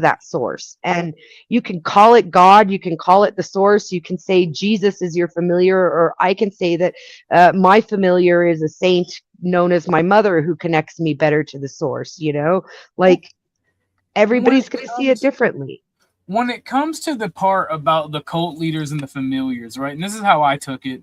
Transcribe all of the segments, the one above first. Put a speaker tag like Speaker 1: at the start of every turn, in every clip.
Speaker 1: that source. And you can call it God, you can call it the source, you can say Jesus is your familiar, or I can say that my familiar is a saint known as my mother who connects me better to the source, like everybody's going to see it differently.
Speaker 2: When it comes to the part about the cult leaders and the familiars, right? And this is how I took it.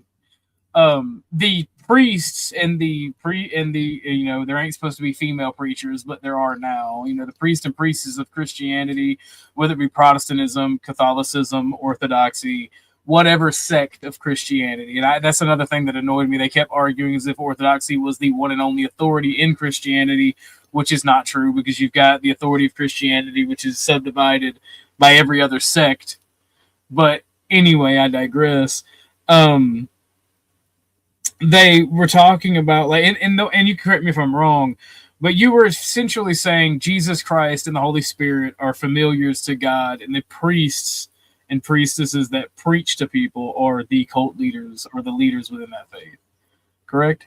Speaker 2: The priests and the there ain't supposed to be female preachers, but there are now. The priests and priestesses of Christianity, whether it be Protestantism, Catholicism, Orthodoxy, whatever sect of Christianity. And that's another thing that annoyed me. They kept arguing as if Orthodoxy was the one and only authority in Christianity, which is not true, because you've got the authority of Christianity, which is subdivided by every other sect. But anyway, I digress. They were talking about, like, and you correct me if I'm wrong, but you were essentially saying Jesus Christ and the Holy Spirit are familiars to God, and the priests and priestesses that preach to people are the cult leaders or the leaders within that faith. Correct?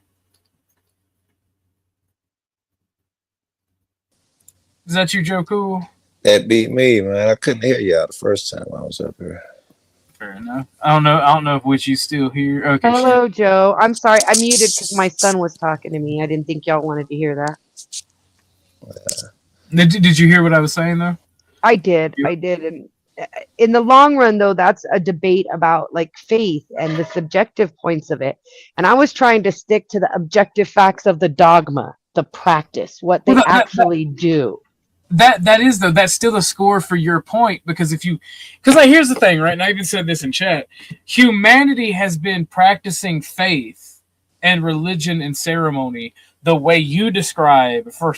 Speaker 2: Is that you, Joe Cool?
Speaker 3: That beat me, man. I couldn't hear you out the first time I was up here.
Speaker 2: Fair enough. I don't know if Witchy's still here. Okay.
Speaker 1: Hello, Joe. I'm sorry. I muted because my son was talking to me. I didn't think y'all wanted to hear that.
Speaker 2: Did you hear what I was saying, though?
Speaker 1: I did. Yep. I did. And in the long run, though, that's a debate about like faith and the subjective points of it. And I was trying to stick to the objective facts of the dogma, the practice, what they actually do.
Speaker 2: That is, though, that's still a score for your point, because here's the thing, right? And I even said this in chat. Humanity has been practicing faith and religion and ceremony the way you describe for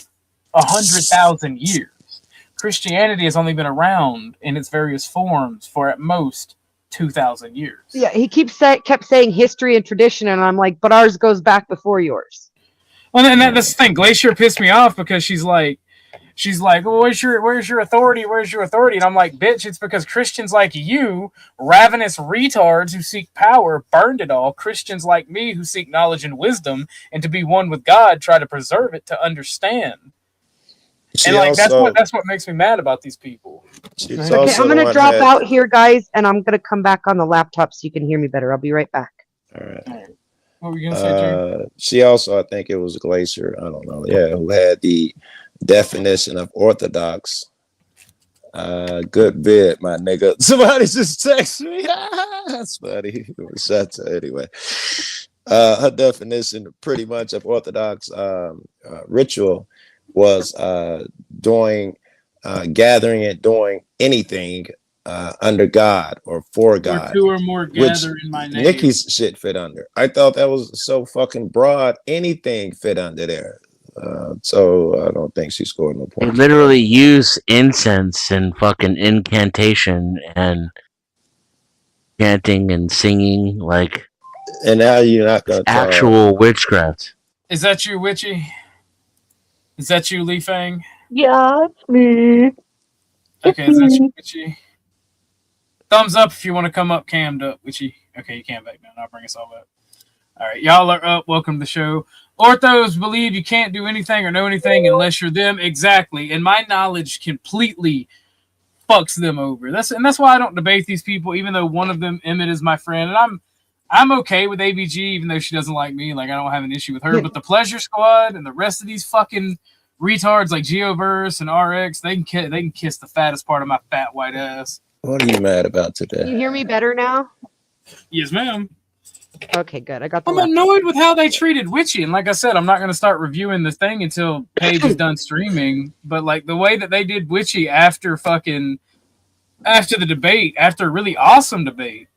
Speaker 2: 100,000 years. Christianity has only been around in its various forms for at most 2,000 years.
Speaker 1: Yeah, he kept saying history and tradition, and I'm like, but ours goes back before yours.
Speaker 2: Well, and that's the thing. Glacier pissed me off because she's like, well, where's your authority? Where's your authority? And I'm like, bitch, it's because Christians like you, ravenous retards who seek power, burned it all. Christians like me who seek knowledge and wisdom and to be one with God, try to preserve it, to understand. And like, that's what makes me mad about these people.
Speaker 1: Okay, I'm going to drop out here, guys, and I'm going to come back on the laptop so you can hear me better. I'll be right back.
Speaker 3: All right.
Speaker 2: What were you going to say, Jay?
Speaker 3: She also, I think it was Glacier, I don't know, who had the definition of orthodox. Good bit, my nigga. Somebody just texted me. That's funny. Shut up. Anyway, her definition pretty much of orthodox ritual was gathering and doing anything under God or for God.
Speaker 2: Or two or more gather in my name.
Speaker 3: Nikki's shit fit under. I thought that was so fucking broad. Anything fit under there. So I don't think she scored no points.
Speaker 4: They literally use incense and fucking incantation and chanting and singing, like.
Speaker 3: And now you're not gonna
Speaker 4: actual witchcraft.
Speaker 2: Is that you, Witchy? Is that you, Lee Fang?
Speaker 1: Yeah, it's me.
Speaker 2: Okay, is that you, Witchy? Thumbs up if you want to come up, cammed up, Witchy. Okay, you can back down. I'll bring us all up. All right, y'all are up. Welcome to the show. Orthos believe you can't do anything or know anything unless you're them. Exactly. And my knowledge completely fucks them over. That's why I don't debate these people, even though one of them, Emmett, is my friend. And I'm okay with ABG, even though she doesn't like me. Like, I don't have an issue with her. But the Pleasure Squad and the rest of these fucking retards like Geoverse and RX, they can kiss the fattest part of my fat white ass.
Speaker 3: What are you mad about today?
Speaker 1: Can you hear me better now?
Speaker 2: Yes, ma'am.
Speaker 1: Okay, good.
Speaker 2: I'm annoyed with how they treated Witchy, and like I said, I'm not going to start reviewing the thing until Paige is done streaming. But like the way that they did Witchy after the debate, after a really awesome debate,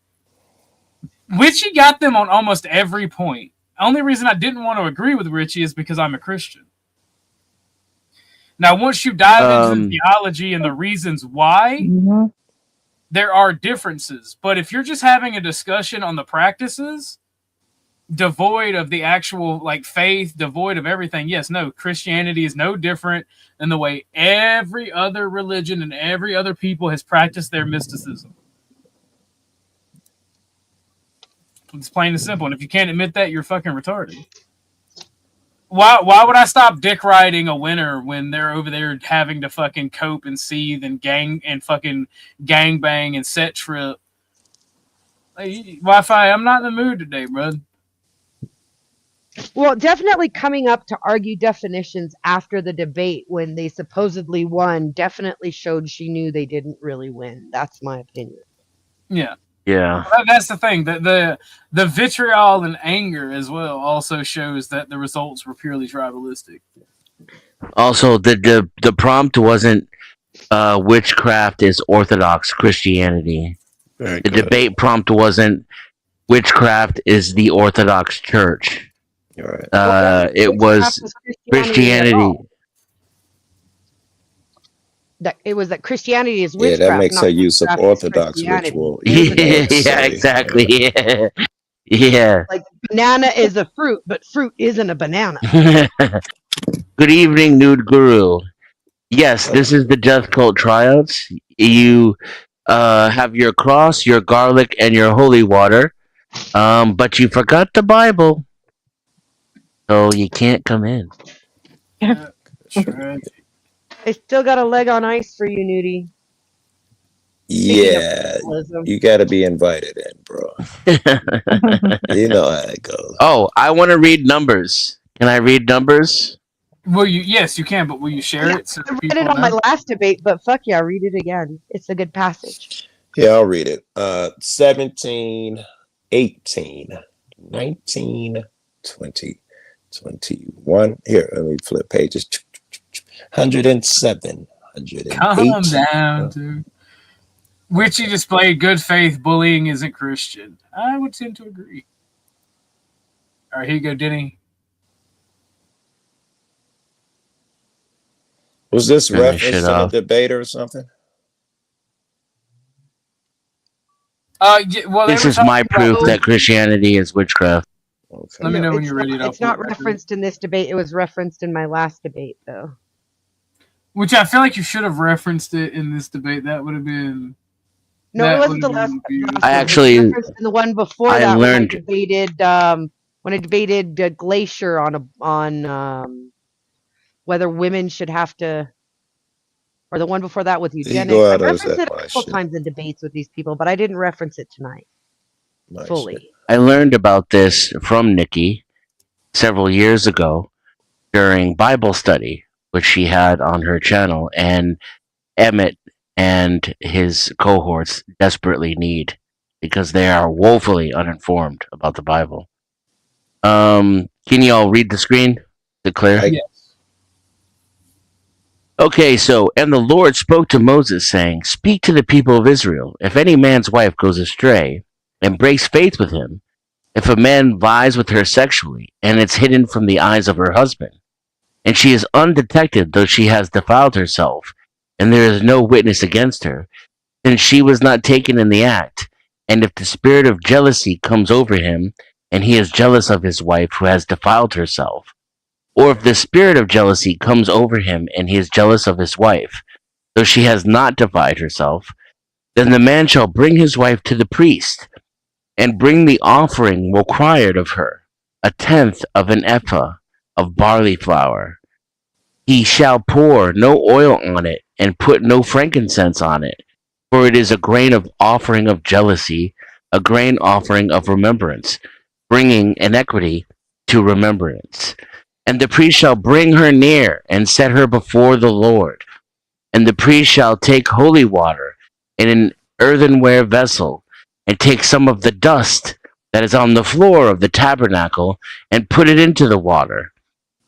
Speaker 2: Witchy got them on almost every point. Only reason I didn't want to agree with Witchy is because I'm a Christian. Now, once you dive into the theology and the reasons why, there are differences. But if you're just having a discussion on the practices, devoid of the actual like faith, devoid of everything, yes, no, Christianity is no different than the way every other religion and every other people has practiced their mysticism. It's plain and simple. And if you can't admit that, you're fucking retarded. why would I stop dick riding a winner when they're over there having to fucking cope and seethe and fucking gang bang and set trip? Like, Wi-Fi, I'm not in the mood today, bro.
Speaker 1: Well, definitely coming up to argue definitions after the debate when they supposedly won definitely showed she knew they didn't really win. That's my opinion.
Speaker 2: Yeah.
Speaker 4: Yeah.
Speaker 2: That's the thing. The vitriol and anger as well also shows that the results were purely tribalistic.
Speaker 4: Also, the prompt wasn't witchcraft is Orthodox Christianity.
Speaker 3: Very
Speaker 4: The
Speaker 3: good.
Speaker 4: debate prompt wasn't witchcraft is the Orthodox Church.
Speaker 3: All right.
Speaker 4: It was Christianity.
Speaker 1: It was that Christianity is
Speaker 3: Yeah,
Speaker 1: witchcraft.
Speaker 3: that makes
Speaker 1: not
Speaker 3: a use of
Speaker 1: witchcraft is
Speaker 3: Orthodox
Speaker 1: Christianity.
Speaker 3: ritual.
Speaker 4: Yeah, exactly. Yeah. Yeah.
Speaker 1: Like banana is a fruit, but fruit isn't a banana.
Speaker 4: Good evening, Nude Guru. Yes, this is the Death Cult tryouts. You have your cross, your garlic, and your holy water. But you forgot the Bible. So you can't come in.
Speaker 2: That's right.
Speaker 1: I still got a leg on ice for you, Nudie.
Speaker 3: Yeah, you got to be invited in, bro. You know how it goes.
Speaker 4: Oh, I want to read numbers. Can I read numbers?
Speaker 2: Yes, you can, but will you share it? So
Speaker 1: I read
Speaker 2: people
Speaker 1: it on my
Speaker 2: know?
Speaker 1: last debate, but fuck yeah, read it again. It's a good passage.
Speaker 3: Yeah, I'll read it. 17, 18, 19, 20, 21. Here, let me flip pages. 107, 108.
Speaker 2: Calm down, dude. Witchy displayed good faith. Bullying isn't Christian. I would tend to agree. All right, here you go, Denny.
Speaker 3: Was this
Speaker 4: Turn this
Speaker 3: reference
Speaker 4: shit
Speaker 3: to the
Speaker 4: off.
Speaker 3: debate or something?
Speaker 2: Yeah, well,
Speaker 4: This
Speaker 2: they were
Speaker 4: is my
Speaker 2: talking about-
Speaker 4: proof that Christianity is witchcraft.
Speaker 3: Okay.
Speaker 2: Let me know when
Speaker 1: it's
Speaker 2: you're ready.
Speaker 1: not- It's not referenced in this debate. It was referenced in my last debate, though.
Speaker 2: Which I feel like you should have referenced it in this debate. That would have been.
Speaker 1: No,
Speaker 2: That
Speaker 1: it wasn't the
Speaker 2: would've
Speaker 1: last.
Speaker 2: been beautiful.
Speaker 1: last
Speaker 4: I
Speaker 1: one. It was
Speaker 4: actually-
Speaker 1: referenced in the one before
Speaker 4: I
Speaker 1: that
Speaker 4: learned-
Speaker 1: when I debated Glacier on whether women should have to, or the one before that with
Speaker 3: You
Speaker 1: eugenics.
Speaker 3: go
Speaker 1: I
Speaker 3: out as
Speaker 1: referenced
Speaker 3: that
Speaker 1: it a
Speaker 3: my
Speaker 1: couple
Speaker 3: shit.
Speaker 1: times in debates with these people, but I didn't reference it tonight
Speaker 3: Nice.
Speaker 1: fully.
Speaker 4: I learned about this from Nikki several years ago during Bible study, which she had on her channel, and Emmett and his cohorts desperately need because they are woefully uninformed about the Bible. Can you all read the screen? Is it clear?
Speaker 3: I-
Speaker 2: Yes.
Speaker 4: Okay, so, and the Lord spoke to Moses, saying, Speak to the people of Israel. If any man's wife goes astray and breaks faith with him, if a man vies with her sexually, and it's hidden from the eyes of her husband, and she is undetected, though she has defiled herself, and there is no witness against her, then she was not taken in the act. And if the spirit of jealousy comes over him, and he is jealous of his wife who has defiled herself, or if the spirit of jealousy comes over him and he is jealous of his wife, though she has not defiled herself, then the man shall bring his wife to the priest, and bring the offering required of her, 1/10 of an ephah of barley flour. He shall pour no oil on it, and put no frankincense on it, for it is a grain of offering of jealousy, a grain offering of remembrance, bringing iniquity to remembrance. And the priest shall bring her near, and set her before the Lord. And the priest shall take holy water in an earthenware vessel, and take some of the dust that is on the floor of the tabernacle, and put it into the water.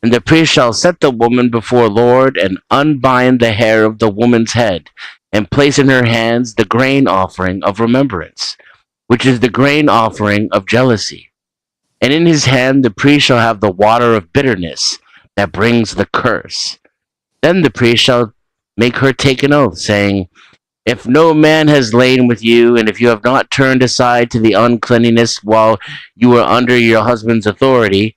Speaker 4: And the priest shall set the woman before Lord, and unbind the hair of the woman's head, and place in her hands the grain offering of remembrance, which is the grain offering of jealousy. And in his hand the priest shall have the water of bitterness that brings the curse. Then the priest shall make her take an oath, saying, If no man has lain with you, and if you have not turned aside to the uncleanness while you are under your husband's authority,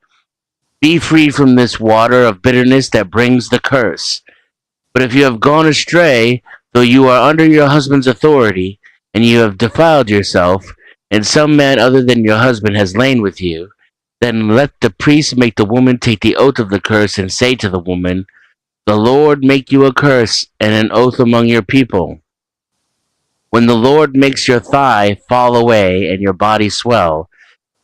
Speaker 4: be free from this water of bitterness that brings the curse. But if you have gone astray, though you are under your husband's authority, and you have defiled yourself, and some man other than your husband has lain with you, Then let the priest make the woman take the oath of the curse and say to the woman, the Lord make you a curse and an oath among your people. When the Lord makes your thigh fall away and your body swell,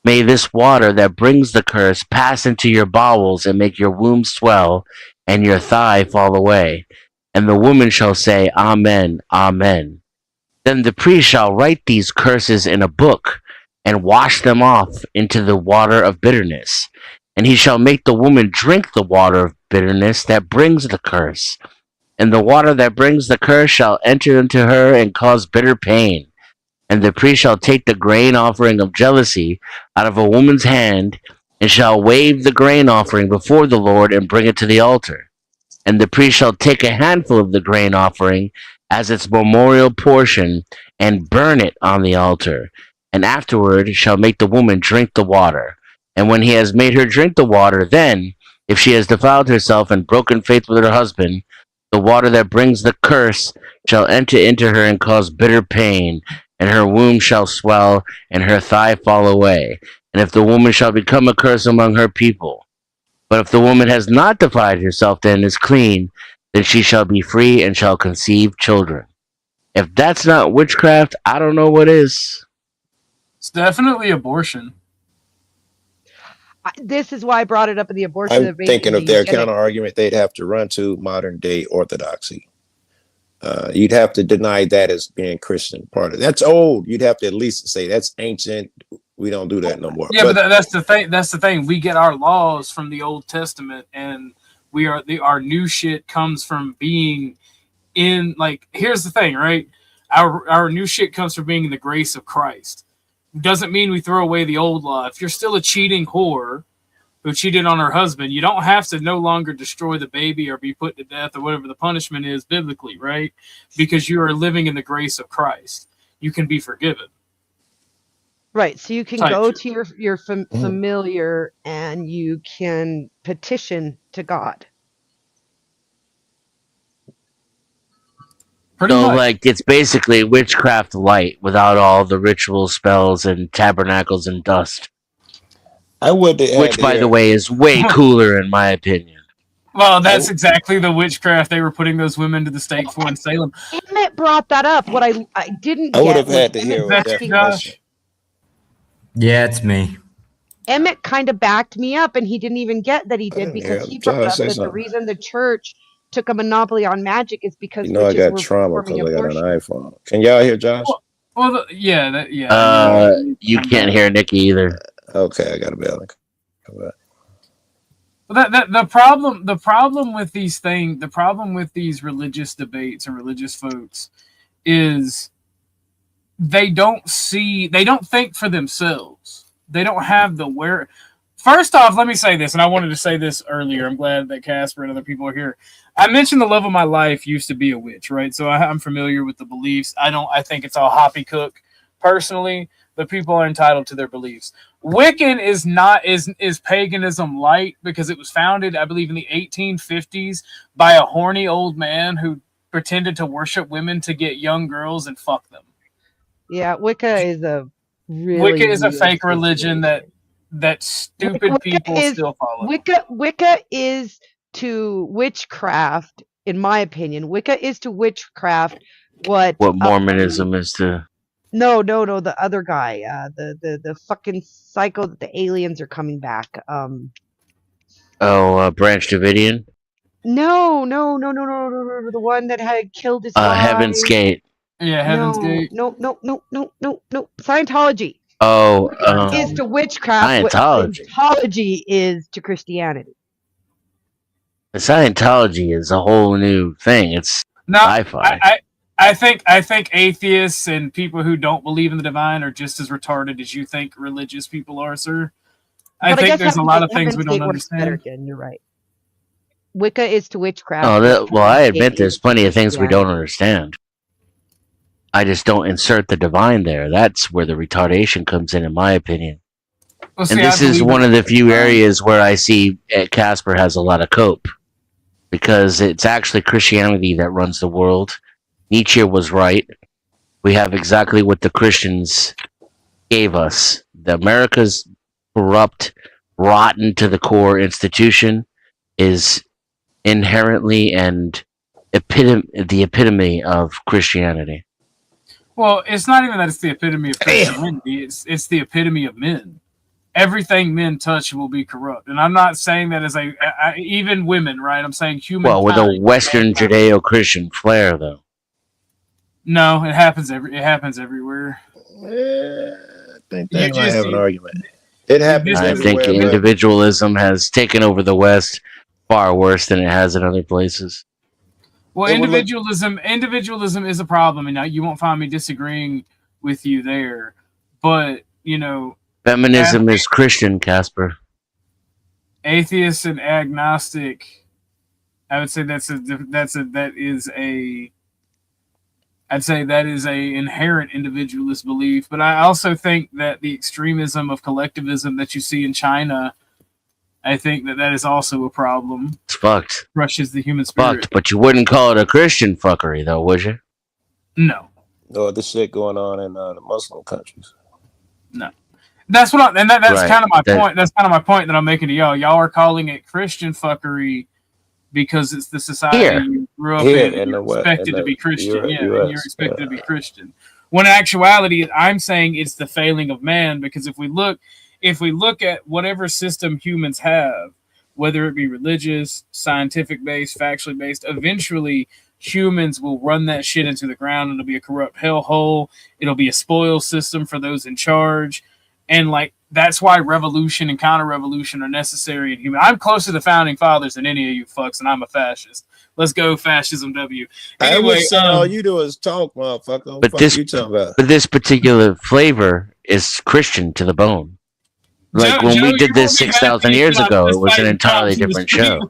Speaker 4: may this water that brings the curse pass into your bowels and make your womb swell and your thigh fall away. And the woman shall say, Amen, Amen. Then the priest shall write these curses in a book and wash them off into the water of bitterness. And he shall make the woman drink the water of bitterness that brings the curse. And the water that brings the curse shall enter into her and cause bitter pain. And the priest shall take the grain offering of jealousy out of a woman's hand, and shall wave the grain offering before the Lord and bring it to the altar. And the priest shall take a handful of the grain offering as its memorial portion, and burn it on the altar. And afterward shall make the woman drink the water. And when he has made her drink the water, then, if she has defiled herself and broken faith with her husband, the water that brings the curse shall enter into her and cause bitter pain, and her womb shall swell, and her thigh fall away. And if the woman shall become a curse among her people. But if the woman has not defiled herself and is clean, then she shall be free and shall conceive children. If that's not witchcraft, I don't know what is.
Speaker 2: It's definitely abortion.
Speaker 1: This is why I brought it up in the abortion
Speaker 3: I'm
Speaker 1: debate.
Speaker 3: thinking of their counter argument, they'd have to run to modern day orthodoxy. You'd have to deny that as being Christian part of that's old. You'd have to at least say that's ancient. We don't do that no more.
Speaker 2: Yeah, but that's the thing. That's the thing. We get our laws from the Old Testament, and our new shit comes from being in. Like, here's the thing, right? Our new shit comes from being in the grace of Christ. Doesn't mean we throw away the old law. If you're still a cheating whore who cheated on her husband, you don't have to no longer destroy the baby or be put to death or whatever the punishment is biblically, right? Because you are living in the grace of Christ. You can be forgiven.
Speaker 1: Right. So you can go to your familiar and you can petition to God.
Speaker 4: So, like, it's basically witchcraft light without all the ritual spells and tabernacles and dust. Which, by the way, is way cooler in my opinion.
Speaker 2: Well, that's exactly the witchcraft they were putting those women to the stake for in Salem.
Speaker 1: Emmett brought that up. What I didn't
Speaker 3: I would
Speaker 1: get
Speaker 3: have had to hear a definition.
Speaker 5: Yeah, it's me.
Speaker 1: Emmett kind of backed me up, and he didn't even get that he did, because he brought up that the reason the church took a monopoly on magic is because
Speaker 3: I got trauma because I got an iPhone. Can y'all hear Josh?
Speaker 2: Well, yeah.
Speaker 4: You can't hear Nikki either.
Speaker 3: Okay, I got a bell.
Speaker 2: The problem with these things, the problem with these religious debates and religious folks is they don't think for themselves. They don't have the where. First off, let me say this, and I wanted to say this earlier. I'm glad that Casper and other people are here. I mentioned the love of my life used to be a witch, right? So I'm familiar with the beliefs. I think it's all hoppycook. Personally, the people are entitled to their beliefs. Wiccan is paganism light because it was founded, I believe, in the 1850s by a horny old man who pretended to worship women to get young girls and fuck them.
Speaker 1: Yeah, Wicca is a
Speaker 2: fake religion that stupid people still follow.
Speaker 1: Wicca is to witchcraft, in my opinion. Wicca is to witchcraft what
Speaker 4: Mormonism is to.
Speaker 1: No, the other guy, the fucking psycho that the aliens are coming back.
Speaker 4: Branch Davidian?
Speaker 1: No, the one that had killed his wife.
Speaker 4: Heaven's Gate.
Speaker 2: Yeah, Heaven's Gate.
Speaker 1: No. Scientology. Is to witchcraft
Speaker 4: Scientology.
Speaker 1: What Scientology is to Christianity.
Speaker 4: The Scientology is a whole new thing. It's sci-fi.
Speaker 2: I think atheists and people who don't believe in the divine are just as retarded as you think religious people are, sir. I think there's a lot of things we don't understand.
Speaker 1: Again, you're right. Wicca is to witchcraft.
Speaker 4: I admit there's plenty of things we don't understand. I just don't insert the divine there. That's where the retardation comes in my opinion.
Speaker 2: Well,
Speaker 4: and this is one of the few areas where I see Casper has a lot of cope. Because it's actually Christianity that runs the world. Nietzsche was right. We have exactly what the Christians gave us. The America's corrupt, rotten to the core institution is inherently and the epitome of Christianity.
Speaker 2: Well, it's not even that it's the epitome of Christianity. It's the epitome of men. Everything men touch will be corrupt, and I'm not saying that as even women, right? I'm saying human.
Speaker 4: Well, with a Western Judeo-Christian flair, though.
Speaker 2: No, it happens everywhere.
Speaker 3: Yeah, I think they might have an argument. It happens
Speaker 4: I think
Speaker 3: everywhere. but-
Speaker 4: individualism has taken over the West far worse than it has in other places.
Speaker 2: Well,
Speaker 3: It would look-
Speaker 2: individualism is a problem, and you won't find me disagreeing with you there. But
Speaker 4: Feminism is Christian, Casper.
Speaker 2: atheist and agnostic, I would say that is a inherent individualist belief. But I also think that the extremism of collectivism that you see in China, I think that is also a problem.
Speaker 4: It's fucked.
Speaker 2: Crushes the human spirit.
Speaker 4: Fucked, but you wouldn't call it a Christian fuckery, though, would you?
Speaker 2: No.
Speaker 3: Or the shit going on in the Muslim countries.
Speaker 2: No. That's what that's
Speaker 4: Right.
Speaker 2: kind of my point. That's kind of my point that I'm making to y'all. Y'all are calling it Christian fuckery because it's the society
Speaker 4: Here.
Speaker 2: you grew up
Speaker 3: Here
Speaker 2: in, and
Speaker 3: in
Speaker 2: you're
Speaker 3: the West-
Speaker 2: expected
Speaker 3: in
Speaker 2: to
Speaker 3: the
Speaker 2: be Christian.
Speaker 3: US,
Speaker 2: And you're expected to be Christian. When in actuality, I'm saying it's the failing of man, because if we look at whatever system humans have, whether it be religious, scientific based, factually based, eventually humans will run that shit into the ground. It'll be a corrupt hellhole. It'll be a spoil system for those in charge. And that's why revolution and counter-revolution are necessary in human. I'm closer to the founding fathers than any of you fucks, and I'm a fascist. Let's go, fascism W.
Speaker 3: I
Speaker 2: Anyway,
Speaker 3: would say all you do is talk, motherfucker. What
Speaker 4: But
Speaker 3: the fuck
Speaker 4: this-
Speaker 3: you talking about?
Speaker 4: But this particular flavor is Christian to the bone. Like when we did this 6,000 years ago, it was an entirely different show.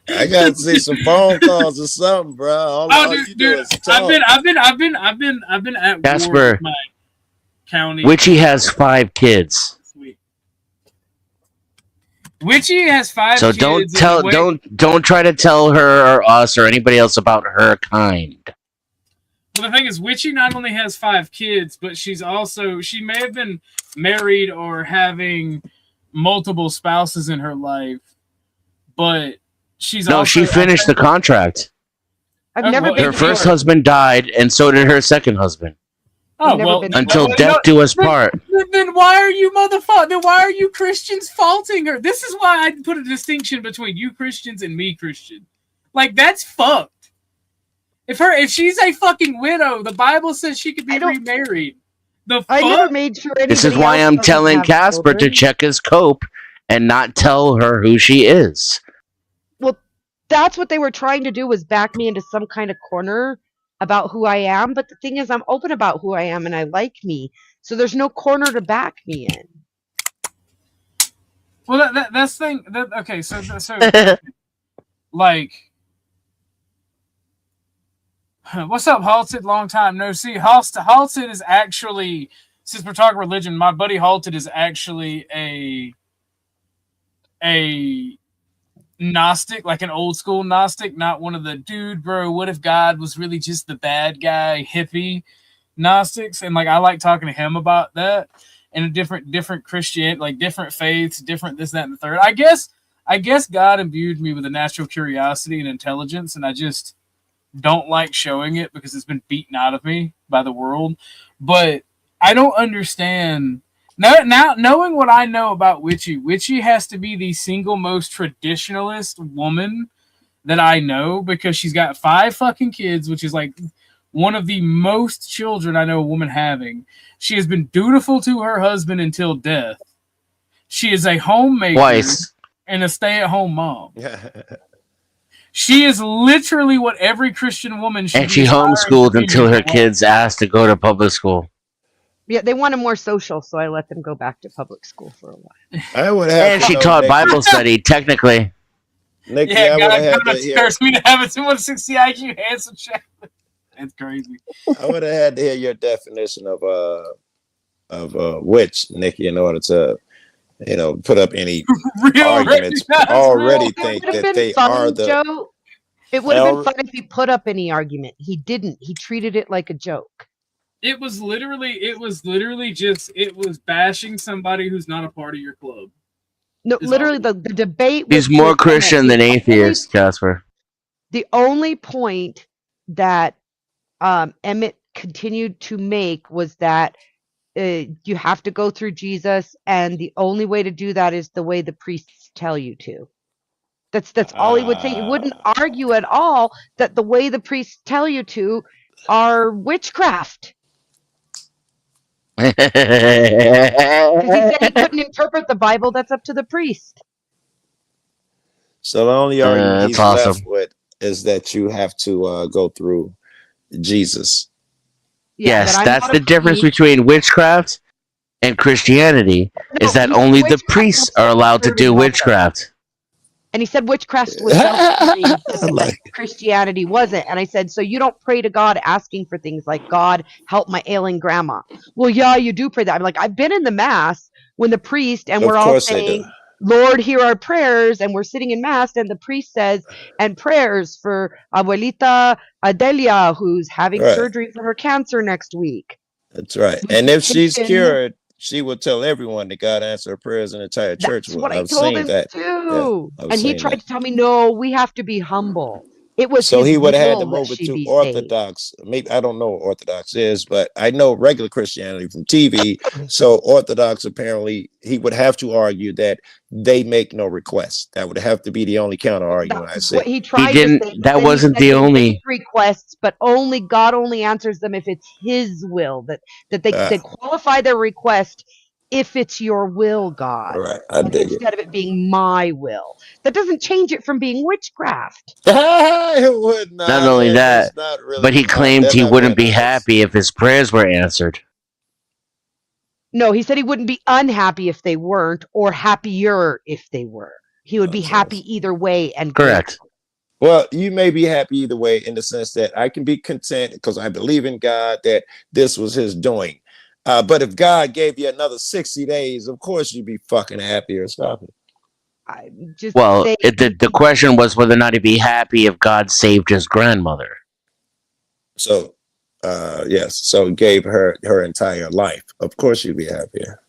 Speaker 3: I gotta see some phone calls or something, bro. All you do is talk.
Speaker 2: I've been at
Speaker 4: Casper,
Speaker 2: war with my county.
Speaker 4: Witchy has 5 kids.
Speaker 2: Sweet. Witchy has 5
Speaker 4: So
Speaker 2: kids.
Speaker 4: don't try to tell her or us or anybody else about her kind.
Speaker 2: Well, the thing is, Witchy not only has 5 kids, but she may have been married or having multiple spouses in her life, but
Speaker 4: She finished the contract.
Speaker 1: I've never
Speaker 2: well,
Speaker 1: been
Speaker 4: Her
Speaker 1: to
Speaker 4: first
Speaker 1: Europe.
Speaker 4: husband died, and so did her second husband.
Speaker 2: Oh,
Speaker 1: I've never
Speaker 2: well,
Speaker 1: been to
Speaker 4: Until
Speaker 1: Well,
Speaker 4: death do us part.
Speaker 2: Then why are you Then why are you Christians faulting her? This is why I put a distinction between you Christians and me Christian. That's fucked. If she's a fucking widow, the Bible says she could be remarried. The fuck?
Speaker 1: I never made sure anybody
Speaker 4: This is why
Speaker 1: else
Speaker 4: I'm
Speaker 1: doesn't
Speaker 4: telling
Speaker 1: have
Speaker 4: Casper to
Speaker 1: children.
Speaker 4: check his cope and not tell her who she is.
Speaker 1: Well, that's what they were trying to do, was back me into some kind of corner about who I am. But the thing is, I'm open about who I am and I like me. So there's no corner to back me in.
Speaker 2: Well, that's the thing. Okay, so what's up, Halted? Long time no see. Halted is actually, since we're talking religion, my buddy Halted is actually a Gnostic, like an old school Gnostic, not one of the dude, bro, what if God was really just the bad guy hippie Gnostics? And I like talking to him about that and a different Christian, different faiths, different this, that, and the third. I guess God imbued me with a natural curiosity and intelligence, and I just don't like showing it because it's been beaten out of me by the world. But I don't understand. Now, knowing what I know about Witchy has to be the single most traditionalist woman that I know, because she's got 5 fucking kids, which is one of the most children I know a woman having. She has been dutiful to her husband until death. She is a homemaker
Speaker 4: Twice.
Speaker 2: and a stay-at-home mom. She is literally what every Christian woman should be.
Speaker 4: And she
Speaker 2: aspiring
Speaker 4: homeschooled
Speaker 2: to be
Speaker 4: until
Speaker 2: in
Speaker 4: her
Speaker 2: life.
Speaker 4: kids asked to go to public school.
Speaker 1: Yeah, they wanted more social, so I let them go back to public school for a while.
Speaker 3: I would have.
Speaker 4: And
Speaker 3: to
Speaker 4: she
Speaker 3: know,
Speaker 4: taught
Speaker 3: Nikki.
Speaker 4: Bible study, technically.
Speaker 3: Nikki,
Speaker 2: Yeah,
Speaker 3: I
Speaker 2: God,
Speaker 3: would have had
Speaker 2: God
Speaker 3: to hear.
Speaker 2: scares me to have a 260 IQ handsome Chapman. That's crazy.
Speaker 3: I would have had to hear your definition of witch, Nikki, in order to, put up any
Speaker 2: Real
Speaker 3: arguments.
Speaker 2: recognized,
Speaker 3: Already
Speaker 2: real.
Speaker 3: think
Speaker 1: It would have
Speaker 3: that
Speaker 1: been
Speaker 3: they
Speaker 1: fun,
Speaker 3: are the.
Speaker 1: Joe. It would have been
Speaker 3: Al-
Speaker 1: fun if he put up any argument. He didn't. He treated it like a joke.
Speaker 2: It was literally just bashing somebody who's not a part of your club.
Speaker 1: No,
Speaker 2: Is
Speaker 1: literally
Speaker 2: all.
Speaker 1: the debate was
Speaker 4: He's more
Speaker 1: with
Speaker 4: Christian
Speaker 1: Emmett.
Speaker 4: than atheist, Casper.
Speaker 1: The only point that Emmett continued to make was that you have to go through Jesus, and the only way to do that is the way the priests tell you to. That's all he would say. He wouldn't argue at all that the way the priests tell you to are witchcraft. Because he said he couldn't interpret the Bible. That's up to the priest.
Speaker 3: So the only argument
Speaker 4: That's
Speaker 3: he's
Speaker 4: awesome.
Speaker 3: left with is that you have to go through Jesus.
Speaker 1: Yeah,
Speaker 4: Yes,
Speaker 1: that I'm
Speaker 4: that's
Speaker 1: not
Speaker 4: the
Speaker 1: a
Speaker 4: difference
Speaker 1: priest.
Speaker 4: between witchcraft and Christianity,
Speaker 1: No,
Speaker 4: is that
Speaker 1: he said
Speaker 4: only the
Speaker 1: witchcraft
Speaker 4: priests
Speaker 1: will
Speaker 4: are allowed to
Speaker 1: self-cure his
Speaker 4: do
Speaker 1: mother.
Speaker 4: witchcraft.
Speaker 1: And he said witchcraft was self-curing, but
Speaker 3: Like,
Speaker 1: Christianity wasn't. And I said, so you don't pray to God asking for things like, God, help my ailing grandma. Well, yeah, you do pray that. I'm like, I've been in the mass when the priest, and
Speaker 3: of
Speaker 1: we're all
Speaker 3: course they do.
Speaker 1: saying, Lord, hear our prayers. And we're sitting in mass, and the priest says, and prayers for Abuelita Adelia, who's having
Speaker 3: Right.
Speaker 1: surgery for her cancer next week.
Speaker 3: That's right.
Speaker 1: We
Speaker 3: And if she's
Speaker 1: petition.
Speaker 3: cured, she will tell everyone that God answered her prayers, and the entire church
Speaker 1: That's
Speaker 3: will.
Speaker 1: what I
Speaker 3: I've
Speaker 1: told
Speaker 3: seen
Speaker 1: him
Speaker 3: that.
Speaker 1: too.
Speaker 3: I've
Speaker 1: And he
Speaker 3: seen
Speaker 1: tried
Speaker 3: that.
Speaker 1: to tell me, no, we have to be humble. It was
Speaker 3: So
Speaker 1: his
Speaker 3: he would have had to
Speaker 1: will that
Speaker 3: move it
Speaker 1: she
Speaker 3: to
Speaker 1: be saved.
Speaker 3: Orthodox. Maybe I don't know what Orthodox is, but I know regular Christianity from TV. So Orthodox, apparently, he would have to argue that they make no requests. That would have to be the only counter argument I
Speaker 1: That's
Speaker 3: see.
Speaker 1: what he tried to
Speaker 4: didn't-
Speaker 1: say. But
Speaker 4: that
Speaker 1: then
Speaker 4: wasn't
Speaker 1: he said
Speaker 4: the
Speaker 1: they
Speaker 4: only-
Speaker 1: make requests, but only God only answers them if it's His will. That they qualify their request if it's your will, God,
Speaker 3: All right, I dig it.
Speaker 1: instead of it being my will. That doesn't change it from being witchcraft.
Speaker 3: It would not.
Speaker 4: Not only
Speaker 3: and
Speaker 4: that,
Speaker 3: it's not really.
Speaker 4: but he claimed
Speaker 3: they're
Speaker 4: he
Speaker 3: not
Speaker 4: wouldn't
Speaker 3: being
Speaker 4: be
Speaker 3: honest.
Speaker 4: happy if his prayers were answered.
Speaker 1: No, he said he wouldn't be unhappy if they weren't, or happier if they were. He would be
Speaker 3: That's
Speaker 1: happy
Speaker 3: awesome.
Speaker 1: either way and
Speaker 4: Correct.
Speaker 1: grateful.
Speaker 3: Well, you may be happy either way in the sense that I can be content because I believe in God that this was His doing. But if God gave you another 60 days, of course you'd be fucking happy or something.
Speaker 1: I'm just
Speaker 4: Well,
Speaker 1: saying,
Speaker 4: the question was whether or not he'd be happy if God saved his grandmother.
Speaker 3: So, yes. So he gave her entire life. Of course you'd be happier.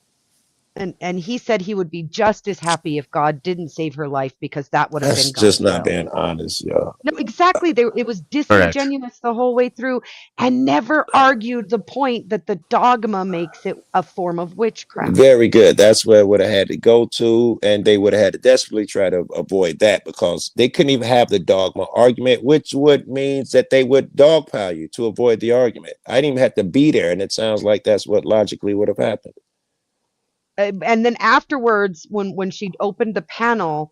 Speaker 1: and he said he would be just as happy if God didn't save her life, because that would have
Speaker 3: That's
Speaker 1: been God's
Speaker 3: just not
Speaker 1: will.
Speaker 3: being honest, y'all.
Speaker 1: No, exactly. It was disingenuous the whole way through, and never argued the point that the dogma makes it a form of witchcraft.
Speaker 3: Very good. That's where it would have had to go to, and they would have had to desperately try to avoid that because they couldn't even have the dogma argument, which would means that they would dogpile you to avoid the argument. I didn't even have to be there, and it sounds like that's what logically would have happened.
Speaker 1: And then afterwards, when she opened the panel,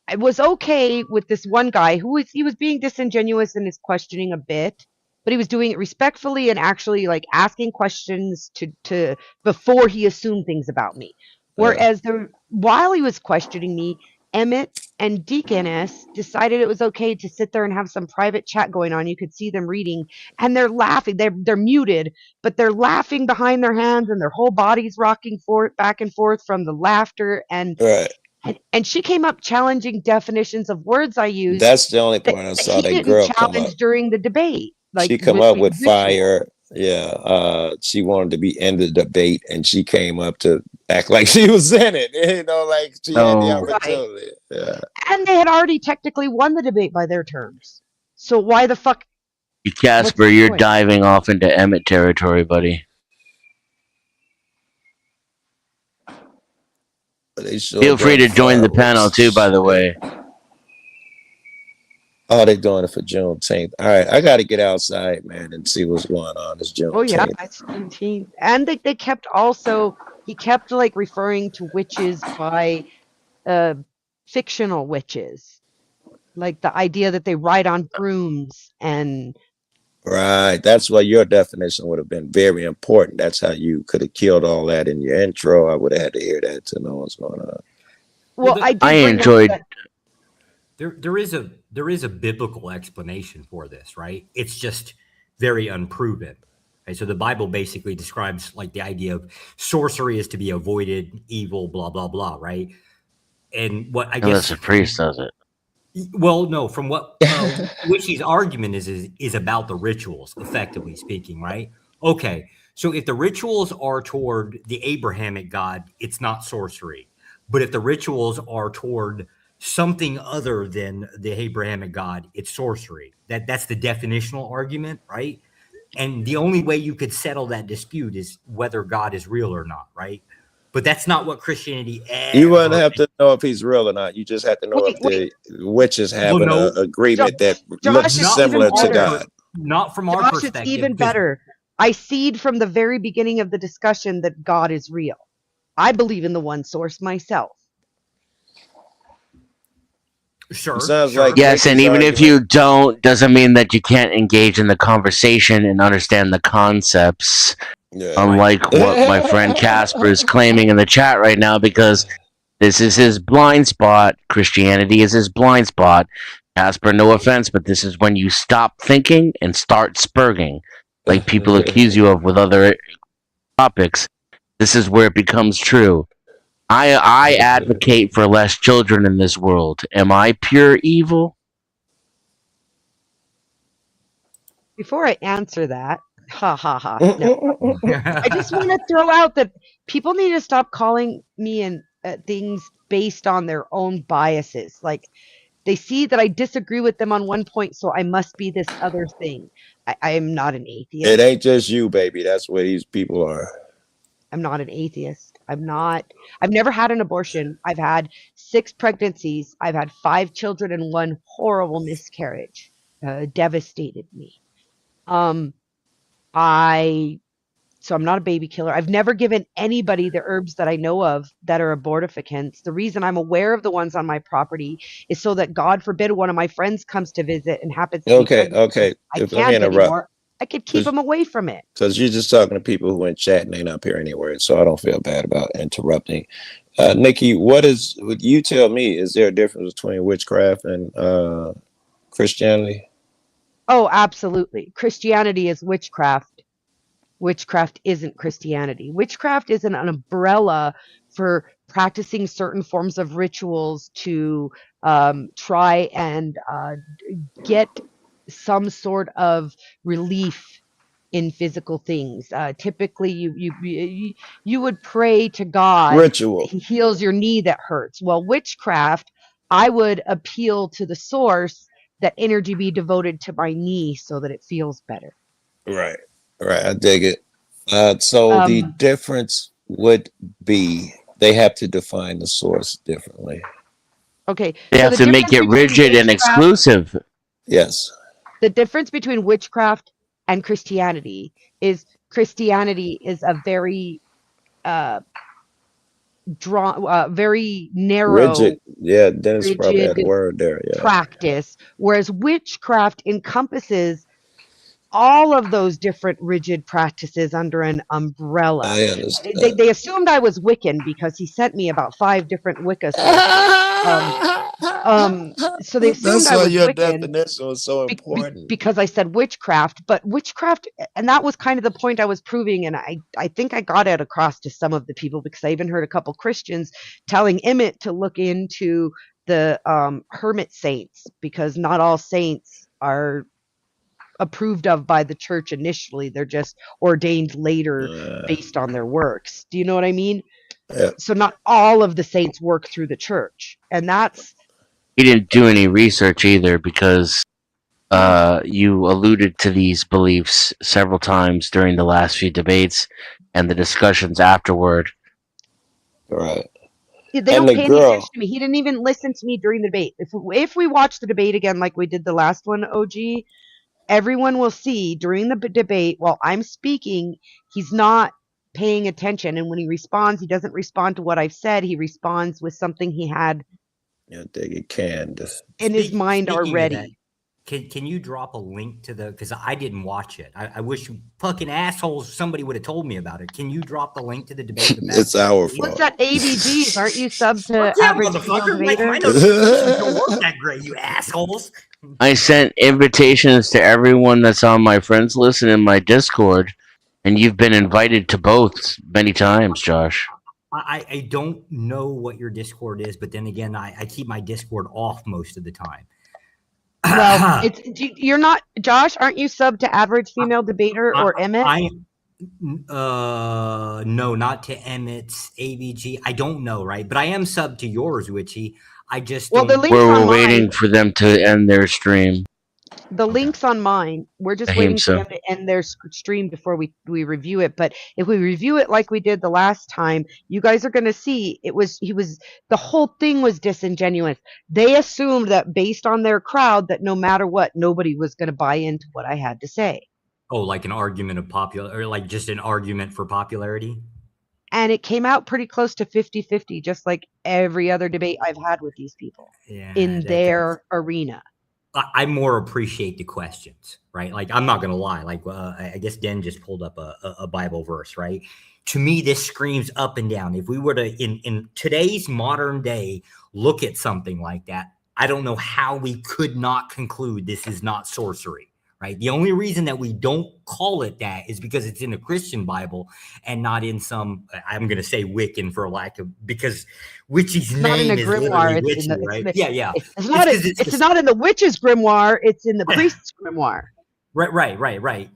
Speaker 1: I was okay with this one guy who was being disingenuous in his questioning a bit, but he was doing it respectfully and actually like asking questions to before he assumed things about me. Whereas while he was questioning me, Emmett and Deaconess decided it was okay to sit there and have some private chat going on. You could see them reading, and they're laughing. They're muted, but they're laughing behind their hands, and their whole body's rocking back and forth from the laughter. And she came up challenging definitions of words I used.
Speaker 3: That's the only point I saw
Speaker 1: he
Speaker 3: that
Speaker 1: didn't
Speaker 3: girl come
Speaker 1: challenge
Speaker 3: up.
Speaker 1: during the debate. Like
Speaker 3: She come up with
Speaker 1: ritual.
Speaker 3: fire. Yeah. She wanted to be in the debate, and she came up to act like she was in it. Like she had the opportunity. Right. Yeah.
Speaker 1: And they had already technically won the debate by their terms. So why the fuck?
Speaker 4: Casper, you're diving off into Emmett territory, buddy. Feel free to join the panel too, by the way.
Speaker 3: Oh, they're doing it for Juneteenth. All right, I got to get outside, man, and see what's going on. It's Juneteenth.
Speaker 1: Oh yeah, it's Juneteenth. And they kept he kept like referring to witches by fictional witches, like the idea that they ride on brooms and.
Speaker 3: Right. That's why your definition would have been very important. That's how you could have killed all that in your intro. I would have had to hear that to know what's going on.
Speaker 1: Well, I
Speaker 4: enjoyed.
Speaker 5: There is a biblical explanation for this, right? It's just very unproven. Right? So the Bible basically describes like the idea of sorcery is to be avoided, evil, blah blah blah, right? And what I
Speaker 4: guess a priest does it.
Speaker 5: Well, no, from what Wishy's argument is about the rituals, effectively speaking, right? Okay, so if the rituals are toward the Abrahamic God, it's not sorcery. But if the rituals are toward something other than the Abrahamic God, it's sorcery. That's the definitional argument, right? And the only way you could settle that dispute is whether God is real or not, right? But that's not what Christianity
Speaker 3: You wouldn't
Speaker 5: ever.
Speaker 3: have to know if he's real or not. You just have to know
Speaker 1: Wait,
Speaker 3: if the witches have
Speaker 5: Well,
Speaker 3: an
Speaker 5: no.
Speaker 3: agreement that looks
Speaker 1: Josh, it's even
Speaker 3: similar to
Speaker 1: better.
Speaker 3: God.
Speaker 5: Not from our
Speaker 1: Josh, it's
Speaker 5: perspective.
Speaker 1: even
Speaker 5: because-
Speaker 1: better. I cede from the very beginning of the discussion that God is real. I believe in the one source myself.
Speaker 5: Sure.
Speaker 3: Sounds
Speaker 5: sure.
Speaker 3: like
Speaker 4: Yes, and
Speaker 3: Nikki's
Speaker 4: even if
Speaker 3: argument.
Speaker 4: you don't, doesn't mean that you can't engage in the conversation and understand the concepts,
Speaker 3: Yeah.
Speaker 4: unlike what my friend Casper is claiming in the chat right now, because this is his blind spot. Christianity is his blind spot. Casper, no offense, but this is when you stop thinking and start spurging, like people accuse you of with other topics. This is where it becomes true. I advocate for less children in this world. Am I pure evil?
Speaker 1: Before I answer that, ha ha ha. No. I just want to throw out that people need to stop calling me and things based on their own biases. Like they see that I disagree with them on one point, so I must be this other thing. I am not an atheist.
Speaker 3: It ain't just you, baby. That's what these people are.
Speaker 1: I'm not an atheist. I've never had an abortion. I've had 6 pregnancies. I've had 5 children and 1 horrible miscarriage. Devastated me. So I'm not a baby killer. I've never given anybody the herbs that I know of that are abortificants. The reason I'm aware of the ones on my property is so that God forbid one of my friends comes to visit and happens to be pregnant.
Speaker 3: Okay.
Speaker 1: I
Speaker 3: Let me
Speaker 1: can't
Speaker 3: interrupt.
Speaker 1: anymore. I could keep them away from it.
Speaker 3: Because you're just talking to people who in chat and they not here anywhere, so I don't feel bad about interrupting. Nikki, would you tell me, is there a difference between witchcraft and Christianity?
Speaker 1: Oh, absolutely. Christianity is witchcraft. Witchcraft isn't Christianity. Witchcraft is an umbrella for practicing certain forms of rituals to try and get some sort of relief in physical things. Typically, you would pray to God.
Speaker 3: Ritual.
Speaker 1: He heals your knee that hurts. Well, witchcraft, I would appeal to the source that energy be devoted to my knee so that it feels better.
Speaker 3: Right. I dig it. So the difference would be they have to define the source differently.
Speaker 1: Okay.
Speaker 4: They
Speaker 1: so
Speaker 4: have
Speaker 1: the
Speaker 4: to make it
Speaker 1: difference between
Speaker 4: rigid and
Speaker 1: witchcraft-
Speaker 4: exclusive.
Speaker 3: Yes.
Speaker 1: The difference between witchcraft and Christianity is Christianity is a very very narrow,
Speaker 3: Rigid. Yeah, Dennis probably had a
Speaker 1: rigid
Speaker 3: word there. Yeah.
Speaker 1: practice, whereas witchcraft encompasses all of those different rigid practices under an umbrella.
Speaker 3: I understand.
Speaker 1: They assumed I was Wiccan because he sent me about 5 different Wicca sources. So they assumed
Speaker 3: That's
Speaker 1: I
Speaker 3: why
Speaker 1: was
Speaker 3: your
Speaker 1: Wiccan
Speaker 3: definition was so important.
Speaker 1: because I said witchcraft, but witchcraft, and that was kind of the point I was proving, and I think I got it across to some of the people because I even heard a couple Christians telling Emmett to look into the hermit saints because not all saints are approved of by the church initially. They're just ordained later based on their works. Do you know what I mean?
Speaker 3: Yeah.
Speaker 1: So not all of the saints work through the church, and that's
Speaker 4: He didn't do any research either because you alluded to these beliefs several times during the last few debates and the discussions afterward.
Speaker 3: Right.
Speaker 1: they
Speaker 3: And
Speaker 1: don't
Speaker 3: the
Speaker 1: pay any
Speaker 3: girl-
Speaker 1: attention to me. He didn't even listen to me during the debate. If we watch the debate again like we did the last one, OG, everyone will see during the debate while I'm speaking, he's not paying attention, and when he responds, he doesn't respond to what I've said. He responds with something he had
Speaker 3: Yeah, I think it can.
Speaker 1: in his mind
Speaker 5: Speaking of
Speaker 1: already.
Speaker 5: that, can you drop a link to the, because I didn't watch it. I wish you fucking assholes, somebody would have told me about it. Can you drop the link to the debate? of the
Speaker 3: It's our
Speaker 5: Baptist?
Speaker 3: fault.
Speaker 1: What's that? AVGs? Aren't you sub to
Speaker 5: Yeah,
Speaker 1: average
Speaker 5: motherfucker.
Speaker 1: Female
Speaker 5: Like,
Speaker 1: Debater?
Speaker 5: my notifications don't work that great, you assholes.
Speaker 4: I sent invitations to everyone that's on my friends list and in my Discord, and you've been invited to both many times, Josh.
Speaker 5: I don't know what your Discord is, but then again, I keep my Discord off most of the time.
Speaker 1: Well, you're not, Josh, aren't you sub to average female debater or Emmett?
Speaker 5: No, not to Emmett's AVG. I don't know, right? But I am sub to yours, Witchy. I just
Speaker 1: Well, the
Speaker 5: don't.
Speaker 1: link's
Speaker 4: We're
Speaker 1: on
Speaker 4: waiting
Speaker 1: mine.
Speaker 4: for them to end their stream.
Speaker 1: The link's on mine. We're just waiting for them to end their stream before we review it. But if we review it like we did the last time, you guys are going to see the whole thing was disingenuous. They assumed that based on their crowd that no matter what, nobody was going to buy into what I had to say.
Speaker 5: Oh, like an argument of popular, or like just an argument for popularity?
Speaker 1: And it came out pretty close to 50-50, just like every other debate I've had with these people in their arena.
Speaker 5: I more appreciate the questions, right? Like, I'm not going to lie. Like, I guess Den just pulled up a Bible verse, right? To me, this screams up and down. If we were to, in today's modern day, look at something like that, I don't know how we could not conclude this is not sorcery, right? The only reason that we don't call it that is because it's in a Christian Bible and not in some, I'm going to say Wiccan for lack of, because Witchy's name is literally Witchy, right? Yeah.
Speaker 1: It's not in the witch's grimoire, it's in the priest's grimoire.
Speaker 5: Right.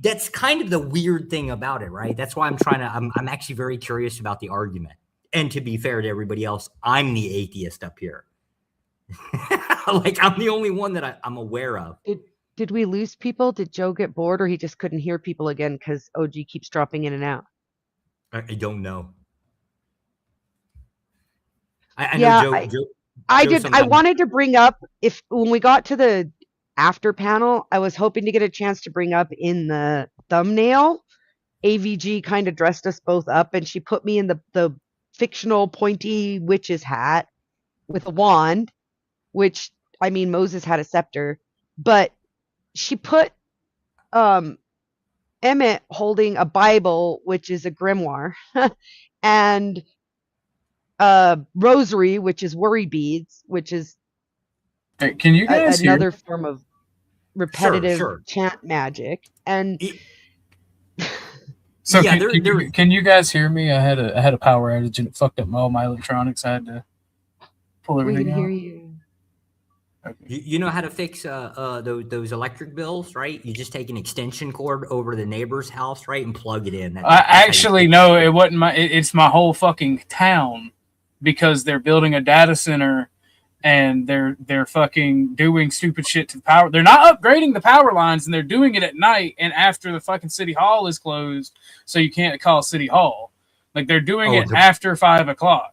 Speaker 5: That's kind of the weird thing about it, right? That's why I'm actually very curious about the argument. And to be fair to everybody else, I'm the atheist up here. Like, I'm the only one that I'm aware of.
Speaker 1: Did we lose people? Did Joe get bored, or he just couldn't hear people again because OG keeps dropping in and out?
Speaker 5: I don't know. I know Joe.
Speaker 1: I wanted to bring up, when we got to the after panel, I was hoping to get a chance to bring up in the thumbnail. AVG kind of dressed us both up, and she put me in the fictional pointy witch's hat with a wand, which, I mean, Moses had a scepter, but she put Emmett holding a Bible, which is a grimoire, and rosary, which is worry beads, which is
Speaker 2: can you guys
Speaker 1: another
Speaker 2: hear?
Speaker 1: form of repetitive
Speaker 5: Sure.
Speaker 1: chant magic. And
Speaker 2: so yeah, can you guys hear me? I had a power outage and it fucked up all my electronics. I had to pull everything out.
Speaker 1: We can hear you.
Speaker 5: Okay. You know how to fix those electric bills, right? You just take an extension cord over to the neighbor's house, right, and plug it in.
Speaker 2: Actually, no, it wasn't it's my whole fucking town, because they're building a data center and they're fucking doing stupid shit to the power. They're not upgrading the power lines, and they're doing it at night and after the fucking city hall is closed, so you can't call city hall. Like, they're doing it after 5 o'clock.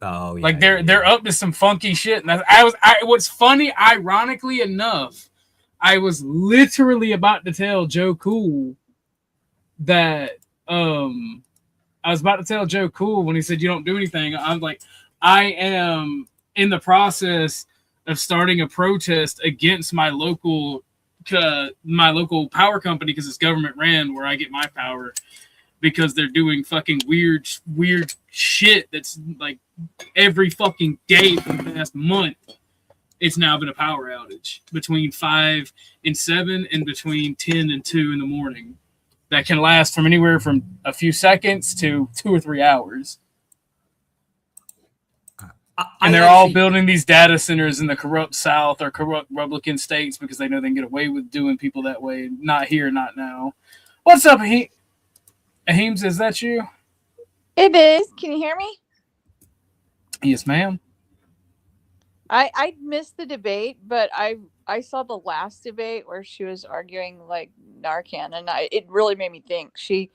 Speaker 5: Oh, yeah.
Speaker 2: Like, they're up to some funky shit. And what's funny, ironically enough, I was literally about to tell Joe Cool that I was about to tell Joe Cool when he said you don't do anything. I'm like, I am in the process of starting a protest against my local power company, because it's government ran where I get my power, because they're doing fucking weird shit that's like every fucking day for the past month. It's now been a power outage between 5 and 7 and between 10 and 2 in the morning. That can last from anywhere from a few seconds to 2 or 3 hours. And they're all building these data centers in the corrupt South or corrupt Republican states because they know they can get away with doing people that way. Not here, not now. What's up, Aheems, is that you?
Speaker 6: It is. Can you hear me?
Speaker 2: Yes, ma'am.
Speaker 6: I missed the debate, but I saw the last debate where she was arguing like Narcan, and it really made me think. She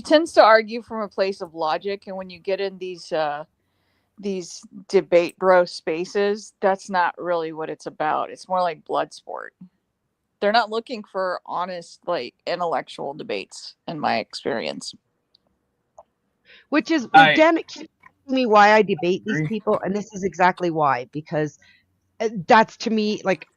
Speaker 6: tends to argue from a place of logic, and when you get in these debate bro spaces, that's not really what it's about. It's more like blood sport. They're not looking for honest, like, intellectual debates, in my experience.
Speaker 1: Which is, Dan keeps asking me why I debate these people, and this is exactly why, because that's, to me, like,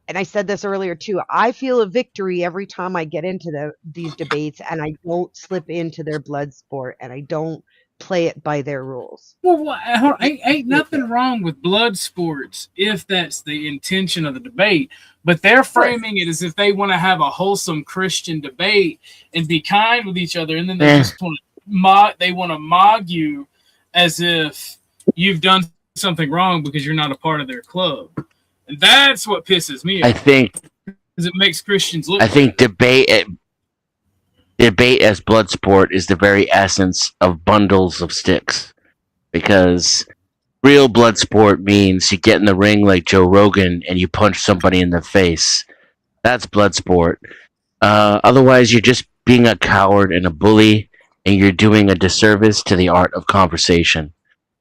Speaker 1: and I said this earlier too, I feel a victory every time I get into these debates, and I don't slip into their blood sport, and I don't play it by their rules.
Speaker 2: Well, ain't nothing wrong with blood sports if that's the intention of the debate, but they're framing it as if they want to have a wholesome Christian debate and be kind with each other, and then they just want to mock you as if you've done something wrong because you're not a part of their club. And that's what pisses me
Speaker 4: I
Speaker 2: off.
Speaker 4: think
Speaker 2: Because it makes Christians look
Speaker 4: I think
Speaker 2: bad.
Speaker 4: debate as blood sport is the very essence of bundles of sticks, because real blood sport means you get in the ring like Joe Rogan and you punch somebody in the face. That's blood sport. Otherwise, you're just being a coward and a bully, and you're doing a disservice to the art of conversation.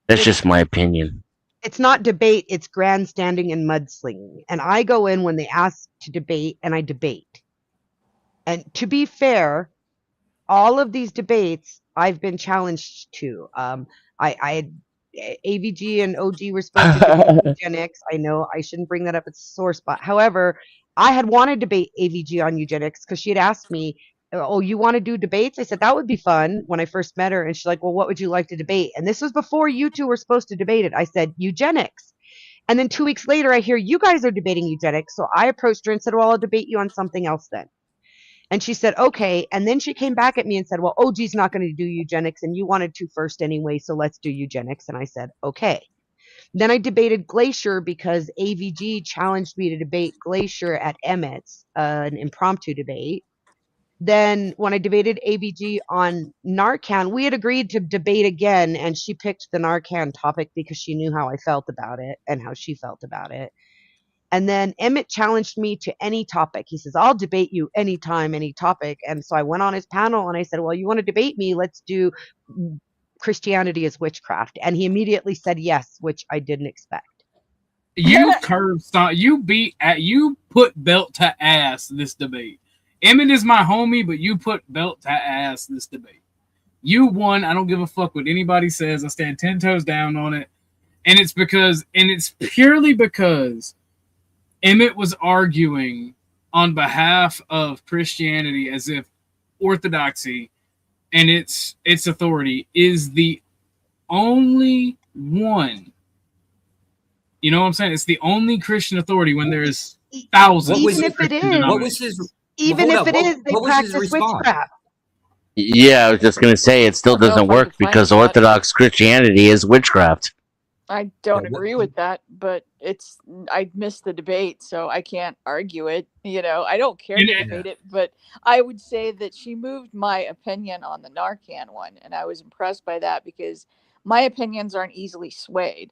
Speaker 4: That's just my opinion.
Speaker 1: It's not debate, it's grandstanding and mudslinging. And I go in when they ask to debate, and I debate. And to be fair, all of these debates I've been challenged to. I AVG and OG were supposed to debate eugenics. I know I shouldn't bring that up. It's a sore spot. However, I had wanted to debate AVG on eugenics because she had asked me, "Oh, you want to do debates?" I said that would be fun when I first met her, and she's like, "Well, what would you like to debate?" And this was before you two were supposed to debate it. I said eugenics, and then 2 weeks later, I hear you guys are debating eugenics. So I approached her and said, "Well, I'll debate you on something else then." And she said, okay. And then she came back at me and said, well, OG's not going to do eugenics and you wanted to first anyway, so let's do eugenics. And I said, okay. Then I debated Glacier because AVG challenged me to debate Glacier at Emmett's, an impromptu debate. Then when I debated AVG on Narcan, we had agreed to debate again, and she picked the Narcan topic because she knew how I felt about it and how she felt about it. And then Emmett challenged me to any topic. He says, I'll debate you anytime, any topic. And so I went on his panel and I said, well, you want to debate me? Let's do Christianity is Witchcraft. And he immediately said yes, which I didn't expect.
Speaker 2: You you put belt to ass this debate. Emmett is my homie, but you put belt to ass this debate. You won. I don't give a fuck what anybody says. I stand 10 toes down on it. And it's purely because Emmett was arguing on behalf of Christianity as if orthodoxy and its authority is the only one. You know what I'm saying? It's the only Christian authority when there's thousands.
Speaker 1: Even if it is,
Speaker 5: What was his?
Speaker 1: even if it is, they
Speaker 5: what was his
Speaker 1: practice
Speaker 5: response?
Speaker 1: witchcraft.
Speaker 4: Yeah, I was just going to say it still
Speaker 6: I don't know
Speaker 4: doesn't
Speaker 6: if I
Speaker 4: work
Speaker 6: could find
Speaker 4: because
Speaker 6: that.
Speaker 4: Orthodox Christianity is witchcraft.
Speaker 6: I don't
Speaker 5: Yeah, what-
Speaker 6: agree with that, but I missed the debate, so I can't argue it. You know, I don't care to
Speaker 2: Yeah.
Speaker 6: debate it, but I would say that she moved my opinion on the Narcan one, and I was impressed by that because my opinions aren't easily swayed,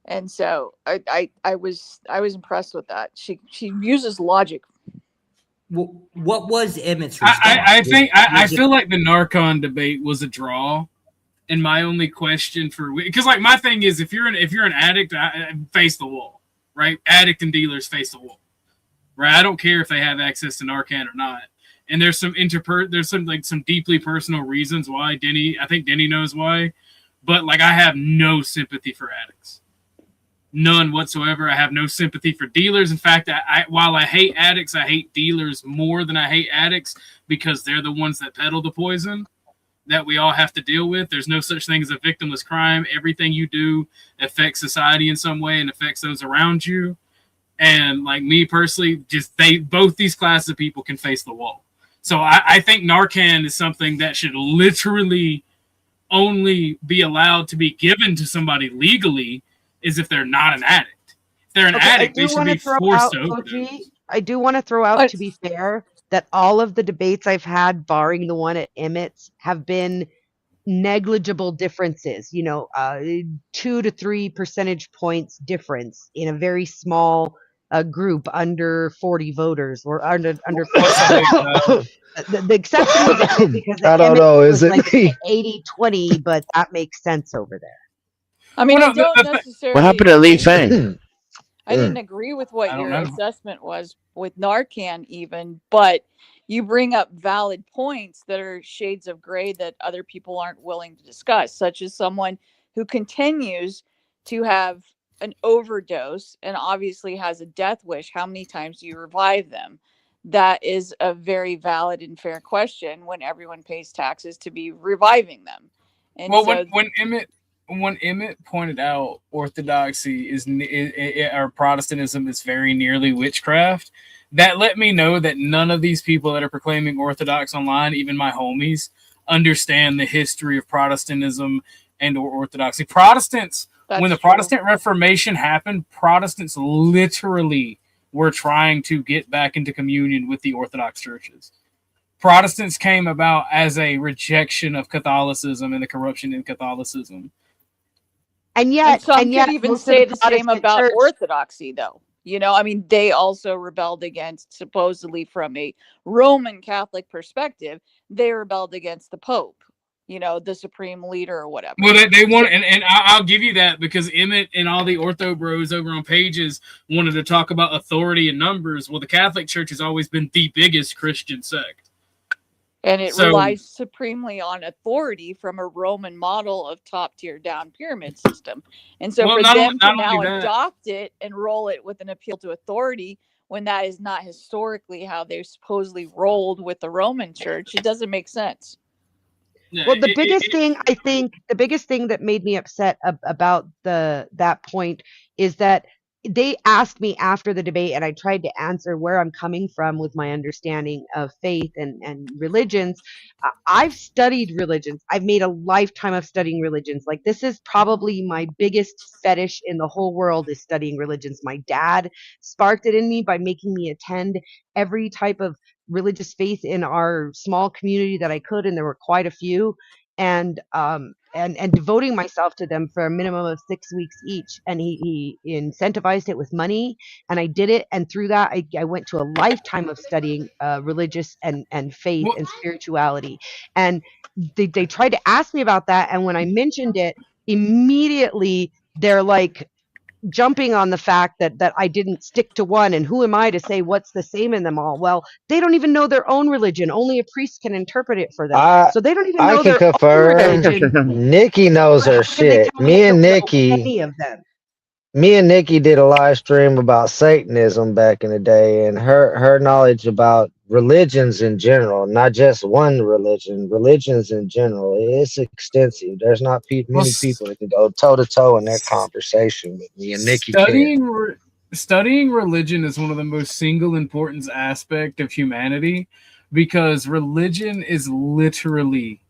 Speaker 6: and so I was impressed with that. She uses logic.
Speaker 5: What was Emmett's response?
Speaker 2: I feel like the Narcon debate was a draw. And my only question because like my thing is if you're an addict, face the wall, right? Addict and dealers face the wall, right? I don't care if they have access to Narcan or not. And there's some some deeply personal reasons why I think Denny knows why, but like I have no sympathy for addicts, none whatsoever. I have no sympathy for dealers. In fact, while I hate addicts, I hate dealers more than I hate addicts because they're the ones that peddle the poison that we all have to deal with. There's no such thing as a victimless crime. Everything you do affects society in some way and affects those around you. And like me personally, both these classes of people can face the wall. So I think Narcan is something that should literally only be allowed to be given to somebody legally is if they're not an addict. If they're an addict, they should be forced to overdose.
Speaker 1: I do want to throw out, to be fair, that all of the debates I've had, barring the one at Emmett's, have been negligible differences. 2 to 3 percentage points difference in a very small group under 40 voters or under 40. The exception was Emmett because
Speaker 3: I don't know. Is it
Speaker 1: like
Speaker 3: me?
Speaker 1: 80-20, but that makes sense over there.
Speaker 6: I mean,
Speaker 2: Well,
Speaker 6: I don't necessarily.
Speaker 4: What happened to Lee Fang?
Speaker 6: I didn't agree with what
Speaker 2: I don't
Speaker 6: your
Speaker 2: know.
Speaker 6: assessment was with Narcan even, but you bring up valid points that are shades of gray that other people aren't willing to discuss, such as someone who continues to have an overdose and obviously has a death wish. How many times do you revive them? That is a very valid and fair question when everyone pays taxes to be reviving them. And
Speaker 2: Well,
Speaker 6: so
Speaker 2: when Emmett pointed out orthodoxy or Protestantism is very nearly witchcraft, that let me know that none of these people that are proclaiming orthodox online, even my homies, understand the history of Protestantism and or orthodoxy. Protestants when the
Speaker 6: true.
Speaker 2: Protestant Reformation happened, Protestants literally were trying to get back into communion with the Orthodox churches. Protestants came about as a rejection of Catholicism and the corruption in Catholicism.
Speaker 1: And
Speaker 6: And
Speaker 1: yet,
Speaker 6: some could even
Speaker 1: most of
Speaker 6: say
Speaker 1: the
Speaker 6: the same
Speaker 1: Protestant
Speaker 6: about
Speaker 1: church,
Speaker 6: Orthodoxy, though. You know, I mean, they also rebelled against, supposedly from a Roman Catholic perspective, they rebelled against the Pope, you know, the supreme leader or whatever.
Speaker 2: Well, they want, and I'll give you that, because Emmett and all the ortho bros over on Pages wanted to talk about authority and numbers. Well, the Catholic Church has always been the biggest Christian sect.
Speaker 6: And it
Speaker 2: So-
Speaker 6: relies supremely on authority from a Roman model of top tier down pyramid system. And so
Speaker 2: Well,
Speaker 6: for
Speaker 2: not
Speaker 6: them
Speaker 2: only-
Speaker 6: to
Speaker 2: not
Speaker 6: now
Speaker 2: only that-
Speaker 6: adopt it and roll it with an appeal to authority, when that is not historically how they supposedly rolled with the Roman church, it doesn't make sense.
Speaker 2: Yeah,
Speaker 1: well, the biggest thing, I think, the biggest thing that made me upset about that point is that they asked me after the debate, and I tried to answer where I'm coming from with my understanding of faith and religions. I've studied religions. I've made a lifetime of studying religions. Like, this is probably my biggest fetish in the whole world, is studying religions. My dad sparked it in me by making me attend every type of religious faith in our small community that I could, and there were quite a few, and devoting myself to them for a minimum of 6 weeks each. And he incentivized it with money, and I did it. And through that, I went to a lifetime of studying religious and faith
Speaker 2: Well-
Speaker 1: and spirituality. And they tried to ask me about that, and when I mentioned it, immediately they're like jumping on the fact that I didn't stick to one, and who am I to say what's the same in them all? Well, they don't even know their own religion. Only a priest can interpret it for them. So they don't even
Speaker 7: I
Speaker 1: know
Speaker 7: can
Speaker 1: their own
Speaker 7: confirm.
Speaker 1: religion.
Speaker 7: Nikki knows her
Speaker 1: How can they
Speaker 7: shit.
Speaker 1: tell me I don't know any of them?
Speaker 7: Me and Nikki did a live stream about Satanism back in the day, and her knowledge about religions in general, not just one religion, religions in general, it's extensive. There's not many people that can go toe to toe in that conversation with me, and Nikki can.
Speaker 2: Studying religion is one of the most single importance aspect of humanity, because religion is literally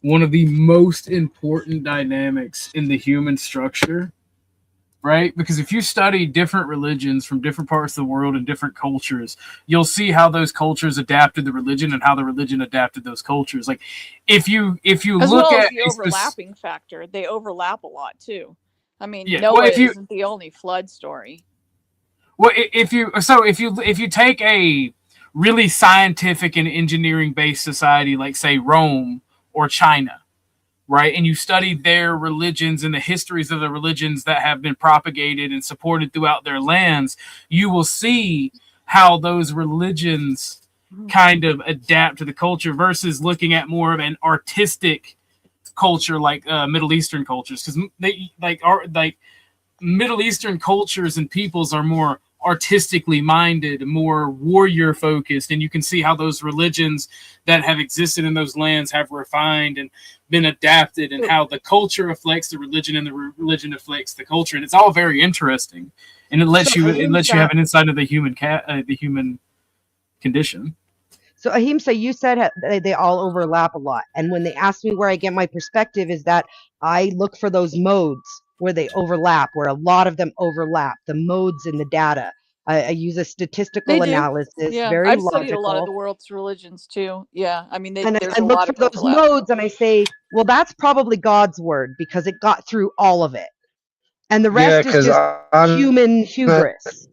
Speaker 2: one of the most important dynamics in the human structure, right? Because if you study different religions from different parts of the world and different cultures, you'll see how those cultures adapted the religion and how the religion adapted those cultures. Like, if you
Speaker 6: As
Speaker 2: look
Speaker 6: well
Speaker 2: at
Speaker 6: as the overlapping factor, they overlap a lot too. I mean,
Speaker 2: Yeah,
Speaker 6: Noah
Speaker 2: well, if you-
Speaker 6: isn't the only flood story.
Speaker 2: Well, if you take a really scientific and engineering based society like, say, Rome or China, right, and you study their religions and the histories of the religions that have been propagated and supported throughout their lands, you will see how those religions kind of adapt to the culture, versus looking at more of an artistic culture like Middle Eastern cultures, because they like Middle Eastern cultures and peoples are more artistically minded, more warrior focused, and you can see how those religions that have existed in those lands have refined and been adapted, and how the culture reflects the religion and the religion reflects the culture, and it's all very interesting, and it lets you have an insight of the human condition.
Speaker 1: So Ahimsa, you said they all overlap a lot, and when they ask me where I get my perspective, is that I look for those modes where they overlap, where a lot of them overlap, the modes in the data. I use a statistical
Speaker 6: They do.
Speaker 1: analysis,
Speaker 6: Yeah,
Speaker 1: very
Speaker 6: I've
Speaker 1: logical.
Speaker 6: studied a lot of the world's religions too. Yeah, I mean,
Speaker 1: And
Speaker 6: there's
Speaker 1: I
Speaker 6: a
Speaker 1: look
Speaker 6: lot
Speaker 1: for
Speaker 6: of
Speaker 1: those
Speaker 6: overlap.
Speaker 1: modes, and I say, well, that's probably God's word, because it got through all of it, and the rest is just human hubris.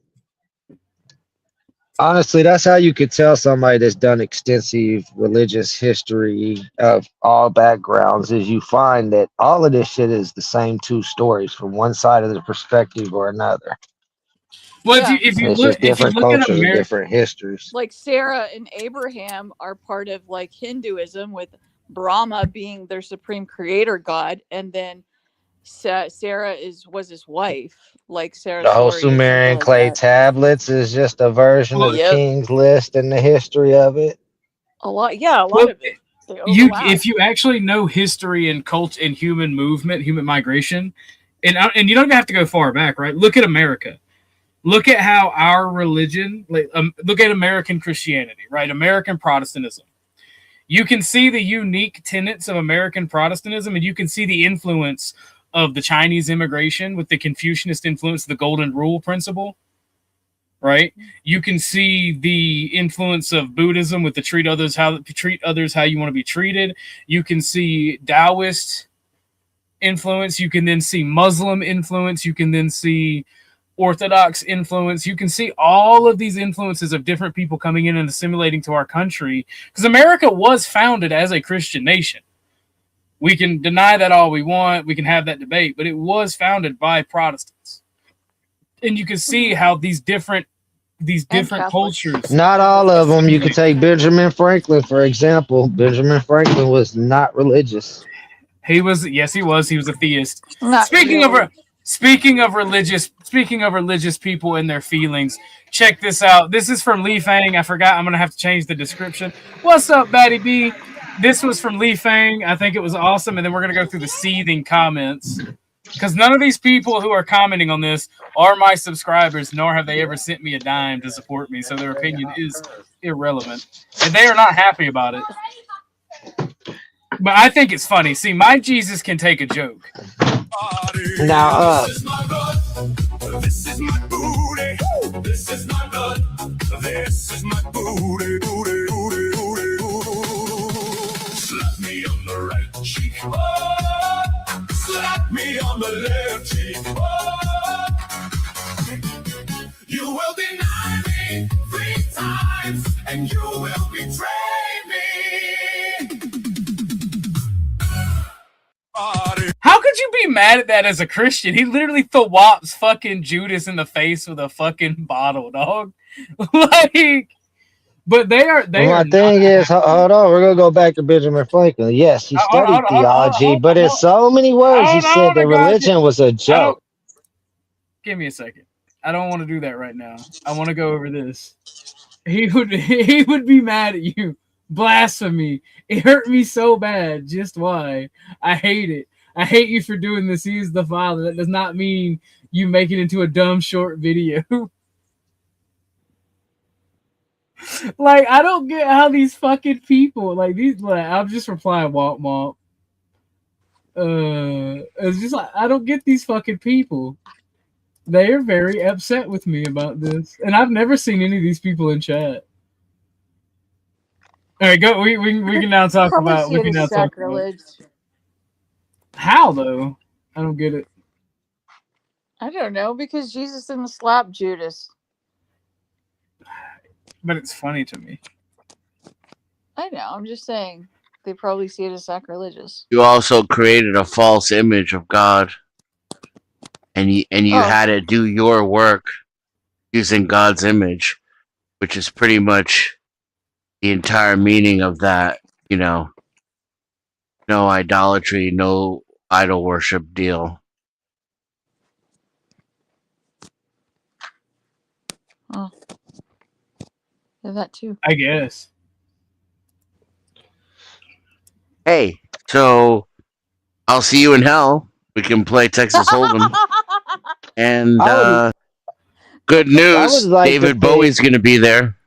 Speaker 7: Honestly, that's how you could tell somebody that's done extensive religious history of all backgrounds, is you find that all of this shit is the same two stories from one side of the perspective or another.
Speaker 2: Well,
Speaker 6: Yeah.
Speaker 2: if you
Speaker 7: It's
Speaker 2: look
Speaker 7: just different
Speaker 2: at
Speaker 7: cultures and
Speaker 2: America,
Speaker 7: different histories.
Speaker 6: Like Sarah and Abraham are part of like Hinduism, with Brahma being their supreme creator god, and then Sarah was his wife. Like Sarah.
Speaker 7: The whole
Speaker 6: story or something
Speaker 7: Sumerian
Speaker 6: like
Speaker 7: clay
Speaker 6: that.
Speaker 7: tablets is just a version of the
Speaker 6: Yep.
Speaker 7: King's List and the history of it.
Speaker 6: A lot, yeah, a lot
Speaker 2: Well,
Speaker 6: of it. They overlap.
Speaker 2: if you actually know history and cult and human movement, human migration, and you don't even have to go far back, right? Look at America. Look at how our religion, look at American Christianity, right? American Protestantism. You can see the unique tenets of American Protestantism, and you can see the influence of the Chinese immigration with the Confucianist influence, the Golden Rule principle, right? You can see the influence of Buddhism with the treat others how you want to be treated. You can see Taoist influence. You can then see Muslim influence. You can then see Orthodox influence. You can see all of these influences of different people coming in and assimilating to our country, because America was founded as a Christian nation. We can deny that all we want. We can have that debate, but it was founded by Protestants. And you can see how these different cultures.
Speaker 7: Not all of them. You could take Benjamin Franklin, for example. Benjamin Franklin was not religious.
Speaker 2: He was, yes, he was. He was a theist.
Speaker 6: Not
Speaker 2: Speaking of
Speaker 6: really.
Speaker 2: speaking of religious people and their feelings, check this out. This is from Lee Fang. I forgot. I'm gonna have to change the description. What's up, Batty B? This was from Lee Fang. I think it was awesome. And then we're gonna go through the seething comments, because none of these people who are commenting on this are my subscribers, nor have they ever sent me a dime to support me. So their opinion is irrelevant, and they are not happy about it. But I think it's funny. See, my Jesus can take a joke.
Speaker 7: Now,
Speaker 8: This is my booty. This is my blood. This is my booty. Booty, booty, booty, booty. Slap me on the right cheek. Oh, slap me on the left cheek. Oh, you will deny me 3 times, and you will betray me.
Speaker 2: How could you be mad at that as a Christian? He literally thwops fucking Judas in the face with a fucking bottle, dog. Like, but they are.
Speaker 7: my thing is, hold on, we're gonna go back to Benjamin Franklin. Yes, he studied theology, but in so many words, he said that religion was a joke.
Speaker 2: Give me a second. I don't want to do that right now. I want to go over this. He would be mad at you. Blasphemy. It hurt me so bad. Just why? I hate it. I hate you for doing this. He is the Father. That does not mean you make it into a dumb short video. Like, I don't get how these fucking people, like, these, like, I'm just replying womp womp. It's just like, I don't get these fucking people. They are very upset with me about this. And I've never seen any of these people in chat. All right, go. We can now talk about. We can now talk about. How though? I don't get it.
Speaker 6: I don't know, because Jesus didn't slap Judas.
Speaker 2: But it's funny to me.
Speaker 6: I know. I'm just saying they probably see it as sacrilegious.
Speaker 4: You also created a false image of God, and you had to do your work using God's image, which is pretty much the entire meaning of that, you know, no idolatry, no idol worship deal.
Speaker 6: Oh. Yeah, that too.
Speaker 2: I guess.
Speaker 4: Hey, so I'll see you in hell. We can play Texas Hold'em. And good news, David Bowie's going to be there.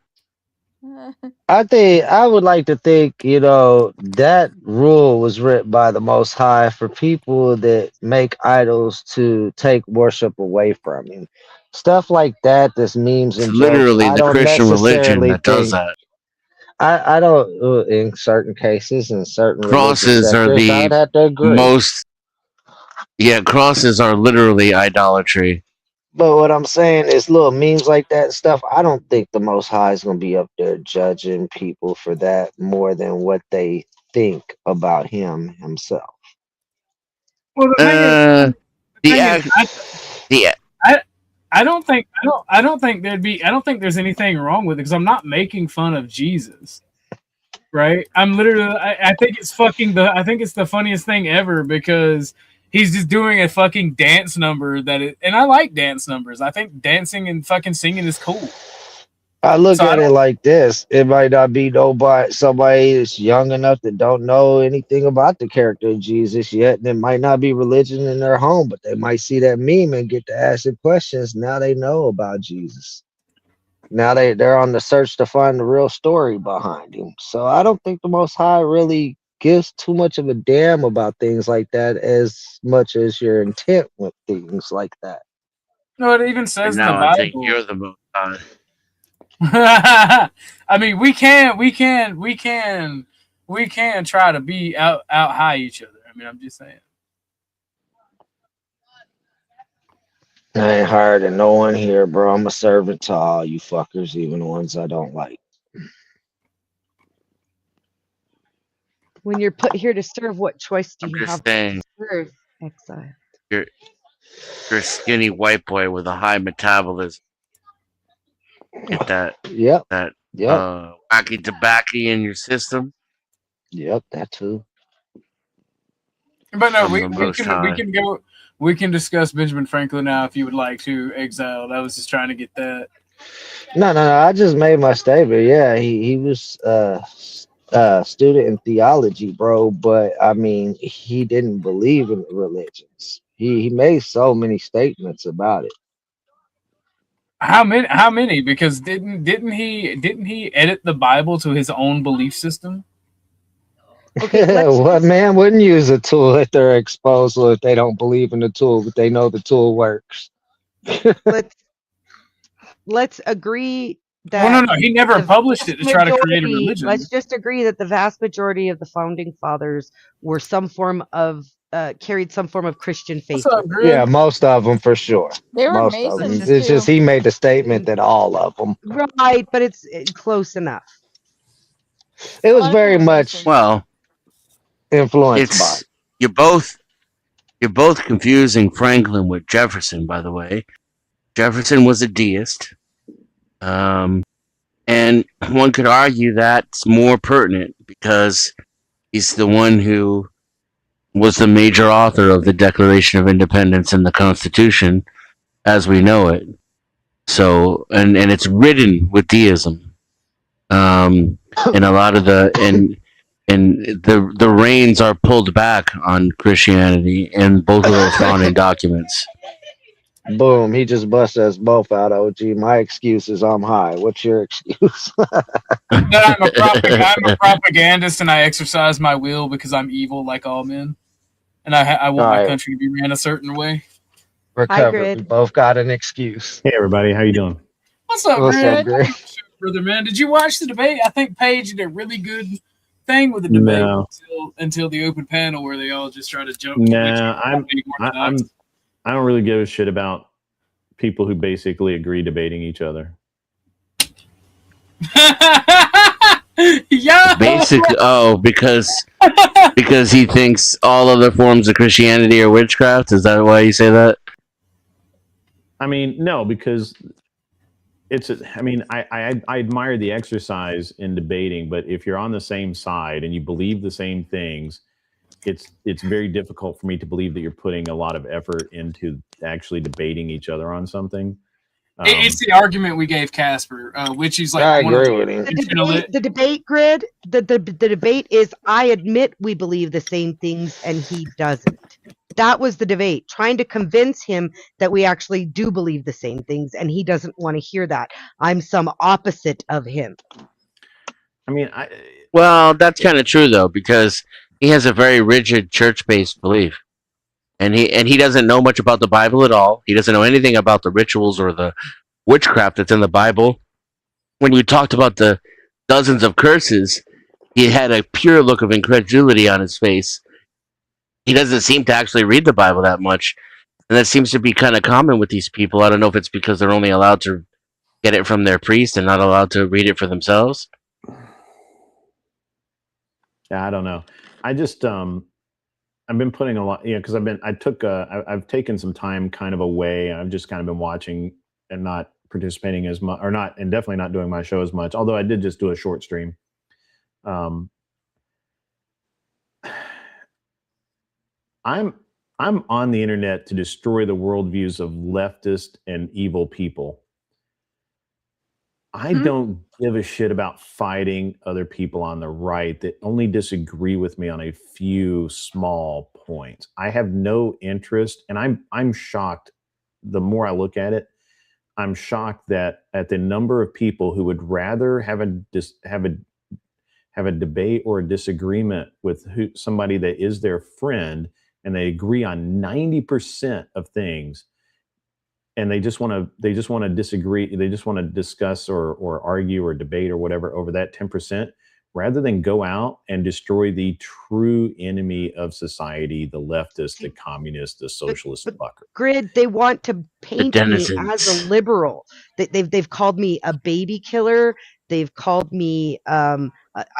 Speaker 7: I would like to think, you know, that rule was written by the Most High for people that make idols to take worship away from him. Stuff like that, this memes and
Speaker 4: it's literally
Speaker 7: jokes,
Speaker 4: the Christian religion that does that.
Speaker 7: I don't, in certain cases, in certain
Speaker 4: crosses are the
Speaker 7: I'd have to agree.
Speaker 4: most. Yeah, crosses are literally idolatry.
Speaker 7: But what I'm saying is, little memes like that and stuff, I don't think the Most High is going to be up there judging people for that more than what they think about him himself.
Speaker 2: Well, I don't think there's anything wrong with it, because I'm not making fun of Jesus, right? I'm literally, I think it's the funniest thing ever, because he's just doing a fucking dance number and I like dance numbers. I think dancing and fucking singing is cool.
Speaker 7: I look at it like this. It might not be somebody that's young enough that don't know anything about the character of Jesus yet, and it might not be religion in their home, but they might see that meme and get to asking questions. Now they know about Jesus. Now they're on the search to find the real story behind him. So I don't think the Most High really gives too much of a damn about things like that as much as your intent with things like that.
Speaker 2: No, it even
Speaker 4: And
Speaker 2: says in the
Speaker 4: now I think
Speaker 2: Bible.
Speaker 4: you're the most high.
Speaker 2: I mean, we can try to be out high each other. I mean, I'm just saying.
Speaker 7: I ain't hired to no one here, bro. I'm a servant to all you fuckers, even the ones I don't like.
Speaker 1: When you're put here to serve, what choice do
Speaker 4: I'm
Speaker 1: you
Speaker 4: just
Speaker 1: have
Speaker 4: saying,
Speaker 1: to serve? Exile.
Speaker 4: you're a skinny white boy with a high metabolism. Get that
Speaker 7: Yep,
Speaker 4: wacky tobacco in your system.
Speaker 7: yep, that too.
Speaker 2: But no,
Speaker 4: I'm the most high.
Speaker 2: We can discuss Benjamin Franklin now if you would like to. Exile. I was just trying to get that.
Speaker 7: No. I just made my statement. Yeah, he was student in theology, bro. But I mean, he didn't believe in the religions. He made so many statements about it.
Speaker 2: How many? Because didn't he edit the Bible to his own belief system?
Speaker 1: Okay, let's
Speaker 7: What man wouldn't use a tool if they're exposed, or if they don't believe in the tool, but they know the tool works?
Speaker 1: let's agree
Speaker 2: Well,
Speaker 1: that
Speaker 2: no, he never
Speaker 1: the
Speaker 2: published it to try to create a
Speaker 1: majority,
Speaker 2: religion.
Speaker 1: let's just agree that the vast majority of the founding fathers were some form of carried some form of Christian faith.
Speaker 2: What's up,
Speaker 1: with them.
Speaker 2: Grid?
Speaker 7: Yeah, most of them for sure.
Speaker 6: They were
Speaker 7: Most of them.
Speaker 6: Masons
Speaker 7: It's just
Speaker 6: too.
Speaker 7: he made the statement that all of them.
Speaker 1: Right, but it's close enough.
Speaker 7: It
Speaker 6: A
Speaker 7: was
Speaker 6: lot of them
Speaker 7: very
Speaker 6: were
Speaker 7: much
Speaker 6: Masons.
Speaker 4: Well,
Speaker 7: influenced by.
Speaker 4: you're both confusing Franklin with Jefferson, by the way. Jefferson was a deist. And one could argue that's more pertinent because he's the one who was the major author of the Declaration of Independence and the Constitution as we know it. So, and it's written with deism. And a lot of the reins are pulled back on Christianity in both of those founding documents.
Speaker 7: Boom, he just busted us both out, OG. My excuse is I'm high. What's your excuse?
Speaker 2: That I'm a propagandist and I exercise my will because I'm evil like all men. And I want my
Speaker 7: Alright.
Speaker 2: country to be ran a certain way.
Speaker 7: Recovered.
Speaker 1: Grid.
Speaker 7: We both got an excuse.
Speaker 9: Hey everybody, how you doing?
Speaker 2: What's up,
Speaker 7: What's
Speaker 2: Grid?
Speaker 7: up, Grid?
Speaker 2: Brother, man. Did you watch the debate? I think Paige did a really good thing with the debate
Speaker 9: No.
Speaker 2: until the open panel where they all just try to jump.
Speaker 9: Nah, I don't really give a shit about people who basically agree debating each other.
Speaker 2: Yeah.
Speaker 4: Basically, because he thinks all other forms of Christianity are witchcraft. Is that why you say that?
Speaker 9: I mean, no, because I admire the exercise in debating, but if you're on the same side and you believe the same things, it's very difficult for me to believe that you're putting a lot of effort into actually debating each other on something.
Speaker 2: It's the argument we gave Casper, which is like
Speaker 7: I
Speaker 2: one of
Speaker 7: agree with him.
Speaker 1: The debate Grid, the debate is I admit we believe the same things and he doesn't. That was the debate, trying to convince him that we actually do believe the same things and he doesn't want to hear that. I'm some opposite of him.
Speaker 9: I mean,
Speaker 4: Well, that's kind of true though, because he has a very rigid church-based belief, and he doesn't know much about the Bible at all. He doesn't know anything about the rituals or the witchcraft that's in the Bible. When you talked about the dozens of curses, he had a pure look of incredulity on his face. He doesn't seem to actually read the Bible that much, and that seems to be kind of common with these people. I don't know if it's because they're only allowed to get it from their priest and not allowed to read it for themselves.
Speaker 9: I don't know. I just I've been putting a lot, because I've taken some time kind of away. I've just kind of been watching and not participating as much, and definitely not doing my show as much. Although I did just do a short stream. I'm on the internet to destroy the worldviews of leftist and evil people. I don't give a shit about fighting other people on the right that only disagree with me on a few small points. I have no interest, and I'm shocked. The more I look at it, I'm shocked that at the number of people who would rather have have a debate or a disagreement with somebody that is their friend, and they agree on 90% of things, and they just want to disagree, they just want to discuss or argue or debate or whatever over that 10%, rather than go out and destroy the true enemy of society, the leftist, the communist, the socialist fucker.
Speaker 1: Grid, they want to paint me as a liberal. They've called me a baby killer. They've called me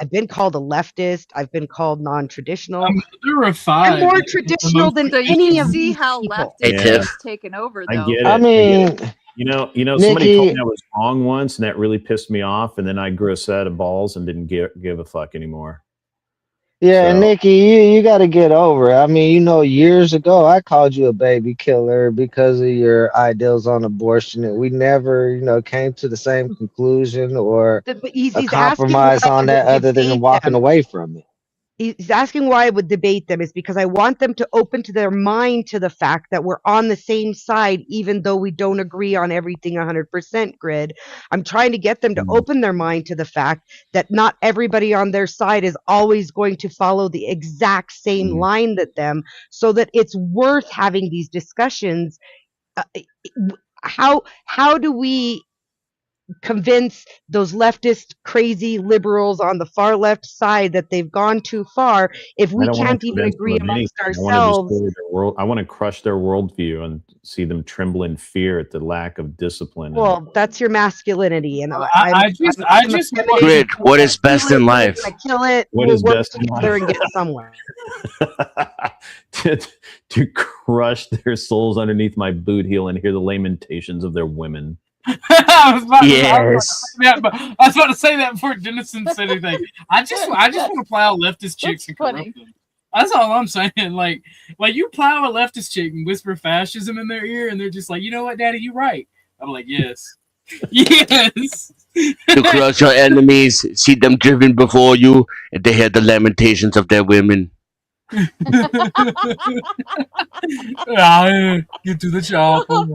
Speaker 1: I've been called a leftist. I've been called non-traditional.
Speaker 2: They're refined.
Speaker 1: I'm more traditional than
Speaker 6: So you
Speaker 1: any
Speaker 6: can
Speaker 1: of
Speaker 6: see
Speaker 1: these
Speaker 6: how
Speaker 1: people.
Speaker 6: leftist has taken over, though.
Speaker 9: I get it.
Speaker 7: I mean,
Speaker 9: you know, somebody
Speaker 7: Nikki,
Speaker 9: told me I was wrong once, and that really pissed me off. And then I grew a set of balls and didn't give a fuck anymore.
Speaker 7: yeah,
Speaker 9: So-
Speaker 7: Nikki, you got to get over it. I mean, you know, years ago, I called you a baby killer because of your ideals on abortion, and we never, you know, came to the same conclusion or
Speaker 1: But he's
Speaker 7: a
Speaker 1: asking
Speaker 7: compromise
Speaker 1: why I
Speaker 7: on
Speaker 1: would
Speaker 7: that other
Speaker 1: debate
Speaker 7: than walking
Speaker 1: them.
Speaker 7: away from it.
Speaker 1: He's asking why I would debate them is because I want them to open to their mind to the fact that we're on the same side, even though we don't agree on everything 100%, Grid. I'm trying to get them to open their mind to the fact that not everybody on their side is always going to follow the exact same line that them, so that it's worth having these discussions. How do we convince those leftist crazy liberals on the far left side that they've gone too far if we can't even agree amongst ourselves?
Speaker 9: I want to crush their worldview and see them tremble in fear at the lack of discipline.
Speaker 1: Well, that's your masculinity, and
Speaker 2: I just
Speaker 4: Grid, what is best in life?
Speaker 1: I kill it.
Speaker 9: What
Speaker 1: We'll
Speaker 9: is
Speaker 1: work
Speaker 9: best in
Speaker 1: together
Speaker 9: life?
Speaker 1: and get somewhere.
Speaker 9: to crush their souls underneath my boot heel and hear the lamentations of their women.
Speaker 2: I was about to
Speaker 4: Yes.
Speaker 2: say that before Dennison said anything. I just want to plow leftist chicks and corrupt them. That's all I'm saying. Like you plow a leftist chick and whisper fascism in their ear, and they're just like, you know what, Daddy, you're right. I'm like, yes, yes.
Speaker 4: To crush your enemies, see them driven before you, and to hear the lamentations of their women.
Speaker 2: Get to the chopper.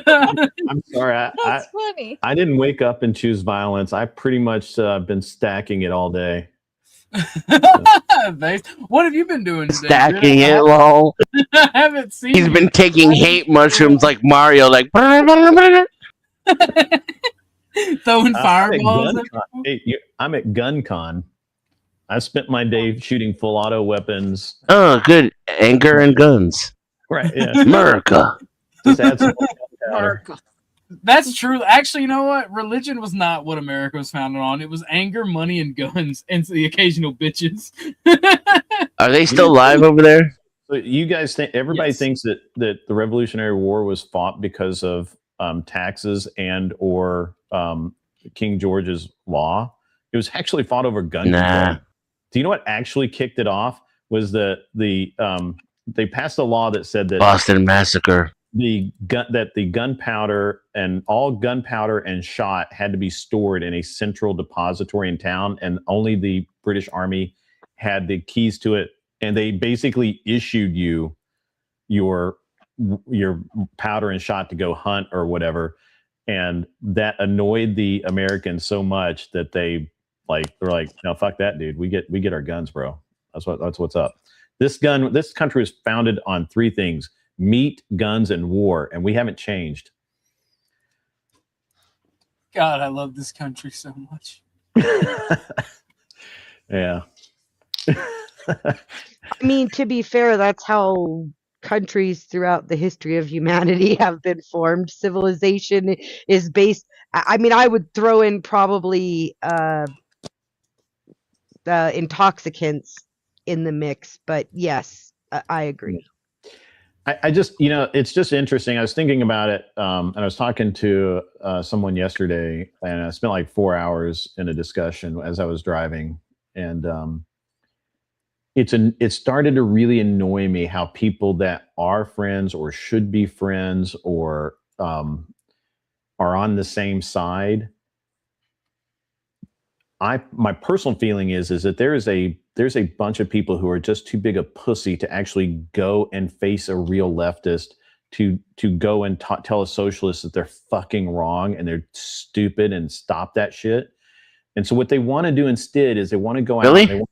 Speaker 9: I'm sorry.
Speaker 6: That's funny.
Speaker 9: I didn't wake up and choose violence. I pretty much been stacking it all day.
Speaker 2: What have you been doing today?
Speaker 4: Stacking it, lol.
Speaker 2: I haven't seen
Speaker 4: He's
Speaker 2: you.
Speaker 4: been taking hate mushrooms like Mario, like.
Speaker 2: Throwing
Speaker 9: I'm at
Speaker 2: fireballs.
Speaker 9: GunCon. I'm at GunCon. I spent my day shooting full auto weapons.
Speaker 4: Oh, good. Anger and guns.
Speaker 9: Right. Yeah.
Speaker 4: America.
Speaker 9: Just add some powder.
Speaker 2: That's true. Actually, you know what? Religion was not what America was founded on. It was anger, money, and guns, and the occasional bitches.
Speaker 4: Are they still live over there?
Speaker 9: So you guys think everybody
Speaker 2: Yes.
Speaker 9: thinks that the Revolutionary War was fought because of taxes and or King George's law? It was actually fought over gun
Speaker 4: Nah.
Speaker 9: control. Do you know what actually kicked it off? Was they passed a law that said that
Speaker 4: Boston Massacre.
Speaker 9: the gunpowder and all gunpowder and shot had to be stored in a central depository in town, and only the British Army had the keys to it, and they basically issued you your powder and shot to go hunt or whatever, and that annoyed the Americans so much that they're like, no, fuck that, dude. We get our guns, bro. That's what's up. This country was founded on three things: meat, guns, and war, and we haven't changed.
Speaker 2: God, I love this country so much.
Speaker 9: Yeah.
Speaker 1: I mean, to be fair, that's how countries throughout the history of humanity have been formed. Civilization is based. I mean, I would throw in probably the intoxicants in the mix, but yes, I agree.
Speaker 9: I just, it's just interesting. I was thinking about it, and I was talking to someone yesterday, and I spent like 4 hours in a discussion as I was driving, and it started to really annoy me how people that are friends or should be friends or are on the same side. My personal feeling is that there's a bunch of people who are just too big a pussy to actually go and face a real leftist, to go and tell a socialist that they're fucking wrong and they're stupid and stop that shit. And so what they want to do instead is they want to go out.
Speaker 4: Really?
Speaker 9: And they want,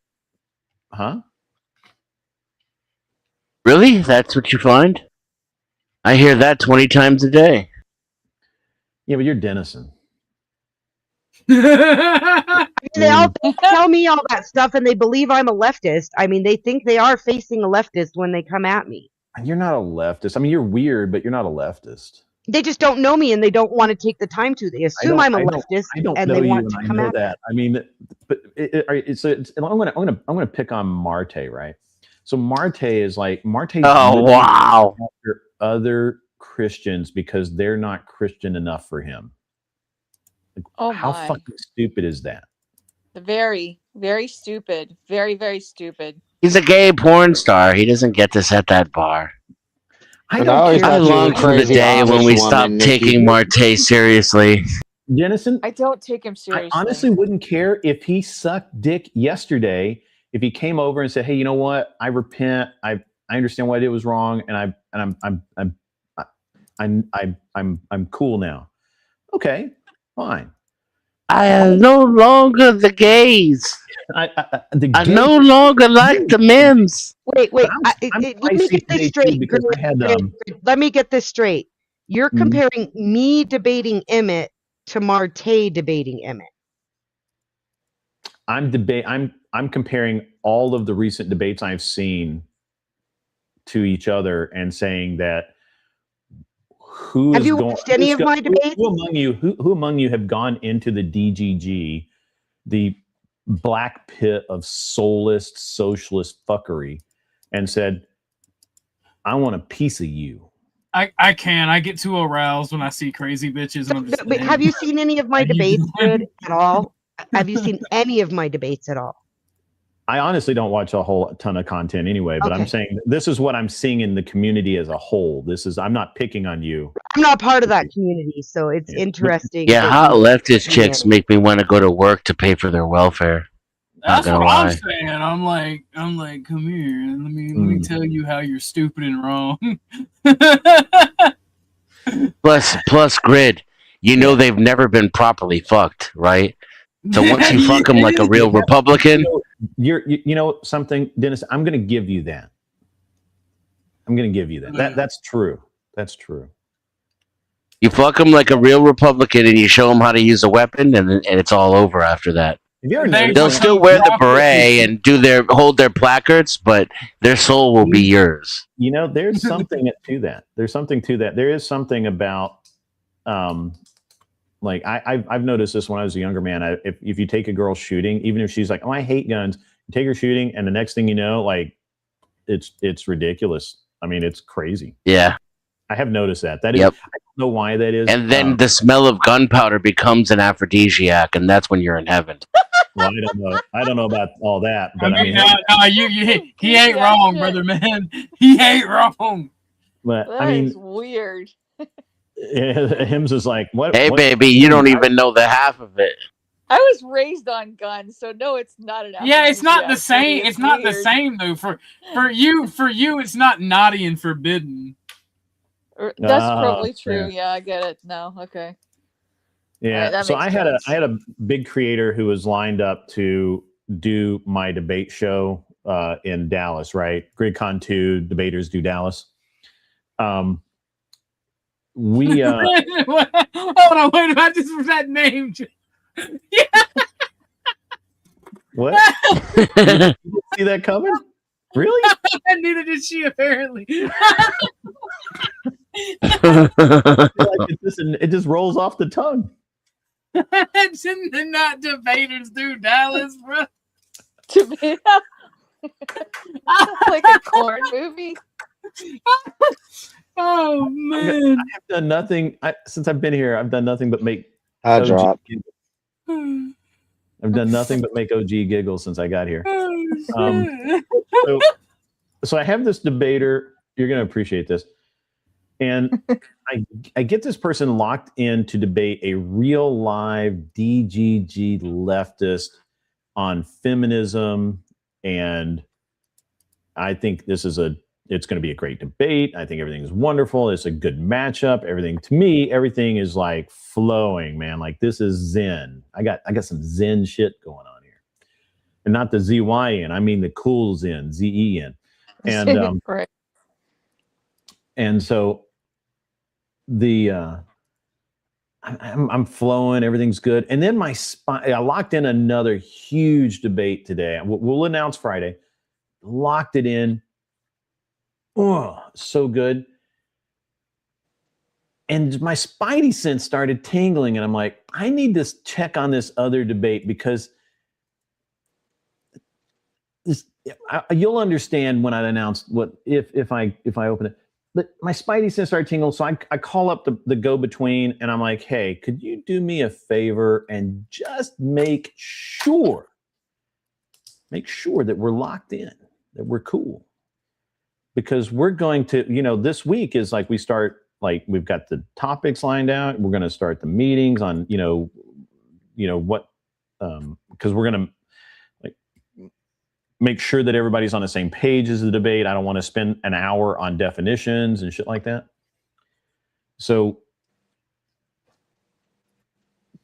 Speaker 9: huh?
Speaker 4: Really? That's what you find? I hear that 20 times a day.
Speaker 9: Yeah, but you're Denison.
Speaker 1: They all tell me all that stuff, and they believe I'm a leftist. I mean, they think they are facing a leftist when they come at me.
Speaker 9: You're not a leftist. I mean, you're weird, but you're not a leftist.
Speaker 1: They just don't know me, and they don't want to take the time to. They assume I'm a leftist, and they want to come at me.
Speaker 9: I mean, but I'm gonna pick on Marte, right? So Marte is like Marte.
Speaker 4: Oh wow!
Speaker 9: After other Christians because they're not Christian enough for him. Like,
Speaker 6: Oh
Speaker 9: how
Speaker 6: my.
Speaker 9: fucking stupid is that?
Speaker 6: Very, very stupid. Very, very stupid.
Speaker 4: He's a gay porn star. He doesn't get to set that bar.
Speaker 9: I
Speaker 7: And I always
Speaker 9: don't
Speaker 4: I
Speaker 9: care.
Speaker 7: thought you were
Speaker 4: long for the
Speaker 7: crazy
Speaker 4: day when
Speaker 7: Amish
Speaker 4: we
Speaker 7: woman,
Speaker 4: stop
Speaker 7: Nikki.
Speaker 4: taking Marte seriously.
Speaker 9: Denison,
Speaker 6: I don't take him
Speaker 9: I
Speaker 6: seriously.
Speaker 9: honestly wouldn't care if he sucked dick yesterday. If he came over and said, "Hey, you know what? I repent. I understand what I did was wrong, and I'm cool now." Okay, fine.
Speaker 4: I am no longer the gays.
Speaker 9: I
Speaker 4: I no longer like the men's.
Speaker 1: Wait.
Speaker 9: I'm
Speaker 1: Let me get this straight.
Speaker 9: because I had
Speaker 1: Let me get this straight. You're
Speaker 9: Mhm.
Speaker 1: comparing me debating Emmett to Marte debating Emmett.
Speaker 9: I'm comparing all of the recent debates I've seen to each other and saying that
Speaker 1: Have you watched any of my debates?
Speaker 9: who among you have gone into the DGG, the black pit of soulless socialist fuckery, and said, "I want a piece of you"?
Speaker 2: I can. I get too aroused when I see crazy bitches. And I'm just
Speaker 1: But have you seen any of my
Speaker 2: How do you
Speaker 1: debates,
Speaker 2: do
Speaker 1: Grid, at all? Have you seen any of my debates at all?
Speaker 9: I honestly don't watch a whole ton of content anyway, but I'm
Speaker 1: Okay.
Speaker 9: saying this is what I'm seeing in the community as a whole. I'm not picking on you.
Speaker 1: I'm not part of that community, so it's
Speaker 9: Yeah.
Speaker 1: interesting.
Speaker 4: Yeah,
Speaker 1: that
Speaker 4: hot
Speaker 1: you-
Speaker 4: leftist chicks make me want to go to work to pay for their welfare.
Speaker 2: That's
Speaker 4: Not
Speaker 2: what
Speaker 4: gonna
Speaker 2: I'm
Speaker 4: lie.
Speaker 2: saying. I'm like, come here and let me tell you how you're stupid and wrong.
Speaker 4: Plus, Grid, you know they've never been properly fucked, right? So once you fuck them like a real Republican,
Speaker 9: You know something, Dennis? I'm going to give you that. That's true. That's true.
Speaker 4: you fuck them like a real Republican, and you show them how to use a weapon, and it's all over after that.
Speaker 9: Have you ever
Speaker 2: They-
Speaker 9: noticed
Speaker 4: They'll
Speaker 9: that?
Speaker 4: still wear the beret and hold their placards, but their soul will be yours.
Speaker 9: You know, there's something to that. There's something to that. There is something about, like I've noticed this when I was a younger man. If you take a girl shooting, even if she's like, "Oh, I hate guns," you take her shooting, and the next thing you know, like it's ridiculous. I mean, it's crazy.
Speaker 4: Yeah.
Speaker 9: I have noticed that. That is,
Speaker 4: Yep.
Speaker 9: I don't know why that is.
Speaker 4: And then the smell of gunpowder becomes an aphrodisiac, and that's when you're in heaven.
Speaker 9: well, I don't know about all that, but I mean,
Speaker 2: he ain't wrong, brother, man. He ain't wrong.
Speaker 9: but
Speaker 6: That
Speaker 9: I mean,
Speaker 6: is weird.
Speaker 9: Hims is like, what?
Speaker 4: Hey,
Speaker 9: what-
Speaker 4: baby, you don't even know the half of it.
Speaker 6: I was raised on guns, so no, it's not an.
Speaker 2: Yeah, it's not the
Speaker 6: aphrodisiac,
Speaker 2: same.
Speaker 6: but
Speaker 2: It's not the
Speaker 6: weird.
Speaker 2: same though. For you, it's not naughty and forbidden.
Speaker 6: That's
Speaker 9: Ah,
Speaker 6: probably true.
Speaker 9: fair.
Speaker 6: Yeah, I get it now. Okay.
Speaker 9: Yeah.
Speaker 6: Alright, that
Speaker 9: So
Speaker 6: makes
Speaker 9: I
Speaker 6: sense.
Speaker 9: had a big creator who was lined up to do my debate show in Dallas, right? GridCon 2 debaters do Dallas. We
Speaker 2: Hold on, wait! I just that name.
Speaker 9: what? See that coming? Really?
Speaker 2: Neither did she apparently.
Speaker 9: It just rolls off the tongue.
Speaker 2: It's in the not debaters do Dallas, bro.
Speaker 6: Tomato. Like a corn movie.
Speaker 2: Oh man.
Speaker 9: I've done nothing since I've been here. I've done nothing but make
Speaker 7: I
Speaker 9: OG
Speaker 7: dropped.
Speaker 9: giggle. I've done nothing but make OG giggle since I got here.
Speaker 2: Oh,
Speaker 9: So I have this debater. You're going to appreciate this. And I get this person locked in to debate a real live DGG leftist on feminism. And I think this is a It's going to be a great debate. I think everything is wonderful. It's a good matchup. Everything, to me, everything is like flowing, man. Like this is Zen. I got some Zen shit going on here, and not the ZYN. I mean the cool Zen, ZEN, and
Speaker 6: right.
Speaker 9: and so the I'm flowing. Everything's good, and then I locked in another huge debate today. We'll announce Friday. Locked it in. Oh, so good. And my spidey sense started tingling, and I'm like, I need to check on this other debate because you'll understand when I announce what if I open it. But my spidey sense started tingling, so I call up the go-between, and I'm like, hey, could you do me a favor and just make sure that we're locked in, that we're cool. Because we're going to, this week is like we've got the topics lined out. We're going to start the meetings on, what, because we're going to make sure that everybody's on the same page as the debate. I don't want to spend an hour on definitions and shit like that. So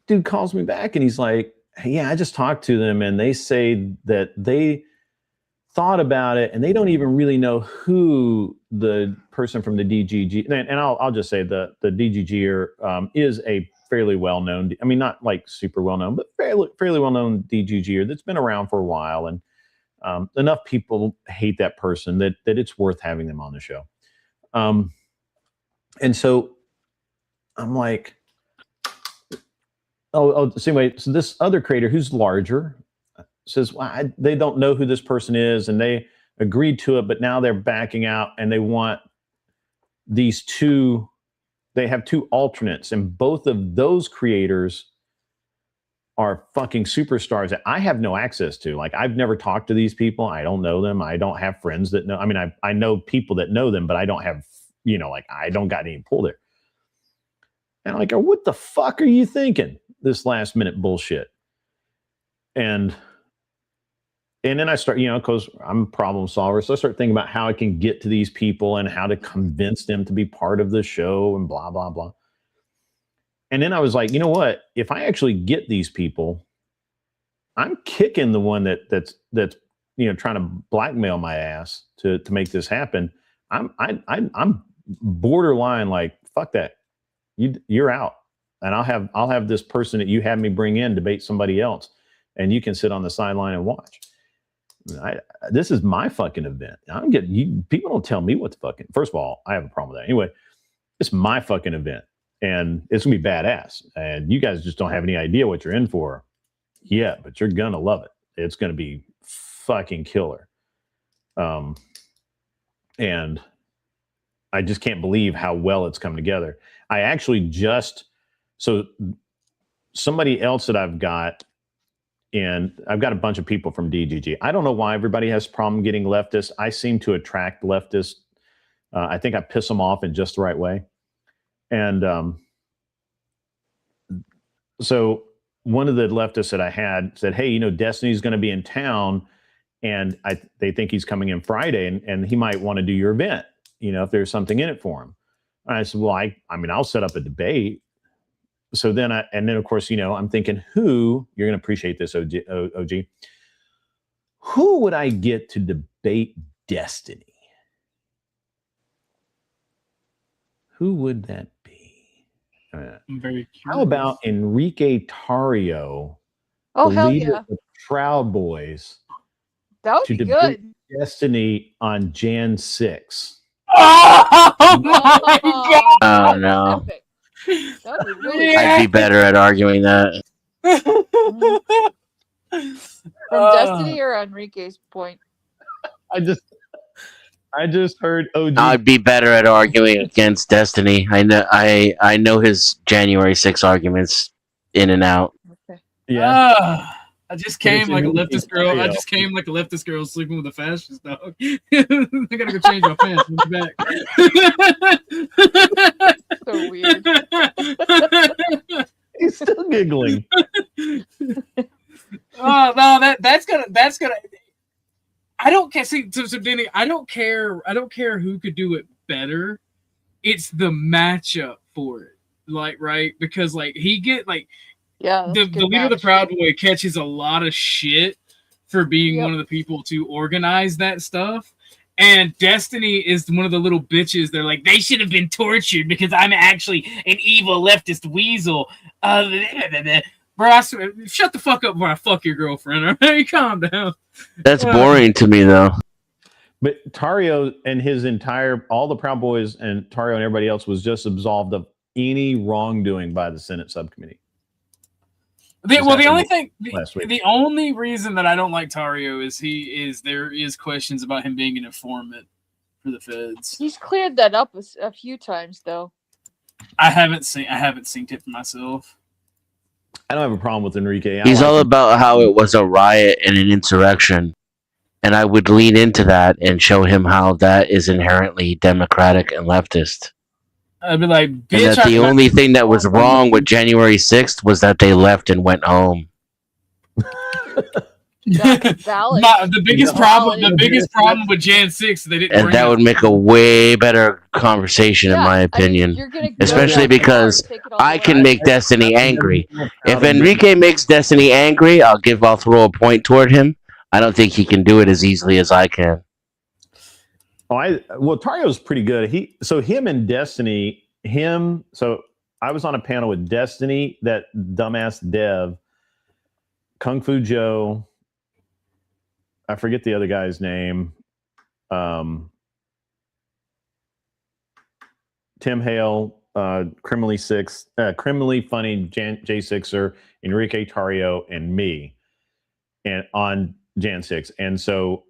Speaker 9: dude calls me back and he's like, hey, yeah, I just talked to them and they say that they thought about it and they don't even really know who the person from the DGG, and I'll just say the DGGer is a fairly well-known, I mean, not like super well-known, but fairly well-known DGGer that's been around for a while, and enough people hate that person that it's worth having them on the show. And so I'm like, so anyway, so this other creator who's larger says, well, they don't know who this person is, and they agreed to it, but now they're backing out, and they want these two, they have two alternates, and both of those creators are fucking superstars that I have no access to. Like, I've never talked to these people. I don't know them. I don't have friends that know. I mean, I know people that know them, but I don't have, I don't got any pull there. And I'm like, what the fuck are you thinking? This last minute bullshit. And then I start, because I'm a problem solver. So I start thinking about how I can get to these people and how to convince them to be part of the show and blah, blah, blah. And then I was like, you know what? If I actually get these people, I'm kicking the one that's trying to blackmail my ass to make this happen. I'm borderline like, fuck that. You're out. And I'll have this person that you had me bring in debate somebody else, and you can sit on the sideline and watch. This is my fucking event. I'm getting you. People don't tell me what to fucking. First of all, I have a problem with that. Anyway, it's my fucking event, and it's gonna be badass. And you guys just don't have any idea what you're in for yet, but you're gonna love it. It's gonna be fucking killer. And I just can't believe how well it's come together. I actually so somebody else that I've got. And I've got a bunch of people from DGG. I don't know why everybody has a problem getting leftists. I seem to attract leftists. I think I piss them off in just the right way. And so one of the leftists that I had said, hey, Destiny's going to be in town, and they think he's coming in Friday, and he might want to do your event, if there's something in it for him. And I said, well, I mean, I'll set up a debate. So then of course, I'm thinking, you're going to appreciate this, OG. Who would I get to debate Destiny? Who would that be?
Speaker 2: I'm very curious.
Speaker 9: How about Enrique Tarrio,
Speaker 6: Oh,
Speaker 9: the
Speaker 6: hell
Speaker 9: leader
Speaker 6: yeah.
Speaker 9: of the Proud Boys,
Speaker 6: That would
Speaker 9: to
Speaker 6: be
Speaker 9: debate
Speaker 6: good.
Speaker 9: Destiny on Jan 6?
Speaker 2: Oh my
Speaker 6: Oh,
Speaker 4: Oh, no.
Speaker 6: epic. That would be really
Speaker 2: Yeah.
Speaker 4: I'd be better at arguing that.
Speaker 6: From Destiny or Enrique's point?
Speaker 9: I just heard OG.
Speaker 4: I'd be better at arguing against Destiny. I know his January 6 arguments in and out.
Speaker 6: Okay.
Speaker 9: Yeah.
Speaker 2: I just came like a leftist girl. I
Speaker 9: Tarrio.
Speaker 2: just came like a leftist girl sleeping with a fascist dog. I gotta go change my pants. I'll be back.
Speaker 6: So weird.
Speaker 9: He's still giggling.
Speaker 2: Oh no, that's gonna. I don't care. See, so Danny, I don't care who could do it better. It's the matchup for it, like, right? Because like he get like
Speaker 6: Yeah, that's a
Speaker 2: the
Speaker 6: good
Speaker 2: leader of the
Speaker 6: match.
Speaker 2: Proud Boy catches a lot of shit for being
Speaker 6: Yep.
Speaker 2: one of the people to organize that stuff. And Destiny is one of the little bitches. They're like, they should have been tortured because I'm actually an evil leftist weasel. Bro, I swear, shut the fuck up before I fuck your girlfriend. All right, calm down.
Speaker 4: That's boring to me, though.
Speaker 9: But Tario and his all the Proud Boys and Tario and everybody else was just absolved of any wrongdoing by the Senate subcommittee.
Speaker 2: The
Speaker 9: Last week.
Speaker 2: the only reason that I don't like Tario is there is questions about him being an informant for the feds.
Speaker 6: He's cleared that up a few times, though.
Speaker 2: I haven't seen it for myself.
Speaker 9: I don't have a problem with Enrique.
Speaker 4: He's all about how it was a riot and an insurrection. And I would lean into that and show him how that is inherently democratic and leftist.
Speaker 2: I'd be like,
Speaker 4: And
Speaker 2: bitch,
Speaker 4: that the only thing that was wrong with January 6th was that they left and went home.
Speaker 6: That's valid.
Speaker 2: the biggest problem with Jan 6 they didn't
Speaker 4: And
Speaker 2: bring
Speaker 4: that
Speaker 2: up.
Speaker 4: would make a way better conversation, in my opinion.
Speaker 6: you're gonna go
Speaker 4: Especially
Speaker 6: that far and
Speaker 4: because
Speaker 6: take it all
Speaker 4: I
Speaker 6: the
Speaker 4: can
Speaker 6: way.
Speaker 4: make Destiny angry. If Enrique makes Destiny angry, I'll throw a point toward him. I don't think he can do it as easily as I can.
Speaker 9: Well, Tario's pretty good. Him and Destiny, so I was on a panel with Destiny, that dumbass Dev, Kung Fu Joe, I forget the other guy's name, Tim Hale, criminally funny J6er, Enrique Tario, and me, and on Jan 6. And so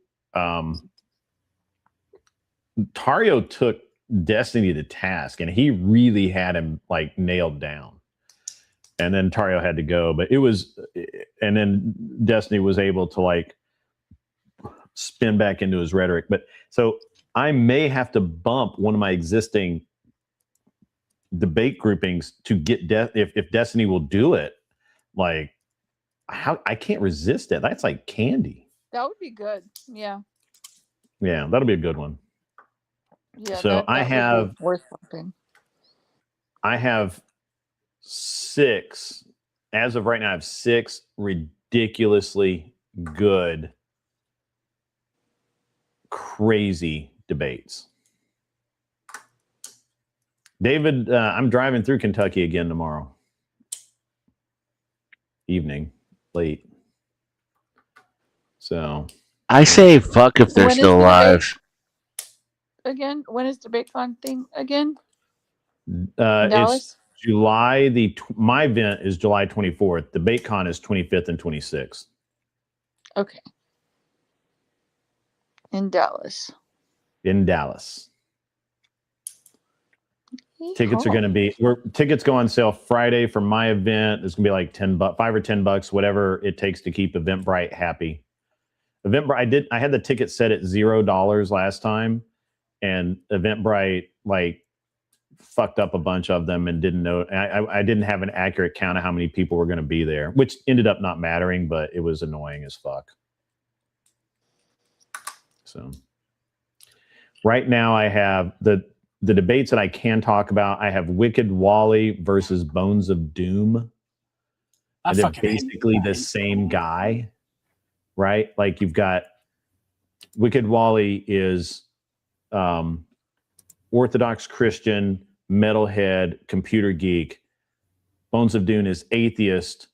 Speaker 9: Tario took Destiny to task, and he really had him like nailed down. And then Tario had to go, and then Destiny was able to like spin back into his rhetoric. But so I may have to bump one of my existing debate groupings to get if Destiny will do it. Like, I can't resist it. That's like candy.
Speaker 6: That would be good. Yeah.
Speaker 9: Yeah, that'll be a good one.
Speaker 6: Yeah.
Speaker 9: So
Speaker 6: that
Speaker 9: I
Speaker 6: would be
Speaker 9: have
Speaker 6: worth something.
Speaker 9: I have 6 as of right now. I have 6 ridiculously good, crazy debates. David, I'm driving through Kentucky again tomorrow evening, late. So
Speaker 4: I say fuck if they're
Speaker 6: When is
Speaker 4: still
Speaker 6: the
Speaker 4: alive.
Speaker 6: Again, when is the BakeCon thing again?
Speaker 9: it's
Speaker 6: Dallas?
Speaker 9: July my event is July 24th. The BakeCon is 25th and 26th.
Speaker 6: Okay. In Dallas.
Speaker 9: In Dallas. Tickets are going to be tickets go on sale Friday for my event. It's going to be like $10, $5 or $10, whatever it takes to keep Eventbrite happy. Eventbrite, I had the ticket set at $0 last time, and Eventbrite like fucked up a bunch of them and didn't know. I didn't have an accurate count of how many people were going to be there, which ended up not mattering, but it was annoying as fuck. So right now I have the debates that I can talk about. I have Wicked Wally versus Bones of Doom. And they're basically the same guy, right? Like you've got Wicked Wally is Orthodox Christian, metalhead, computer geek. Bones of Doom is atheist,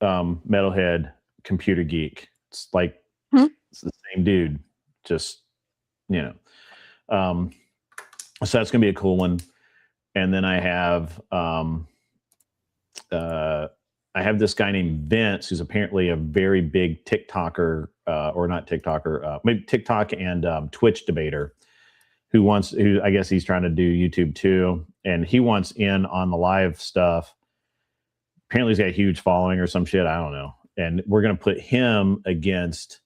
Speaker 9: metalhead, computer geek. It's like it's the same dude, just so that's gonna be a cool one. And then I have this guy named Vince, who's apparently a very big TikToker, or not TikToker, maybe TikTok and Twitch debater, who I guess he's trying to do YouTube too, and he wants in on the live stuff. Apparently he's got a huge following or some shit, I don't know. And we're gonna put him against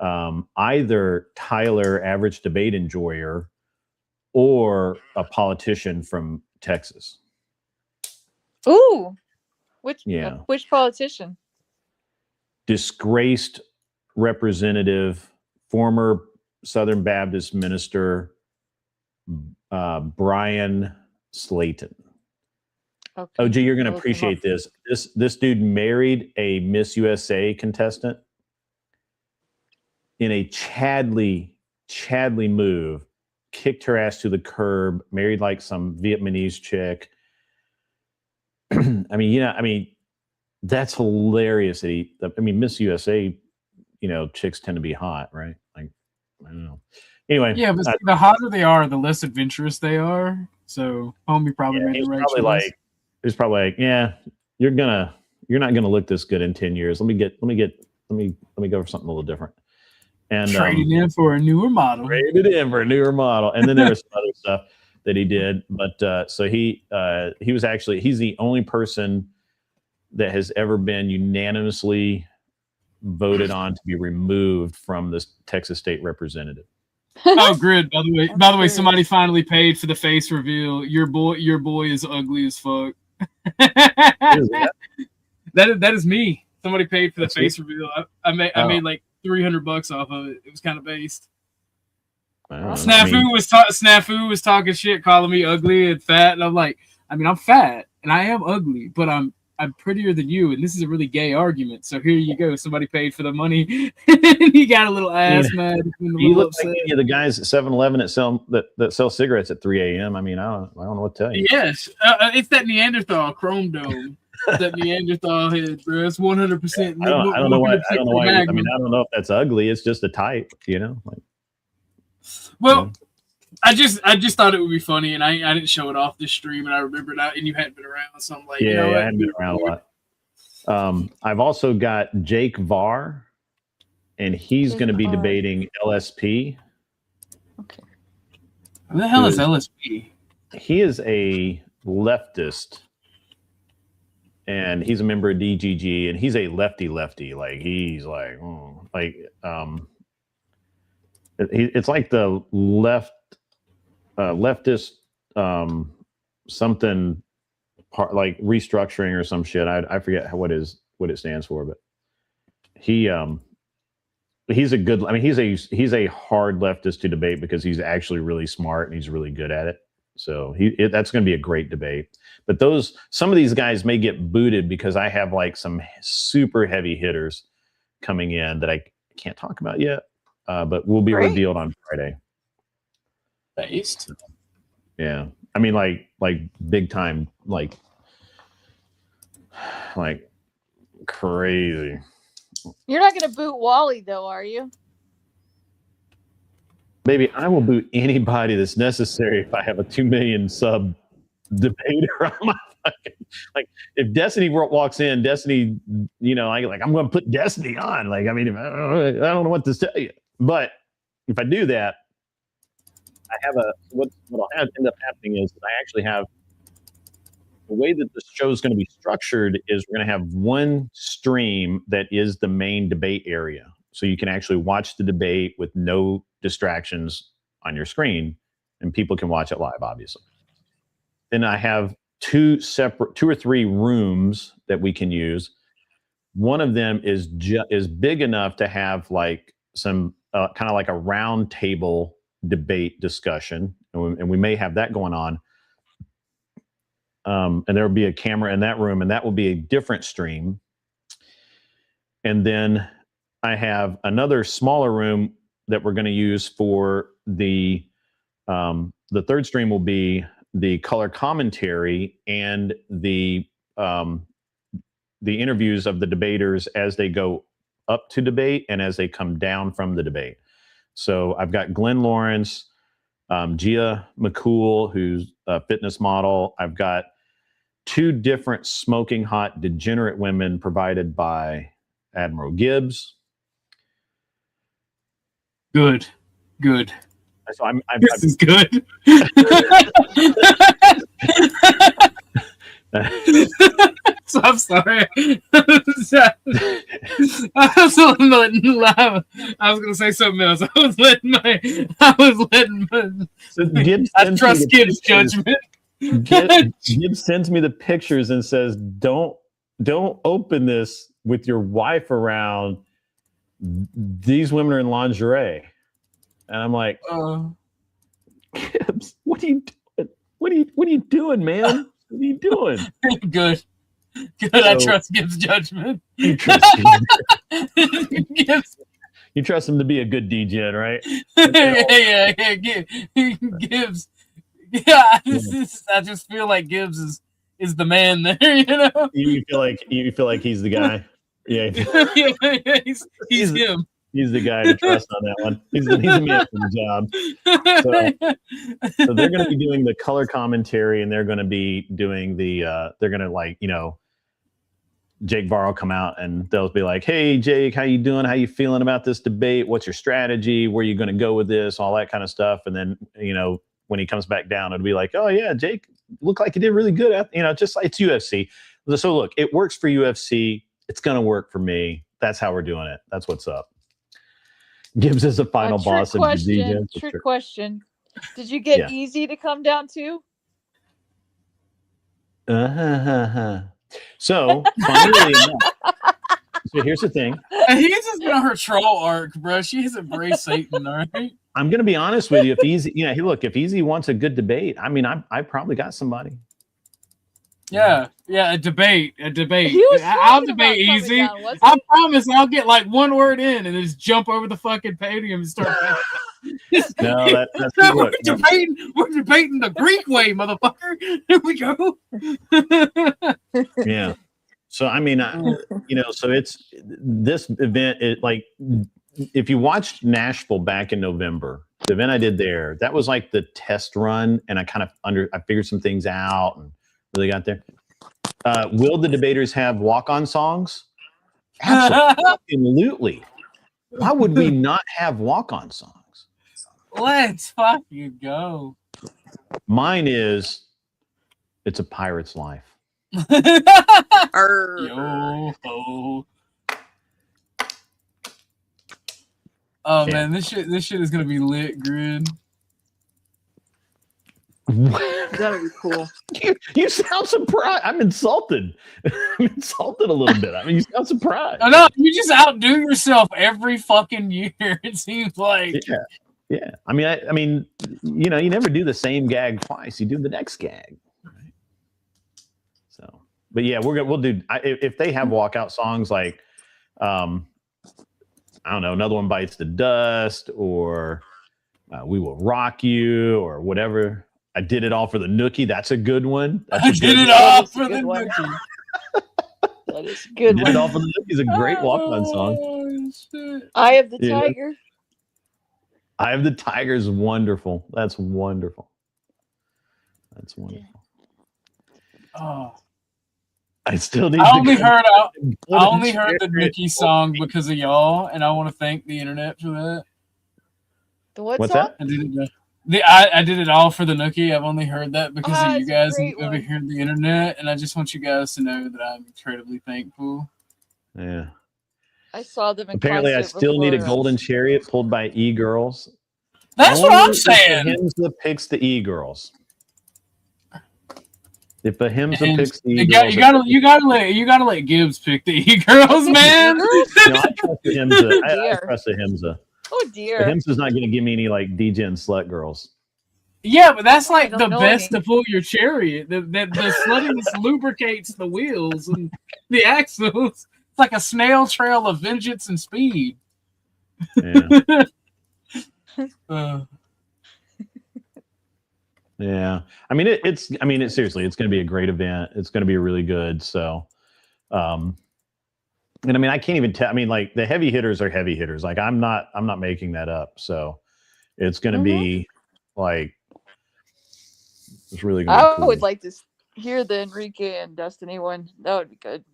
Speaker 9: either Tyler, average debate enjoyer, or a politician from Texas.
Speaker 6: Ooh. Which politician?
Speaker 9: Disgraced representative former Southern Baptist minister Brian Slayton.
Speaker 6: Okay.
Speaker 9: OG, you're going to
Speaker 6: Look him
Speaker 9: appreciate
Speaker 6: up.
Speaker 9: this. This dude married a Miss USA contestant in a Chadley move, kicked her ass to the curb, married like some Vietnamese chick. I mean, that's hilarious. Miss USA, chicks tend to be hot, right? Like, I don't know. Anyway,
Speaker 2: Yeah, but the hotter they are, the less adventurous they are. So homie probably made the right choice.
Speaker 9: He's probably like, yeah, you're not gonna look this good in 10 years. Let me go for something a little different. And
Speaker 2: Traded in for a newer model.
Speaker 9: And then there was some other stuff that he did. But so he's the only person that has ever been unanimously voted on to be removed from the Texas state representative.
Speaker 2: Oh, Grid. By the way, somebody finally paid for the face reveal. Your boy is ugly as fuck. That is me. Somebody paid for the face reveal. I made like $300 off of it. It was kind of based. Snafu was talking shit, calling me ugly and fat, and I'm like, I'm fat and I am ugly, but I'm prettier than you, and this is a really gay argument. So here you go. Somebody paid for the money, and he got a little ass mad.
Speaker 9: You look like any of the guys at 7-Eleven that sell cigarettes at 3 a.m. I mean, I don't know what to tell you.
Speaker 2: Yes, it's that Neanderthal chrome dome. That Neanderthal head, bro. It's 100%.
Speaker 9: I don't know why. I don't know if that's ugly. It's just a type,
Speaker 2: Well, I just thought it would be funny, and I didn't show it off this stream, and I remembered and you hadn't been around, so I'm like,
Speaker 9: I hadn't been around a lot. I've also got Jake Varr, and he's going to be debating LSP.
Speaker 6: Okay.
Speaker 2: Who the hell is LSP?
Speaker 9: He is a leftist, and he's a member of DGG, and he's a lefty. Like he's like, it's like the leftist something part, like restructuring or some shit. I forget what it stands for, but he's a good. He's a hard leftist to debate because he's actually really smart and he's really good at it. So that's going to be a great debate. But some of these guys may get booted because I have like some super heavy hitters coming in that I can't talk about yet, but will be revealed on Friday.
Speaker 2: Based.
Speaker 9: Yeah, I mean like big time, like crazy.
Speaker 6: You're not going to boot Wally, though, are you?
Speaker 9: Baby, I will boot anybody that's necessary if I have a 2 million sub debater on my fucking, like if Destiny walks in, Destiny, I'm going to put Destiny on. Like, I mean, I don't know what to tell you. But if I do that, I have what'll end up happening is I actually have the way that the show is going to be structured is we're going to have one stream that is the main debate area. So you can actually watch the debate with no distractions on your screen, and people can watch it live, obviously. Then I have two or three rooms that we can use. One of them is big enough to have like some kind of like a round table debate discussion, and we may have that going on. And there will be a camera in that room, and that will be a different stream. And then I have another smaller room that we're going to use for the third stream will be the color commentary and the interviews of the debaters as they go up to debate and as they come down from the debate. So I've got Glenn Lawrence, Gia McCool, who's a fitness model. I've got two different smoking hot degenerate women provided by Admiral Gibbs.
Speaker 2: Good.
Speaker 9: So
Speaker 2: this is good. So I'm sorry. I was gonna say something else. I was letting I trust Gibbs' judgment.
Speaker 9: Gibbs sends me the pictures and says, "Don't open this with your wife around. these women are in lingerie. And I'm like, Gibbs, what are you doing? What are you doing, man? What are you doing?
Speaker 2: Good. I trust Gibbs' judgment.
Speaker 9: You trust
Speaker 2: Gibbs.
Speaker 9: You trust him to be a good DJ, right?
Speaker 2: Yeah. Gibbs. Yeah, I just feel like Gibbs is the man there. You know.
Speaker 9: You feel like he's the guy. Yeah.
Speaker 2: He's him.
Speaker 9: He's the guy to trust on that one. He's the man for the job. So they're going to be doing the color commentary, and they're going to be doing the. They're going to Jake Varro come out, and they'll be like, "Hey, Jake, how you doing? How you feeling about this debate? What's your strategy? Where are you going to go with this? All that kind of stuff." And then when he comes back down, it'll be like, "Oh yeah, Jake, looked like he did really good at just like it's UFC." So look, it works for UFC. It's going to work for me. That's how we're doing it. That's what's up. Gibbs is the final boss of the DJ.
Speaker 6: Trick question. Did you get Easy to come down too?
Speaker 9: So, funnily enough, so here's the thing.
Speaker 2: He's just been on her troll arc, bro. She has embraced Satan, all right?
Speaker 9: I'm going to be honest with you. If Easy, if Easy wants a good debate, I mean, I probably got somebody.
Speaker 2: Yeah, a debate. I'll debate Easy. I promise I'll get like one word in and then just jump over the fucking podium and start.
Speaker 9: No, that's
Speaker 2: we're debating the Greek way, motherfucker. Here we go.
Speaker 9: Yeah. So I mean, so it's this event. If you watched Nashville back in November, the event I did there, that was like the test run, and I kind of I figured some things out and really got there. Will the debaters have walk-on songs? Absolutely. Why would we not have walk-on songs?
Speaker 2: Let's fucking go.
Speaker 9: Mine is It's a Pirate's Life.
Speaker 2: Yo ho. Oh man, this shit is gonna be lit, Grid.
Speaker 6: That'll be cool.
Speaker 9: You sound surprised. I'm insulted. I'm insulted a little bit. I mean, you sound surprised.
Speaker 2: I know you just outdo yourself every fucking year. It seems like.
Speaker 9: Yeah. I mean, you never do the same gag twice. You do the next gag. Right? So, but yeah, we'll do. If they have walkout songs like, I don't know, Another One Bites the Dust, or We Will Rock You, or whatever. I Did It All for the Nookie. That's a good one.
Speaker 2: I Did It All for the Nookie.
Speaker 6: That is a good one.
Speaker 9: Did It All for the Nookie is a great walk-on song.
Speaker 6: Shit. Eye of the Tiger.
Speaker 9: Eye of the Tiger is wonderful. That's wonderful. That's wonderful.
Speaker 2: Oh.
Speaker 9: I still need.
Speaker 2: I only heard the Nookie song because of y'all, and I want to thank the internet for that.
Speaker 6: The what
Speaker 9: What's
Speaker 6: song?
Speaker 9: that?
Speaker 2: I did it all for the Nookie. I've only heard that because of you guys over here on the internet, and I just want you guys to know that I'm incredibly thankful.
Speaker 9: Yeah.
Speaker 6: I saw them in
Speaker 9: Apparently, I
Speaker 6: concert
Speaker 9: still need a
Speaker 6: before.
Speaker 9: golden chariot pulled by e-girls.
Speaker 2: That's what I'm saying.
Speaker 9: Ahimsa picks the e-girls. If Ahimsa picks the e-girls,
Speaker 2: you gotta let Gibbs pick the e-girls, man.
Speaker 9: I trust Ahimsa. I trust Ahimsa.
Speaker 6: Oh dear.
Speaker 9: Ahimsa's not going to give me any like DJ and slut girls.
Speaker 2: Yeah, but that's like the best to pull your chariot. The sluttiness lubricates the wheels and the axles. It's like a snail trail of vengeance and speed.
Speaker 9: Yeah. Yeah. I mean, seriously, it's going to be a great event. It's going to be really good. So, and I mean, I can't even tell. I mean, like the heavy hitters are heavy hitters. Like I'm not making that up. So it's going to be like, it's really going to be cool.
Speaker 6: I would like to hear the Enrique and Destiny one. That would be good.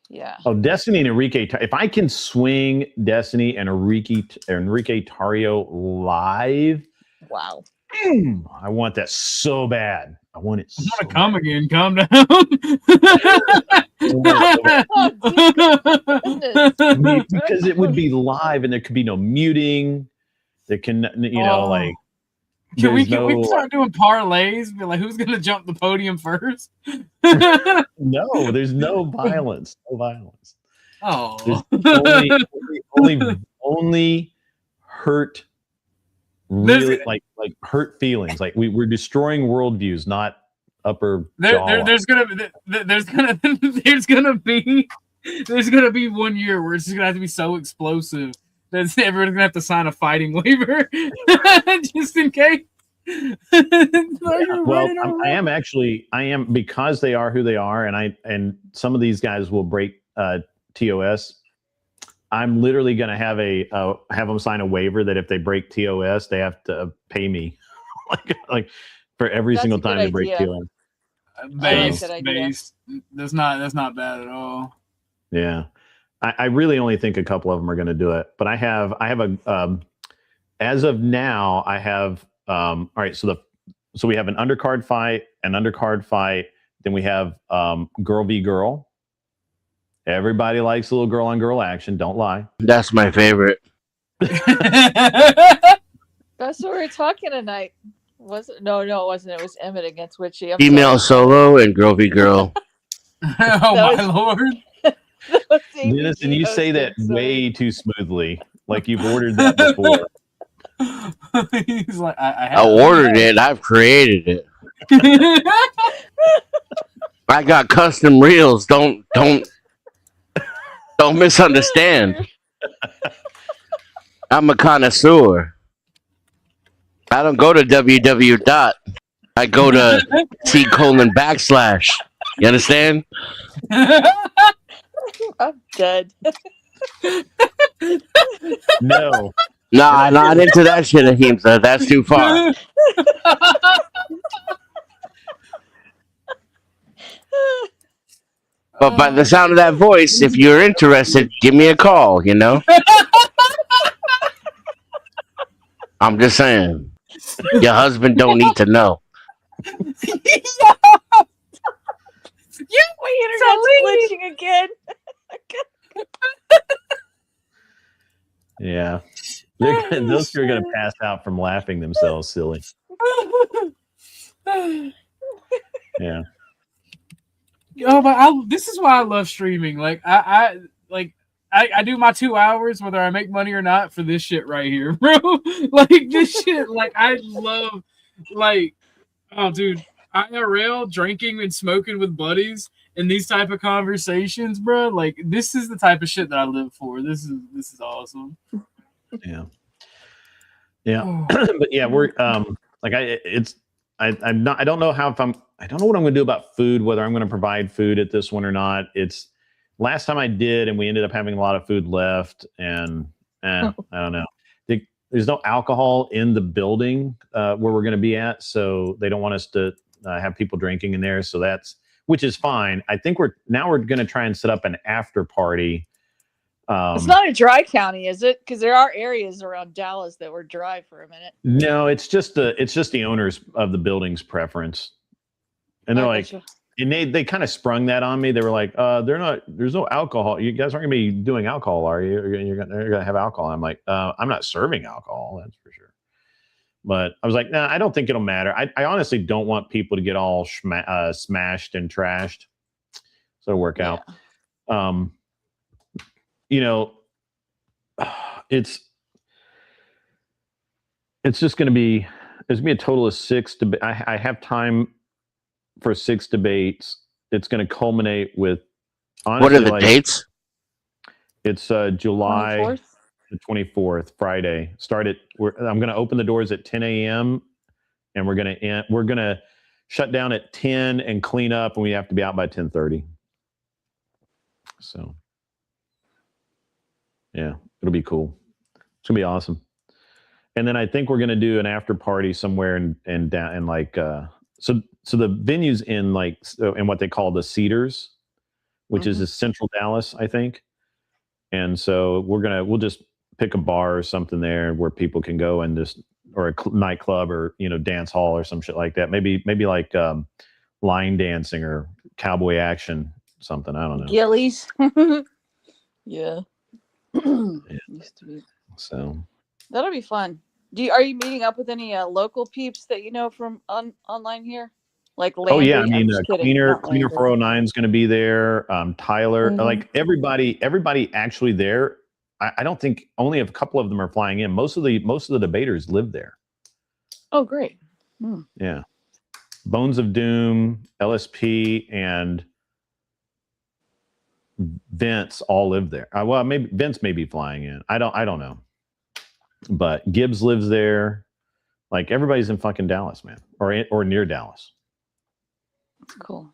Speaker 6: Yeah.
Speaker 9: Oh, Destiny and Enrique. If I can swing Destiny and Enrique Tario live.
Speaker 6: Wow.
Speaker 9: I want that so bad. I want it.
Speaker 2: I'm gonna come again. Calm down.
Speaker 9: Because it would be live, and there could be no muting. There can, like.
Speaker 2: Can we start doing parlays? Be like, who's gonna jump the podium first?
Speaker 9: No, there's no violence. No violence.
Speaker 2: Oh,
Speaker 9: only hurt, really like hurt feelings. Like we're destroying worldviews, not upper jaw.
Speaker 2: there's gonna be 1 year where it's just gonna have to be so explosive that everyone's gonna have to sign a fighting waiver just in case.
Speaker 9: Well, I am because they are who they are, and some of these guys will break TOS. I'm literally going to have have them sign a waiver that if they break TOS, they have to pay me, like for every single time they break TOS.
Speaker 2: Based. That's not bad at all.
Speaker 9: Yeah, I really only think a couple of them are going to do it, but I have a as of now I have all right. So we have an undercard fight, then we have girl v girl. Everybody likes a little girl on girl action. Don't lie.
Speaker 4: That's my favorite.
Speaker 6: That's what we're talking tonight. Was it? No, it wasn't. It was Emmett against Witchy.
Speaker 4: Female solo and girl v girl.
Speaker 2: Oh my lord.
Speaker 9: Dennis, and you say that way too smoothly, like you've ordered that before.
Speaker 2: He's like, I
Speaker 4: ordered it. I've created it. I got custom reels. Don't misunderstand. I'm a connoisseur. I don't go to www. I go to C:/. You understand?
Speaker 6: I'm dead.
Speaker 9: No.
Speaker 4: Nah, not into that shit, Ahimsa. That's too far. But by the sound of that voice, if you're interested, give me a call, you know? I'm just saying. Your husband don't need to know.
Speaker 6: My internet's glitching again.
Speaker 9: Yeah. Those two are going to pass out from laughing themselves silly. Yeah.
Speaker 2: Oh, but this is why I love streaming. Like I do my 2 hours whether I make money or not for this shit right here, bro. Like this shit, like I love, like, oh dude, IRL drinking and smoking with buddies and these type of conversations, bro. Like this is the type of shit that I live for. This is awesome.
Speaker 9: Yeah. But yeah, we're like I don't know what I'm going to do about food, whether I'm going to provide food at this one or not. It's last time I did, and we ended up having a lot of food left, and I don't know. There's no alcohol in the building where we're going to be at, so they don't want us to have people drinking in there. So which is fine. I think we're going to try and set up an after party.
Speaker 6: It's not a dry county, is it? Because there are areas around Dallas that were dry for a minute.
Speaker 9: No, it's just the owners of the building's preference, and they're like, and they kind of sprung that on me. They were like, there's no alcohol. You guys aren't gonna be doing alcohol, are you? You're gonna have alcohol. I'm like, I'm not serving alcohol, that's for sure. But I was like, nah, I don't think it'll matter. I honestly don't want people to get all smashed and trashed. So it'll work out. You know, it's just going to be, there's going to be a total of 6 debates. I have time for 6 debates. It's going to culminate with, honestly,
Speaker 4: what are the dates?
Speaker 9: It's July
Speaker 6: 24th?
Speaker 9: the 24th, Friday. I'm going to open the doors at 10 a.m. and we're going to shut down at 10 and clean up, and we have to be out by 10:30. So. Yeah, it'll be cool. It's gonna be awesome. And then I think we're gonna do an after party somewhere in down in like so the venue's in like in what they call the Cedars, which is central Dallas, I think. And so we'll just pick a bar or something there where people can go and or a nightclub or dance hall or some shit like that. Maybe like line dancing or cowboy action, something. I don't know.
Speaker 6: Gillies. Yeah. Used to be.
Speaker 9: So
Speaker 6: That'll be fun. Are you meeting up with any local peeps that you know from online here? Like
Speaker 9: Oh yeah, I
Speaker 6: Landy.
Speaker 9: mean,
Speaker 6: I'm just kidding.
Speaker 9: Cleaner
Speaker 6: Not Landy.
Speaker 9: 409 is going to be there. Tyler,
Speaker 6: Mhm.
Speaker 9: like everybody actually there. I don't think only a couple of them are flying in. Most of the debaters live there.
Speaker 6: Oh, great. Hmm.
Speaker 9: Yeah, Bones of Doom, LSP, and Vince all live there. Well, maybe Vince may be flying in. I don't know, but Gibbs lives there. Like everybody's in fucking Dallas, man, or near Dallas.
Speaker 6: Cool.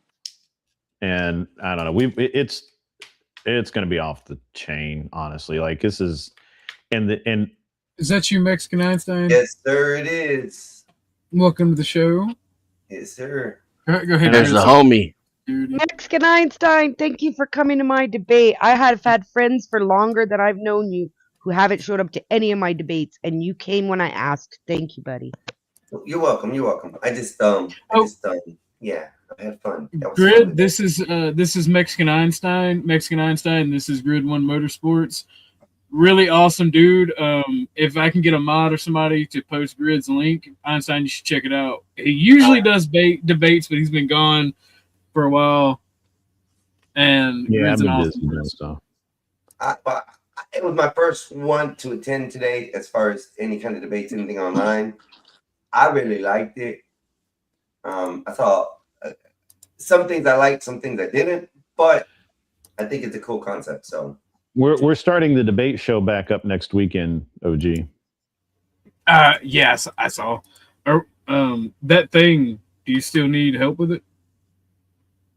Speaker 9: And I don't know. It's going to be off the chain, honestly. Like this is, and
Speaker 2: Is that you, Mexican Einstein?
Speaker 10: Yes, sir, it is.
Speaker 2: Welcome to the show.
Speaker 10: Yes, sir.
Speaker 2: Go ahead.
Speaker 4: There's the
Speaker 2: Chris.
Speaker 4: homie.
Speaker 2: Dude.
Speaker 1: Mexican Einstein, thank you for coming to my debate. I have had friends for longer than I've known you who haven't showed up to any of my debates, and you came when I asked. Thank you, buddy.
Speaker 10: You're welcome. You're welcome. Yeah, I had fun. That was
Speaker 2: Grid,
Speaker 10: fun.
Speaker 2: this is Mexican Einstein. This is Grid One Motorsports. Really awesome dude. If I can get a mod or somebody to post Grid's link, Einstein, you should check it out. He usually does debates, but he's been gone for a while. And
Speaker 9: yeah, I've
Speaker 2: Grid's an
Speaker 9: been
Speaker 2: awesome
Speaker 9: busy.
Speaker 2: person.
Speaker 10: So it was my first one to attend today, as far as any kind of debates, anything online. I really liked it. I thought some things I liked, some things I didn't, but I think it's a cool concept. So
Speaker 9: We're starting the debate show back up next weekend, OG.
Speaker 2: Yes, I saw. That thing, do you still need help with it?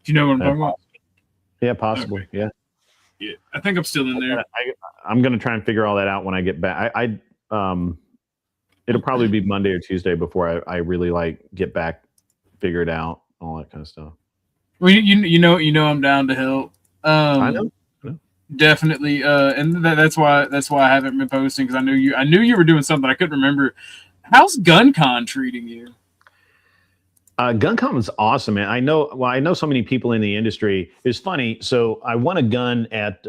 Speaker 2: Do you know what I'm talking about?
Speaker 9: Yeah, possibly.
Speaker 2: Okay. Yeah, I think I'm still in there.
Speaker 9: I'm going to try and figure all that out when I get back. It'll probably be Monday or Tuesday before I really get back, figure it out, all that kind of stuff.
Speaker 2: Well, you know I'm down to help.
Speaker 9: I know.
Speaker 2: Definitely, and that's why I haven't been posting, because I knew you were doing something. I couldn't remember. How's GunCon treating you?
Speaker 9: GunCon was awesome, man. I know so many people in the industry. It's funny. So I won a gun at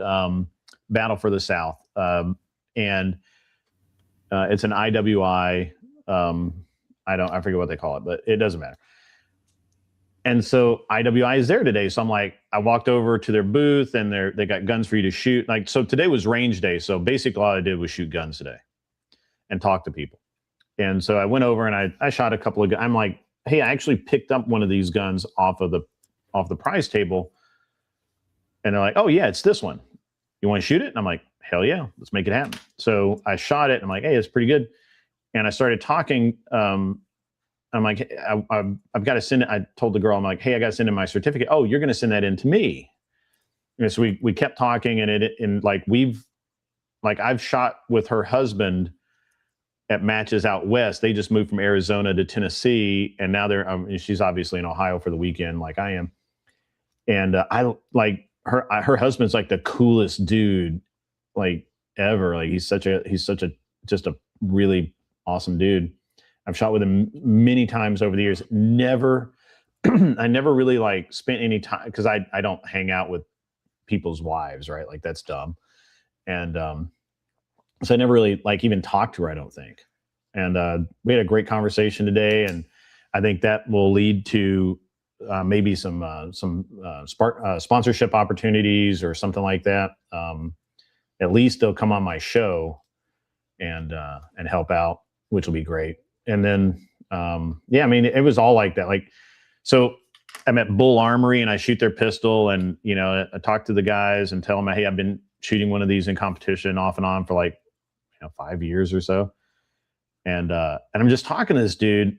Speaker 9: Battle for the South, and it's an IWI. I forget what they call it, but it doesn't matter. And so IWI is there today. So I'm like, I walked over to their booth, and they got guns for you to shoot. Like, so today was range day. So basically all I did was shoot guns today and talk to people. And so I went over and I shot a couple of guns. I'm like, hey, I actually picked up one of these guns off the prize table. And they're like, oh yeah, it's this one. You want to shoot it? And I'm like, hell yeah, let's make it happen. So I shot it. And I'm like, hey, it's pretty good. And I started talking. I'm like, I've got to send it. I told the girl, I'm like, hey, I got to send in my certificate. Oh, you're going to send that in to me. And so we kept talking, and I've shot with her husband at matches out west. They just moved from Arizona to Tennessee, and now she's obviously in Ohio for the weekend, like I am. And I like her husband's like the coolest dude like ever. Like he's such a just a really awesome dude. I've shot with him many times over the years. I never really spent any time, because I don't hang out with people's wives, right? Like that's dumb. And so I never really even talked to her, I don't think. And we had a great conversation today, and I think that will lead to maybe some sponsorship opportunities or something like that. At least they'll come on my show and help out, which will be great. And then, I mean, it was all like that. So I'm at Bull Armory and I shoot their pistol, and, I talk to the guys and tell them, hey, I've been shooting one of these in competition off and on for 5 years or so. And I'm just talking to this dude,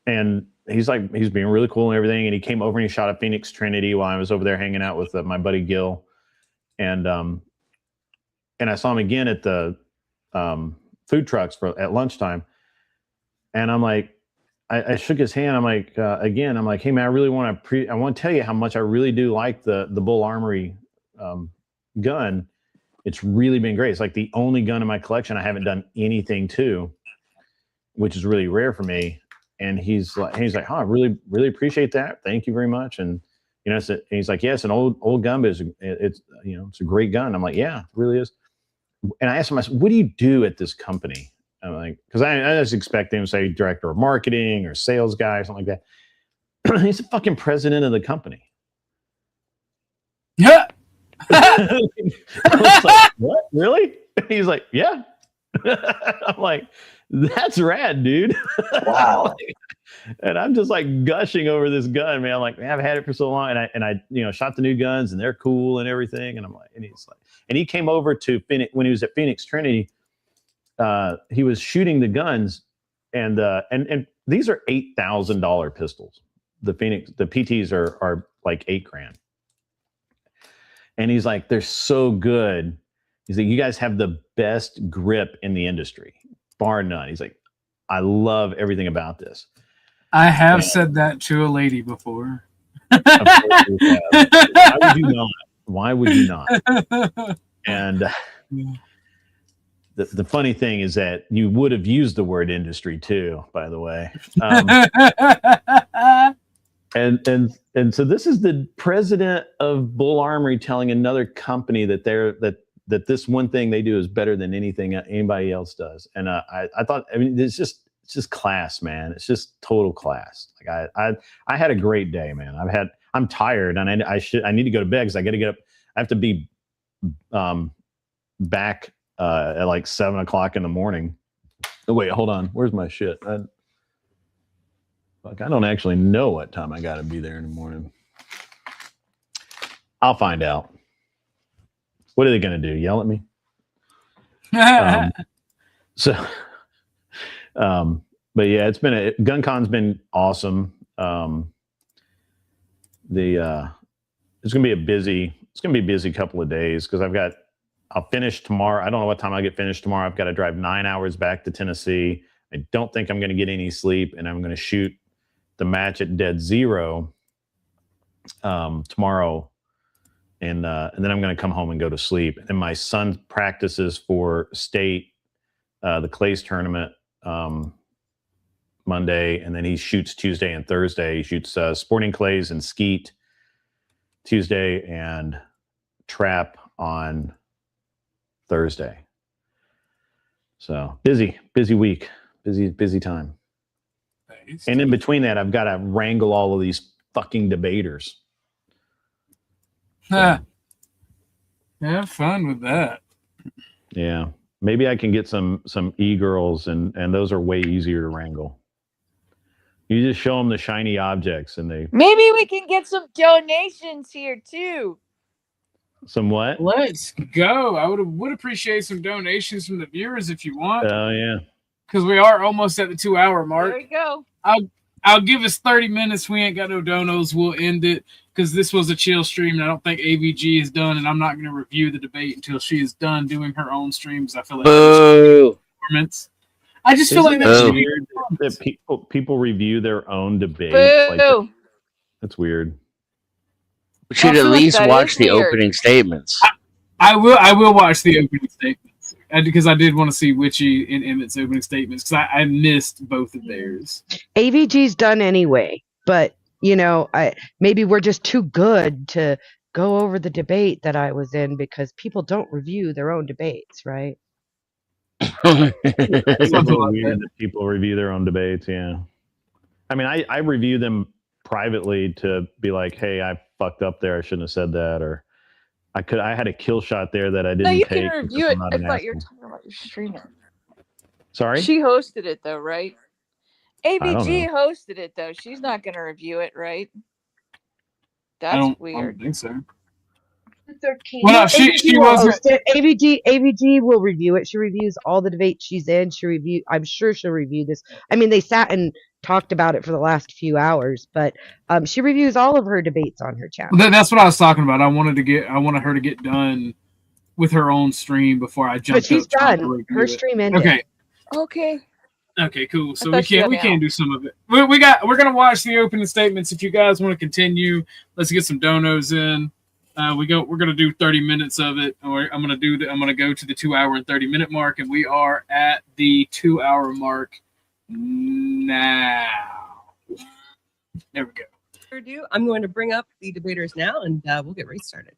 Speaker 9: and he's being really cool and everything. And he came over and he shot a Phoenix Trinity while I was over there hanging out with my buddy Gil. And I saw him again at the food trucks at lunchtime. And I'm like, I shook his hand. I'm like, again, I'm like, hey man, I really want to tell you how much I really do like the Bull Armory gun. It's really been great. It's like the only gun in my collection I haven't done anything to, which is really rare for me. And he's like, oh, I really, really appreciate that. Thank you very much. And he's like, yeah, it's an old gun, but it's a great gun. I'm like, yeah, it really is. And I asked him, I said, what do you do at this company? I'm like, because I just expect him to say director of marketing or sales guy or something like that. He's the fucking president of the company.
Speaker 2: Yeah.
Speaker 9: I was like, what? Really? He's like, yeah. I'm like, that's rad, dude.
Speaker 10: Wow.
Speaker 9: And I'm just like gushing over this gun, man. I'm like, man, I've had it for so long, and I shot the new guns, and they're cool and everything. And I'm like, and he's like, and he came over to Phoenix when he was at Phoenix Trinity. He was shooting the guns, and these are $8,000 pistols. The PTs are like $8,000. And he's like, they're so good. He's like, you guys have the best grip in the industry, bar none. He's like, I love everything about this.
Speaker 2: I have said that to a lady before.
Speaker 9: Of course you have. Why would you not? Why would you not? And the funny thing is that you would have used the word industry too, by the way. And so this is the president of Bull Armory telling another company that that this one thing they do is better than anything anybody else does. And I thought, I mean, it's just class, man. It's just total class. Like I had a great day, man. I'm tired, and I need to go to bed because I got to get up. I have to be back at like 7 o'clock in the morning. Oh wait, hold on. Where's my shit? I don't actually know what time I got to be there in the morning. I'll find out. What are they going to do? Yell at me? But yeah, GunCon's been awesome. It's going to be a busy couple of days because I'll finish tomorrow. I don't know what time I'll get finished tomorrow. I've got to drive 9 hours back to Tennessee. I don't think I'm going to get any sleep, and I'm going to shoot the match at Dead Zero tomorrow, and then I'm going to come home and go to sleep. And my son practices for state, the Clays tournament Monday, and then he shoots Tuesday and Thursday. He shoots Sporting Clays and Skeet Tuesday and Trap on Thursday. So busy week, busy time. And in between that, I've got to wrangle all of these fucking debaters.
Speaker 2: Have fun with that.
Speaker 9: Yeah. Maybe I can get some e-girls, and those are way easier to wrangle. You just show them the shiny objects, and they...
Speaker 6: Maybe we can get some donations here, too.
Speaker 9: Some what?
Speaker 2: Let's go. I would appreciate some donations from the viewers if you want.
Speaker 9: Oh, yeah.
Speaker 2: Because we are almost at the 2-hour mark.
Speaker 6: There you go.
Speaker 2: I'll give us 30 minutes. We ain't got no donos. We'll end it because this was a chill stream, and I don't think AVG is done, and I'm not going to review the debate until she is done doing her own streams. I feel like performance. I just feel like that's
Speaker 9: weird that people review their own debates. Like, that's weird.
Speaker 4: We should at least watch the opening statements.
Speaker 2: I will watch the opening statements because I did want to see Witchy and Emmett's opening statements because I missed both of theirs.
Speaker 1: AVG's done anyway, but maybe we're just too good to go over the debate that I was in because people don't review their own debates, right?
Speaker 9: It's a little weird that people review their own debates. Yeah, I mean, I review them privately to be like, hey, I fucked up there. I shouldn't have said that, or I had a kill shot there that I didn't take.
Speaker 6: No, you can review it. I thought you were talking about your streamer.
Speaker 9: Sorry?
Speaker 6: She hosted it though, right? AVG hosted it though. She's not going to review it, right? That's weird.
Speaker 2: I don't think so.
Speaker 1: 13.
Speaker 2: Well, no, she wasn't.
Speaker 1: AVG will review it. She reviews all the debates she's in. I'm sure she'll review this. I mean, they sat and talked about it for the last few hours, but she reviews all of her debates on her channel.
Speaker 2: That's what I was talking about. I wanted her to get done with her own stream before I jumped.
Speaker 1: But she's done. Her stream ended.
Speaker 2: Okay, cool. So we can do some of it. We're gonna watch the opening statements. If you guys want to continue, let's get some donos in. We're gonna do 30 minutes of it. I'm gonna go to the 2 hour and 30 minute mark, and we are at the 2 hour mark now. There we go.
Speaker 11: I'm going to bring up the debaters now, and we'll get race started.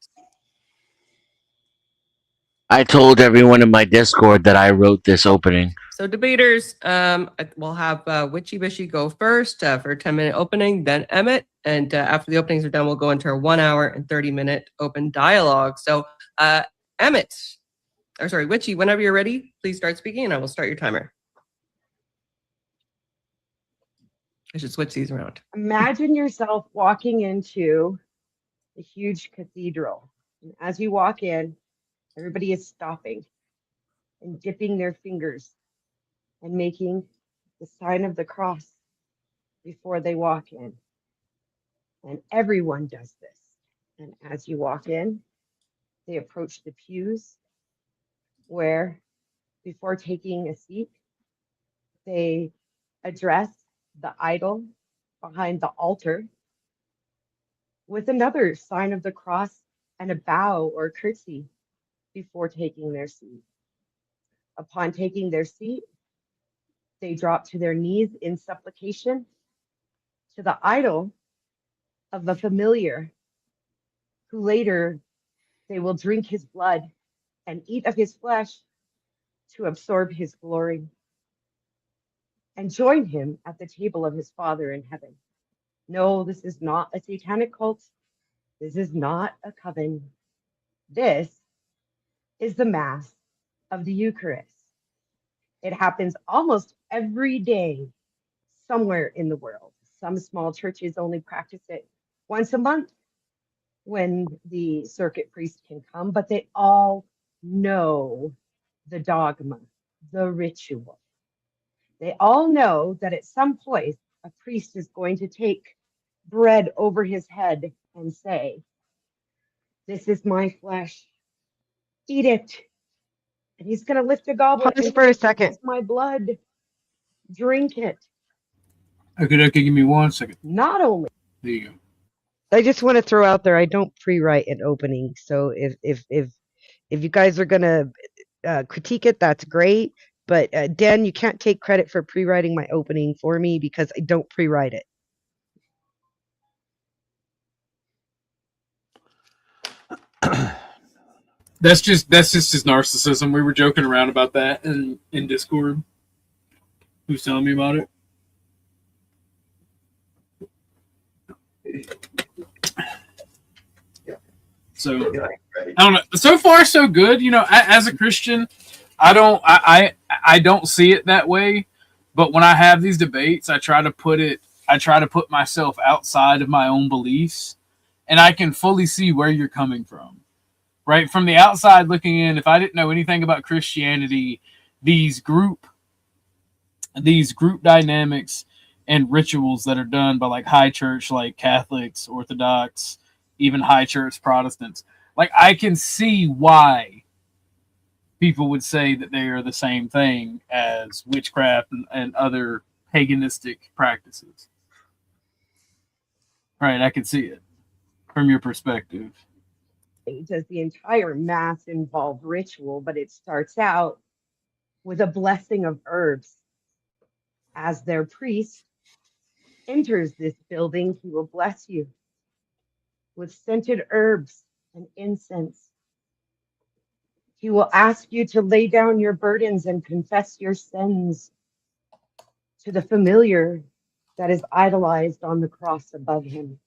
Speaker 4: I told everyone in my Discord that I wrote this opening.
Speaker 11: So debaters, we'll have Witchy Wishy go first for a 10-minute opening, then Emmett. And after the openings are done, we'll go into our 1 hour and 30-minute open dialogue. So Emmett, or sorry, Witchy, whenever you're ready, please start speaking and I will start your timer. I should switch these around.
Speaker 1: Imagine yourself walking into a huge cathedral. And as you walk in, everybody is stopping and dipping their fingers and making the sign of the cross before they walk in. And everyone does this. And as you walk in, they approach the pews where, before taking a seat, they address the idol behind the altar with another sign of the cross and a bow or curtsy before taking their seat. Upon taking their seat, they drop to their knees in supplication to the idol of the familiar, who later they will drink his blood and eat of his flesh to absorb his glory and join him at the table of his Father in heaven. No, this is not a satanic cult. This is not a coven. This is the Mass of the Eucharist. It happens almost every day somewhere in the world. Some small churches only practice it once a month when the circuit priest can come, but they all know the dogma, the ritual. They all know that at some point a priest is going to take bread over his head and say, "This is my flesh, eat it." And he's going to lift a goblet. Pause for a second. "This is my blood, drink it."
Speaker 2: Okay, give me 1 second.
Speaker 1: Not only.
Speaker 2: There you go.
Speaker 1: I just want to throw out there, I don't pre-write an opening. So if you guys are going to critique it, that's great. But Dan, you can't take credit for pre-writing my opening for me because I don't pre-write it.
Speaker 2: That's just his narcissism. We were joking around about that in Discord. Who's telling me about it? So I don't know. So far, so good. You know, as a Christian, I don't see it that way. But when I have these debates, I try to put myself outside of my own beliefs, and I can fully see where you're coming from. Right? From the outside looking in, if I didn't know anything about Christianity, these group dynamics and rituals that are done by like high church, like Catholics, Orthodox, even high church Protestants, like I can see why people would say that they are the same thing as witchcraft and other paganistic practices. Right? I can see it from your perspective.
Speaker 1: Does the entire Mass involve ritual, but it starts out with a blessing of herbs. As their priest enters this building, he will bless you with scented herbs and incense. He will ask you to lay down your burdens and confess your sins to the familiar that is idolized on the cross above him.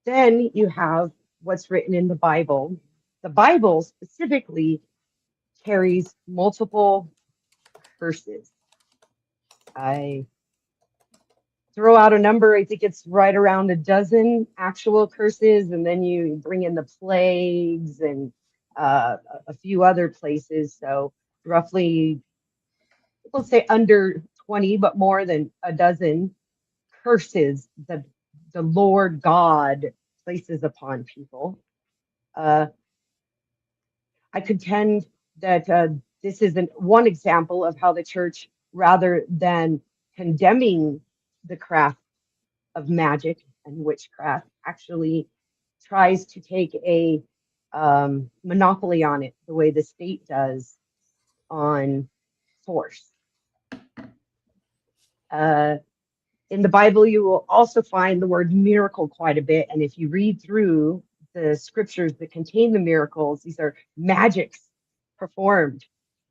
Speaker 1: Then you have what's written in the Bible. The Bible specifically carries multiple curses. I throw out a number, I think it's right around a dozen actual curses, and then you bring in the plagues and a few other places. So roughly, let's say under 20, but more than a dozen curses that the Lord God places upon people. I contend that this is one example of how the church, rather than condemning the craft of magic and witchcraft, actually tries to take a monopoly on it, the way the state does on force. In the Bible, you will also find the word miracle quite a bit. And if you read through the scriptures that contain the miracles, these are magics performed.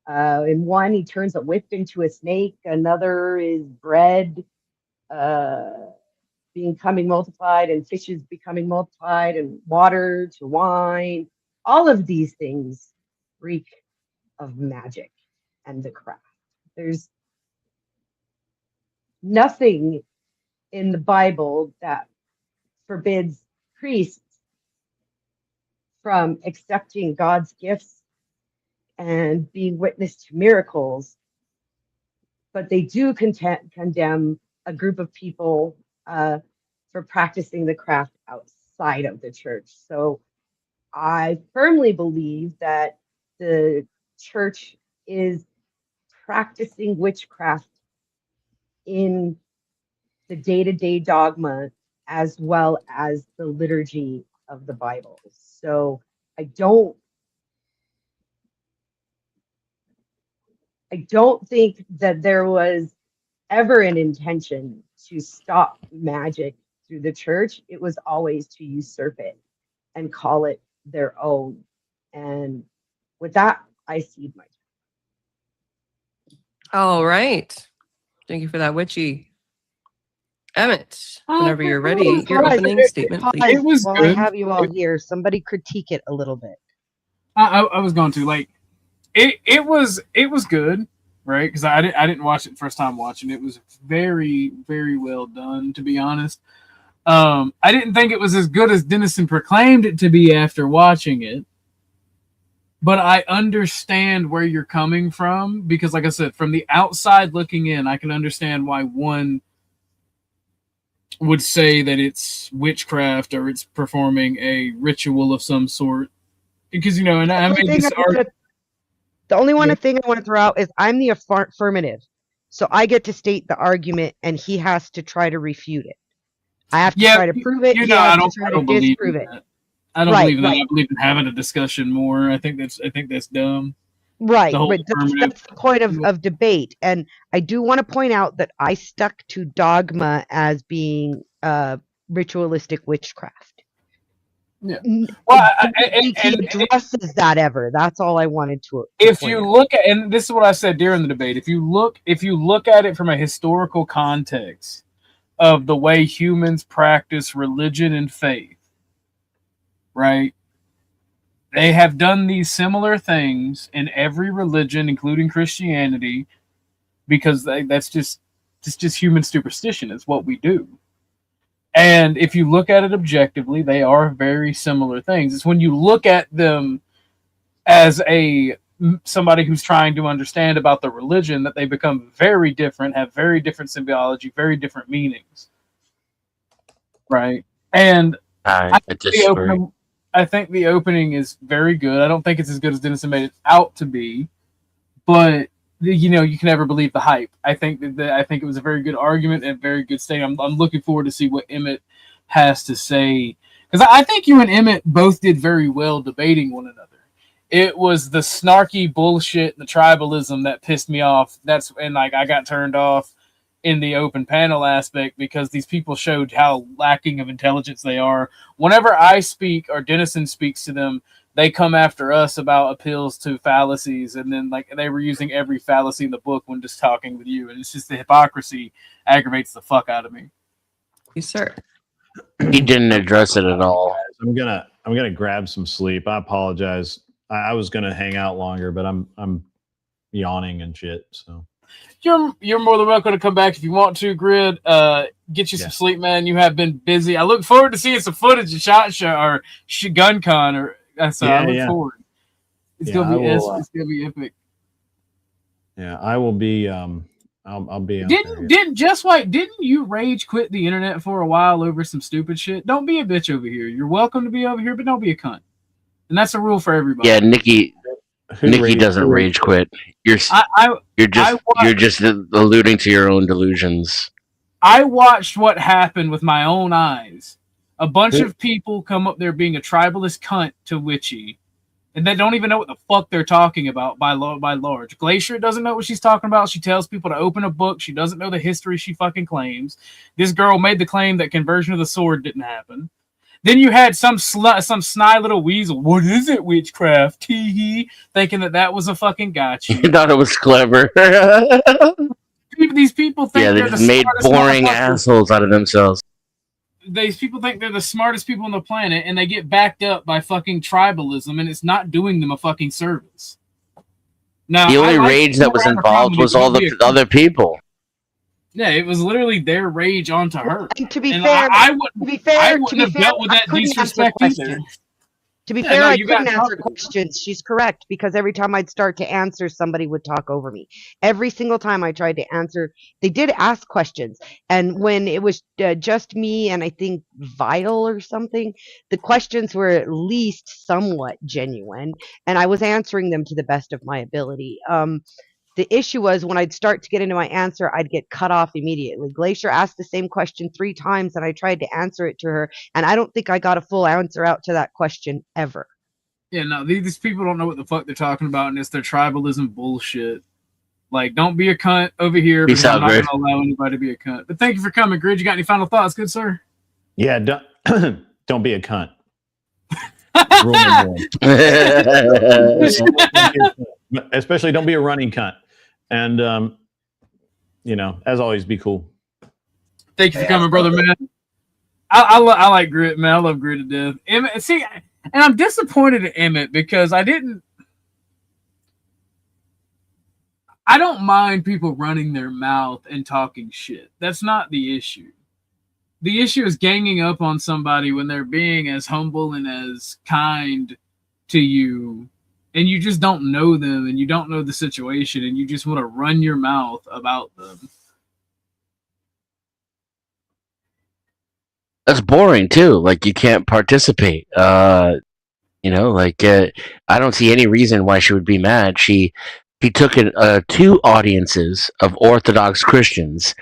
Speaker 1: In one, he turns a whip into a snake. Another is bread becoming multiplied, and fishes becoming multiplied, and water to wine. All of these things reek of magic and the craft. There's nothing in the Bible that forbids priests from accepting God's gifts and being witness to miracles, but they do condemn a group of people for practicing the craft outside of the church. So I firmly believe that the church is practicing witchcraft in the day-to-day dogma as well as the liturgy of the Bible. So I don't think that there was ever an intention to stop magic through the church. It was always to usurp it and call it their own. And with that, I cede my time.
Speaker 11: All right. Thank you for that, Witchy. Emmett, whenever you're ready, your opening statement, please.
Speaker 2: It was
Speaker 1: While
Speaker 2: good.
Speaker 1: I have you all here, somebody critique it a little bit.
Speaker 2: I was going to like it was good, right? Because I didn't watch it the first time watching. It was very, very well done, to be honest. I didn't think it was as good as Dennison proclaimed it to be after watching it, but I understand where you're coming from because, like I said, from the outside looking in, I can understand why one would say that it's witchcraft or it's performing a ritual of some sort. Because, and I made this argument.
Speaker 1: The only thing I want to throw out is I'm the affirmative. So I get to state the argument and he has to try to refute it. I have to try to prove it. He has to try to disprove it.
Speaker 2: I don't believe in that. I believe in having a discussion more. I think that's dumb.
Speaker 1: Right. But that's the point of debate. And I do want to point out that I stuck to dogma as being ritualistic witchcraft.
Speaker 2: Yeah.
Speaker 1: Well, he addresses that ever. That's all I wanted to.
Speaker 2: If you look at, and this is what I said during the debate, if you look at it from a historical context of the way humans practice religion and faith, right? They have done these similar things in every religion, including Christianity, because that's just human superstition. It's what we do. And if you look at it objectively, they are very similar things. It's when you look at them as somebody who's trying to understand about the religion that they become very different, have very different symbology, very different meanings. Right? And I think the opening is very good. I don't think it's as good as Dennison made it out to be, but you can never believe the hype. I think it was a very good argument and a very good statement. I'm looking forward to see what Emmett has to say, because I think you and Emmett both did very well debating one another. It was the snarky bullshit and the tribalism that pissed me off. I got turned off in the open panel aspect because these people showed how lacking of intelligence they are. Whenever I speak or Dennison speaks to them, they come after us about appeals to fallacies, and then they were using every fallacy in the book when just talking with you, and it's just the hypocrisy aggravates the fuck out of me.
Speaker 11: Yes, sir.
Speaker 4: He didn't address it at all.
Speaker 9: I'm gonna grab some sleep. I apologize. I was gonna hang out longer, but I'm yawning and shit. So
Speaker 2: you're more than welcome to come back if you want to. Grid, get you some sleep, man. You have been busy. I look forward to seeing some footage of SHOT Show or Gun Con or. So I look forward. It's gonna be epic.
Speaker 9: Yeah, I will be. I'll be.
Speaker 2: Didn't you rage quit the internet for a while over some stupid shit? Don't be a bitch over here. You're welcome to be over here, but don't be a cunt. And that's a rule for everybody.
Speaker 4: Yeah, Nikki doesn't rage quit. You're just alluding to your own delusions.
Speaker 2: I watched what happened with my own eyes. A bunch of people come up there being a tribalist cunt to Witchy, and they don't even know what the fuck they're talking about by large. Glacier doesn't know what she's talking about. She tells people to open a book. She doesn't know the history she fucking claims. This girl made the claim that conversion of the sword didn't happen. Then you had some snide little weasel. What is it, witchcraft? Tee thinking that was a fucking gotcha.
Speaker 4: You thought it was clever.
Speaker 2: These people think
Speaker 4: Yeah, they
Speaker 2: they're the
Speaker 4: just made
Speaker 2: smartest
Speaker 4: boring
Speaker 2: motherfuckers.
Speaker 4: assholes out of themselves.
Speaker 2: These people think they're the smartest people on the planet, and they get backed up by fucking tribalism, and it's not doing them a fucking service. Now,
Speaker 4: The only
Speaker 2: I like
Speaker 4: rage that was
Speaker 2: Warhammer
Speaker 4: involved
Speaker 2: comedy,
Speaker 4: was
Speaker 2: but
Speaker 4: all
Speaker 2: don't be
Speaker 4: the other people.
Speaker 2: Yeah, it was literally their rage onto her.
Speaker 1: And to be
Speaker 2: And
Speaker 1: fair,
Speaker 2: I wouldn't have dealt with
Speaker 1: I
Speaker 2: that
Speaker 1: couldn't answer
Speaker 2: disrespect either.
Speaker 1: questions. To be
Speaker 2: Yeah,
Speaker 1: fair,
Speaker 2: no,
Speaker 1: I
Speaker 2: you got
Speaker 1: couldn't answer
Speaker 2: talked.
Speaker 1: questions. She's correct, because every time I'd start to answer, somebody would talk over me. Every single time I tried to answer, they did ask questions. And when it was just me and I think Vital or something, the questions were at least somewhat genuine, and I was answering them to the best of my ability. The issue was when I'd start to get into my answer, I'd get cut off immediately. Glacier asked the same question 3 times, and I tried to answer it to her, and I don't think I got a full answer out to that question ever.
Speaker 2: Yeah, no, these people don't know what the fuck they're talking about, and it's their tribalism bullshit. Like, don't be a cunt over here,
Speaker 4: Peace
Speaker 2: because I'm
Speaker 4: out,
Speaker 2: not going
Speaker 4: Grid.
Speaker 2: to allow anybody to be a cunt. But thank you for coming, Grid. You got any final thoughts, good sir?
Speaker 9: Yeah, don't be a cunt. Rule number 1. Especially don't be a running cunt. And, as always, be cool.
Speaker 2: Thank you for coming, brother, man. I like Grit, man. I love Grit to death. Emmett, see, and I'm disappointed at Emmett because I don't mind people running their mouth and talking shit. That's not the issue. The issue is ganging up on somebody when they're being as humble and as kind to you, and you just don't know them and you don't know the situation and you just want to run your mouth about them.
Speaker 4: That's boring too. Like, you can't participate. I don't see any reason why she would be mad. She took 2 audiences of Orthodox Christians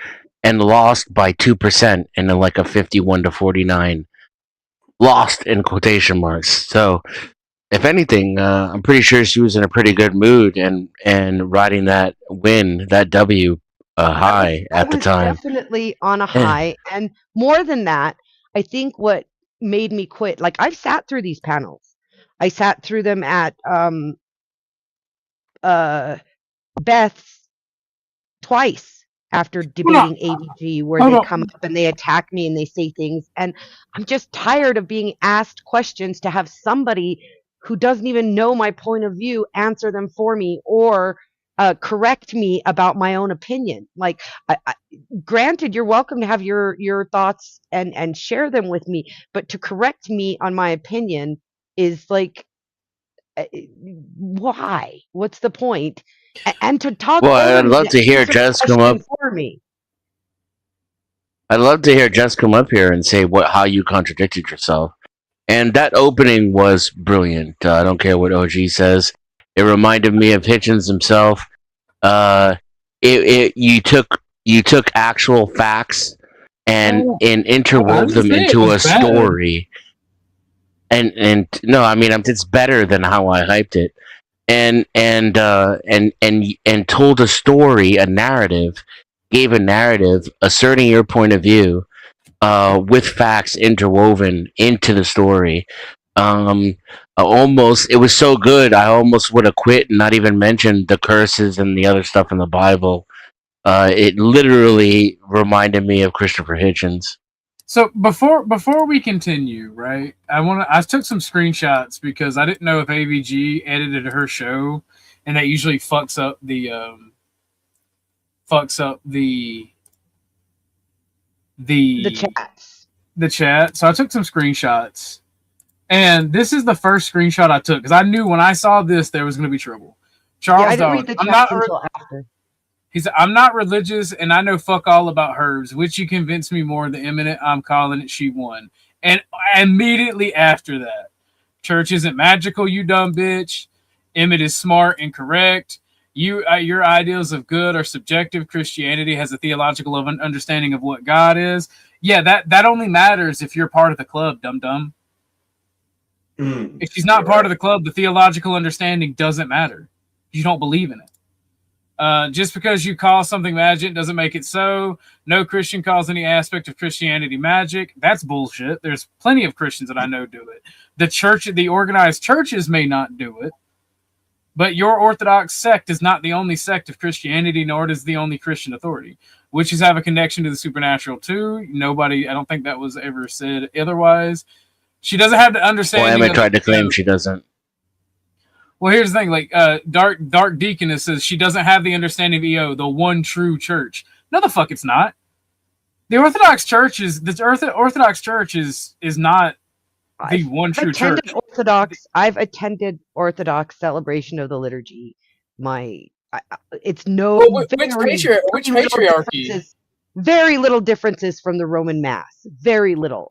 Speaker 4: and lost by 2% in like a 51-49. Lost in quotation marks. So, if anything, I'm pretty sure she was in a pretty good mood and riding that win, that W high at the time.
Speaker 1: Definitely on a high, and more than that, I think what made me quit. Like, I've sat through these panels. I sat through them at Beth's twice after debating AVG, where they come up and they attack me and they say things, and I'm just tired of being asked questions to have somebody who doesn't even know my point of view answer them for me or correct me about my own opinion. Like, granted, you're welcome to have your thoughts and share them with me, but to correct me on my opinion is like, why? What's the point? And to talk.
Speaker 4: Well, I'd love to hear Jess come up
Speaker 1: for me.
Speaker 4: I'd love to hear Jess come up here and say how you contradicted yourself. And that opening was brilliant. I don't care what OG says. It reminded me of Hitchens himself. You took actual facts and interwove them into a story. And no, I mean, it's better than how I hyped it. And told a story, a narrative, gave a narrative, asserting your point of view, with facts interwoven into the story. It was so good, I almost would have quit and not even mentioned the curses and the other stuff in the Bible. It literally reminded me of Christopher Hitchens.
Speaker 2: So before we continue, right? I took some screenshots because I didn't know if AVG edited her show, and that usually fucks up the
Speaker 1: chats.
Speaker 2: The chat. So I took some screenshots, and this is the first screenshot I took because I knew when I saw this there was going to be trouble. Charles,
Speaker 1: I didn't read the chat until after.
Speaker 2: He said, "I'm not religious, and I know fuck all about herbs, which you convinced me more the imminent. I'm calling it. She won." And immediately after that, church isn't magical, you dumb bitch. Emmett is smart and correct. Your ideals of good are subjective. Christianity has a theological understanding of what God is. Yeah, that only matters if you're part of the club, dum dum. If she's not part of the club, the theological understanding doesn't matter. You don't believe in it. Just because you call something magic doesn't make it so. No Christian calls any aspect of Christianity magic. That's bullshit. There's plenty of Christians that I know do it. The organized churches may not do it, but your Orthodox sect is not the only sect of Christianity, nor is the only Christian authority. Witches have a connection to the supernatural too. I don't think that was ever said otherwise. She doesn't have the understanding.
Speaker 4: Well, Emma tried to claim she doesn't.
Speaker 2: Well, here's the thing, like Dark Deaconess says she doesn't have the understanding of EO, the one true church. No, the fuck it's not. The Orthodox Church is not the one true church.
Speaker 1: I've attended Orthodox celebration of the liturgy. It's no
Speaker 2: which patriarchy?
Speaker 1: Very little differences from the Roman Mass. Very little.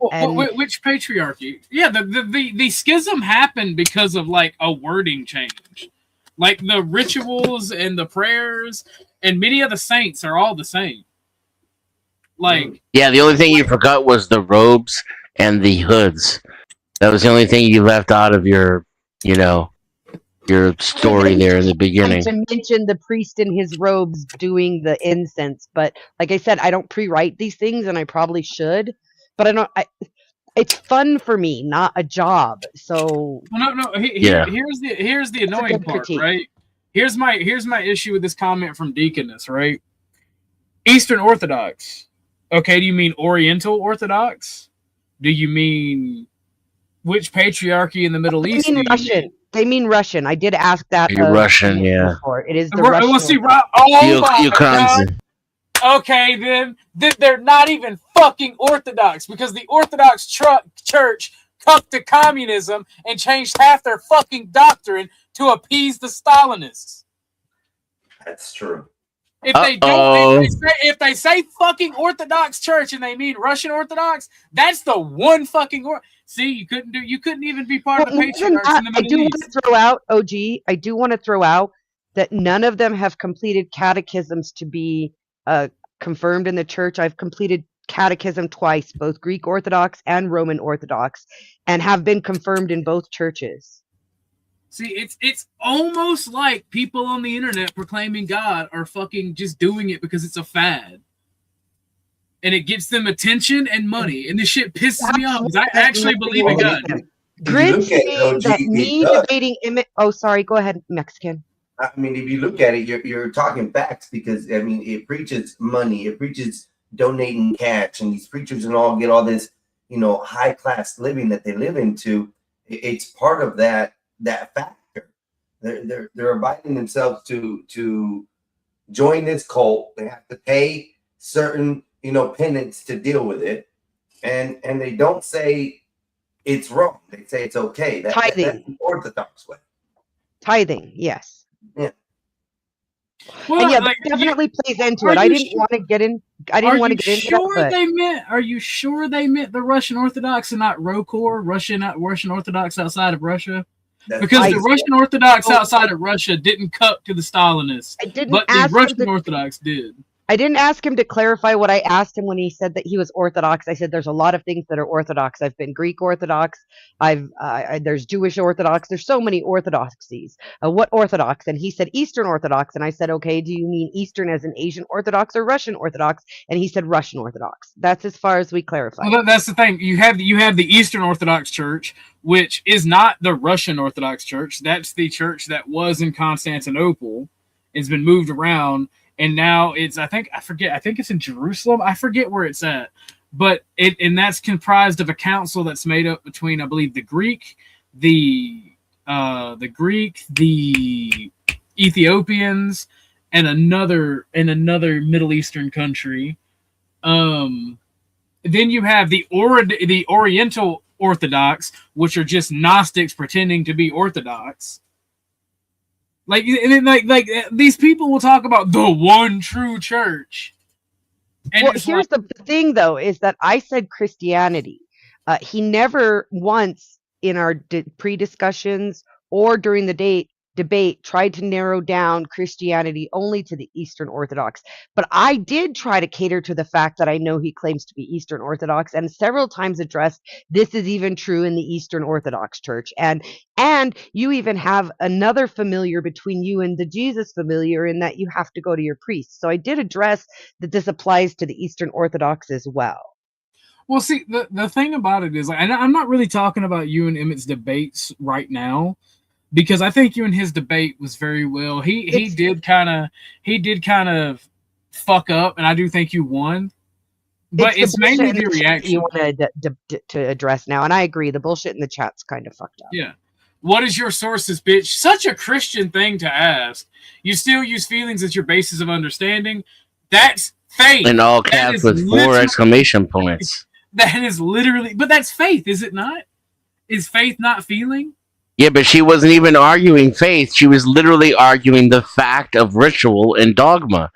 Speaker 2: Which patriarchy? Yeah, the schism happened because of like a wording change. Like the rituals and the prayers and many of the saints are all the same. Like,
Speaker 4: yeah, the only thing you forgot was the robes and the hoods. That was the only thing you left out of your story there in the beginning.
Speaker 1: To mention the priest in his robes doing the incense, but like I said, I don't pre-write these things, and I probably should. But it's fun for me, not a job. So
Speaker 2: no. Here's the annoying part, critique. Right? Here's my issue with this comment from Deaconess, right? Eastern Orthodox. Okay, do you mean Oriental Orthodox? Do you mean which patriarchy in the Middle East?
Speaker 1: Russian. They mean Russian. I did ask that.
Speaker 4: Russian, yeah.
Speaker 1: Before. It is the Russian.
Speaker 2: Well, see, my God. Okay, then they're not even fucking Orthodox because the Orthodox Church cucked to communism and changed half their fucking doctrine to appease the Stalinists.
Speaker 10: That's true.
Speaker 2: If they say fucking Orthodox Church and they mean Russian Orthodox, that's the one fucking. See, you couldn't even be part of the patriarchs in the Middle East.
Speaker 1: I do want to throw out that none of them have completed catechisms to be confirmed in the church. I've completed catechism twice, both Greek Orthodox and Roman Orthodox, and have been confirmed in both churches.
Speaker 2: See, it's almost like people on the internet proclaiming God are fucking just doing it because it's a fad. And it gets them attention and money. And this shit pisses me off because I actually believe in God.
Speaker 1: Grid saying that me debating sorry, go ahead, Mexican.
Speaker 10: I mean, if you look at it, you're talking facts because, I mean, it preaches money. It preaches donating cash. And these preachers and all get all this, high-class living that they live into. It's part of that factor. They're abiding themselves to join this cult. They have to pay certain penance to deal with it, and they don't say it's wrong. They say it's okay. That's the Orthodox way.
Speaker 1: Tithing, yes.
Speaker 10: Yeah.
Speaker 1: Well, and that definitely plays into it. I didn't want to get in. I didn't want to get into that.
Speaker 2: Are you sure they meant the Russian Orthodox and not ROKOR, Russian Orthodox outside of Russia? Because the Russian Orthodox outside of Russia didn't cuck to the Stalinists, but the Russian Orthodox did.
Speaker 1: I didn't ask him to clarify what I asked him when he said that he was Orthodox. I said there's a lot of things that are Orthodox. I've been Greek Orthodox. There's Jewish Orthodox. There's so many orthodoxies. What Orthodox? And he said Eastern Orthodox. And I said, okay, do you mean Eastern as in Asian Orthodox or Russian Orthodox? And he said Russian Orthodox. That's as far as we clarified.
Speaker 2: Well, that's the thing. You have the Eastern Orthodox Church, which is not the Russian Orthodox Church. That's the church that was in Constantinople. It's been moved around. And now I think it's in Jerusalem. I forget where it's at. But that's comprised of a council that's made up between, I believe, the Greek, the Ethiopians, and another Middle Eastern country. Then you have the Oriental Orthodox, which are just Gnostics pretending to be Orthodox. Like these people will talk about the one true church. And
Speaker 1: here's the thing, though, is that I said Christianity. He never once in our pre-discussions or during the debate tried to narrow down Christianity only to the Eastern Orthodox. But I did try to cater to the fact that I know he claims to be Eastern Orthodox, and several times addressed this is even true in the Eastern Orthodox Church. And you even have another familiar between you and the Jesus familiar in that you have to go to your priest. So I did address that this applies to the Eastern Orthodox as well.
Speaker 2: Well, see, the thing about it is, like, I'm not really talking about you and Emmett's debates right now, because I think you and his debate was very well. He did kind of fuck up, and I do think you won. But it's mainly the reaction
Speaker 1: you want to address now, and I agree. The bullshit in the chat's kind of fucked up.
Speaker 2: Yeah. What is your sources, bitch? Such a Christian thing to ask. You still use feelings as your basis of understanding. That's faith.
Speaker 4: In all caps with 4 exclamation points.
Speaker 2: That is literally, but that's faith, is it not? Is faith not feeling?
Speaker 4: Yeah, but she wasn't even arguing faith. She was literally arguing the fact of ritual and dogma.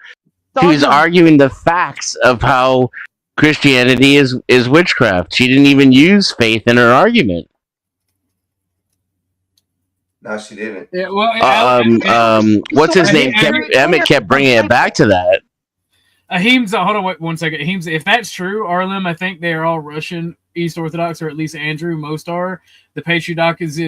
Speaker 4: She was arguing the facts of how Christianity is witchcraft. She didn't even use faith in her argument.
Speaker 10: No, she didn't.
Speaker 2: Yeah, well,
Speaker 4: what's his name? Emmett kept bringing it back to that.
Speaker 2: Ahim's, hold on, wait 1 second. Ahim's, if that's true, Arlim, I think they are all Russian East Orthodox, or at least Andrew, most are. The patriarch is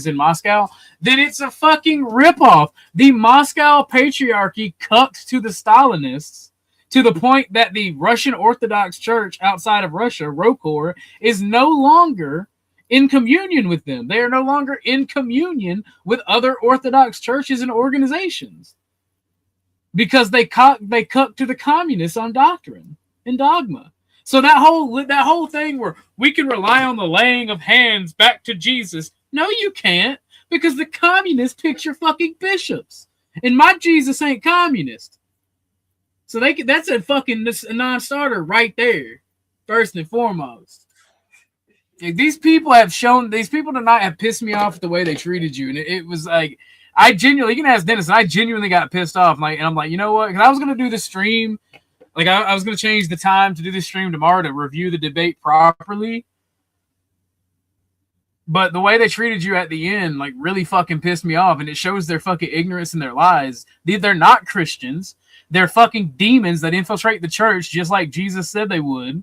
Speaker 2: in Moscow. Then it's a fucking ripoff. The Moscow patriarchy cucked to the Stalinists to the point that the Russian Orthodox Church outside of Russia, Rokor, is no longer in communion with them. They are no longer in communion with other Orthodox churches and organizations, because they cook to the communists on doctrine and dogma. So that whole thing where we can rely on the laying of hands back to Jesus, no, you can't, because the communists pick your fucking bishops, and my Jesus ain't communist. So that's a fucking non-starter right there, first and foremost. These people tonight have pissed me off the way they treated you, and it was like, I genuinely, you can ask Dennis, and I genuinely got pissed off. And I'm like, you know what? Because I was going to do the stream. Like, I was going to change the time to do the stream tomorrow to review the debate properly. But the way they treated you at the end, like, really fucking pissed me off. And it shows their fucking ignorance and their lies. They're not Christians. They're fucking demons that infiltrate the church just like Jesus said they would.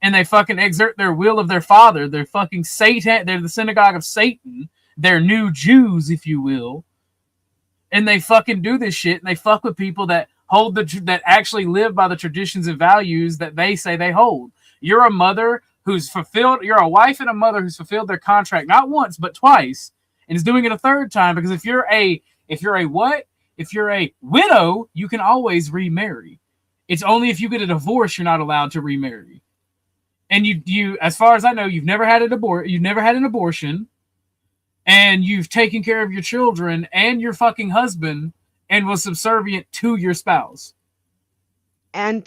Speaker 2: And they fucking exert their will of their father. They're fucking Satan. They're the synagogue of Satan. They're new Jews, if you will. And they fucking do this shit, and they fuck with people that that actually live by the traditions and values that they say they hold. You're a mother who's fulfilled, you're a wife and a mother who's fulfilled their contract not once but twice, and is doing it a third time, because if you're a widow, you can always remarry. It's only if you get a divorce you're not allowed to remarry. And you as far as I know, you've never had an abortion. And you've taken care of your children and your fucking husband and was subservient to your spouse.
Speaker 1: And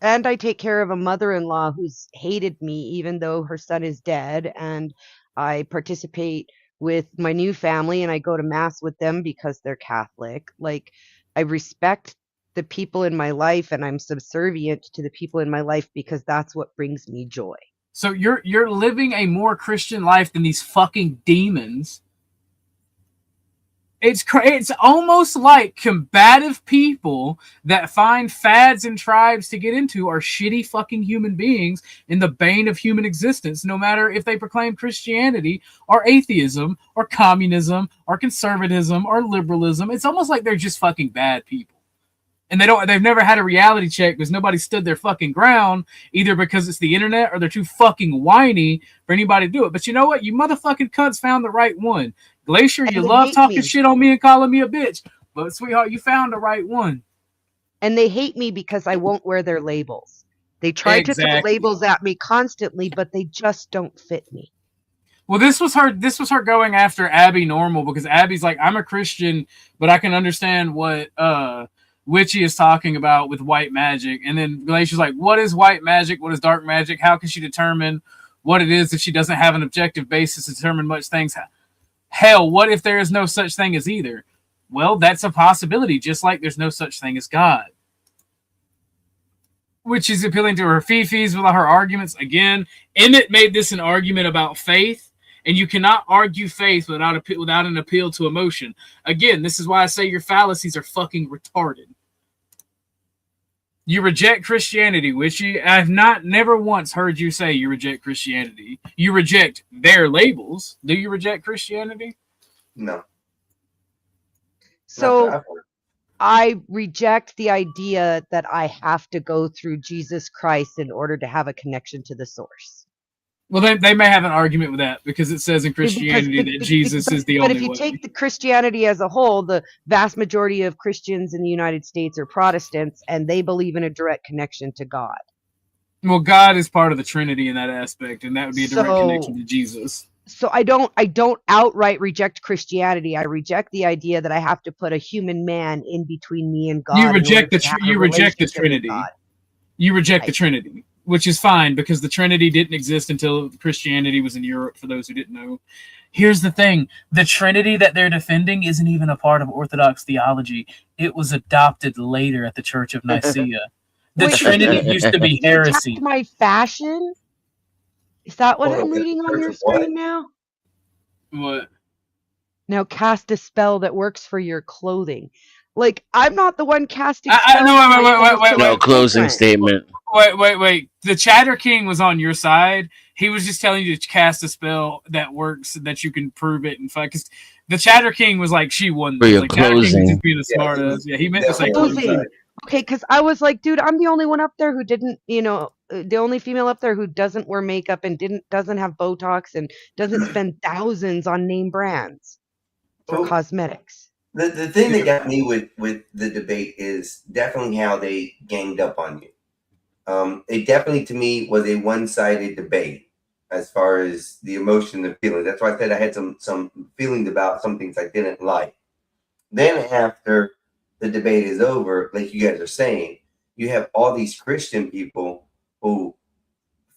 Speaker 1: I take care of a mother-in-law who's hated me even though her son is dead. And I participate with my new family and I go to mass with them because they're Catholic. Like, I respect the people in my life and I'm subservient to the people in my life because that's what brings me joy.
Speaker 2: So you're living a more Christian life than these fucking demons. It's almost like combative people that find fads and tribes to get into are shitty fucking human beings in the bane of human existence, no matter if they proclaim Christianity or atheism or communism or conservatism or liberalism. It's almost like they're just fucking bad people. And they've never had a reality check because nobody stood their fucking ground, either because it's the internet or they're too fucking whiny for anybody to do it. But you know what? You motherfucking cunts found the right one. Glacier, you love talking shit on me and calling me a bitch. But sweetheart, you found the right one.
Speaker 1: And they hate me because I won't wear their labels. They try to throw labels at me constantly, but they just don't fit me.
Speaker 2: Well, this was her going after Abby Normal, because Abby's like, I'm a Christian, but I can understand what Witchy is talking about with white magic. And then Glacier's like, what is white magic? What is dark magic? How can she determine what it is if she doesn't have an objective basis to determine much things? Hell, what if there is no such thing as either? Well, that's a possibility, just like there's no such thing as God. Which is appealing to her fifis with all her arguments. Again, Emmett made this an argument about faith, And you cannot argue faith without an appeal to emotion. Again, this is why I say your fallacies are fucking retarded. You reject Christianity, Witchy. I've never once heard you say you reject Christianity. You reject their labels. Do you reject Christianity?
Speaker 10: No.
Speaker 1: So I reject the idea that I have to go through Jesus Christ in order to have a connection to the source.
Speaker 2: Well, they may have an argument with that because it says in Christianity that Jesus is the
Speaker 1: But
Speaker 2: only
Speaker 1: if you
Speaker 2: way.
Speaker 1: take the Christianity as a whole, the vast majority of Christians in the United States are Protestants, and they believe in a direct connection to God.
Speaker 2: Well, God is part of the Trinity in that aspect, and that would be a direct connection to Jesus.
Speaker 1: So I don't outright reject Christianity. I reject the idea that I have to put a human man in between me and God.
Speaker 2: You reject the
Speaker 1: Trinity.
Speaker 2: You reject the Trinity, which is fine because the Trinity didn't exist until Christianity was in Europe, for those who didn't know. Here's the thing. The Trinity that they're defending isn't even a part of Orthodox theology. It was adopted later at the Church of Nicaea. The Trinity used to be heresy.
Speaker 1: My fashion? Is that what I'm reading on your screen now?
Speaker 2: What?
Speaker 1: Now cast a spell that works for your clothing. Like, I'm not the one casting spells.
Speaker 2: Wait.
Speaker 4: No closing statement.
Speaker 2: Wait. The Chatter King was on your side. He was just telling you to cast a spell that works, that you can prove it and fuck. Cause the Chatter King was like, she won.
Speaker 4: For your
Speaker 2: like, Chatter King was
Speaker 4: closing.
Speaker 2: just being a smart ass. Yeah, he meant to say closing.
Speaker 1: Okay, because I was like, dude, I'm the only one up there who didn't, the only female up there who doesn't wear makeup and doesn't have Botox and doesn't spend thousands on name brands for cosmetics.
Speaker 10: The thing that got me with the debate is definitely how they ganged up on you. It definitely, to me, was a one-sided debate as far as the emotion and feeling. That's why I said I had some feelings about some things I didn't like. Then after the debate is over, like you guys are saying, you have all these Christian people who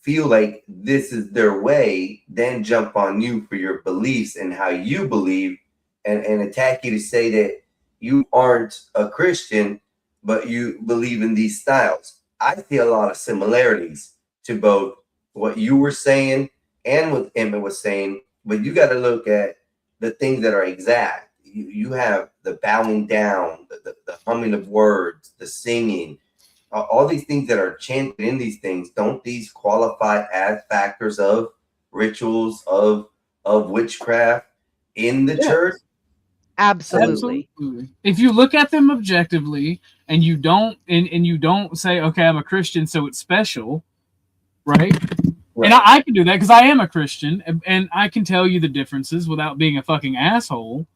Speaker 10: feel like this is their way, then jump on you for your beliefs and how you believe, and attack you to say that you aren't a Christian, but you believe in these styles. I see a lot of similarities to both what you were saying and what Emmett was saying, but you got to look at the things that are exact. You have the bowing down, the humming of words, the singing, all these things that are chanted in these things. Don't these qualify as factors of rituals of witchcraft in the church?
Speaker 1: Absolutely.
Speaker 2: If you look at them objectively and you don't say, okay, I'm a Christian, so it's special, right? And I can do that because I am a Christian and I can tell you the differences without being a fucking asshole.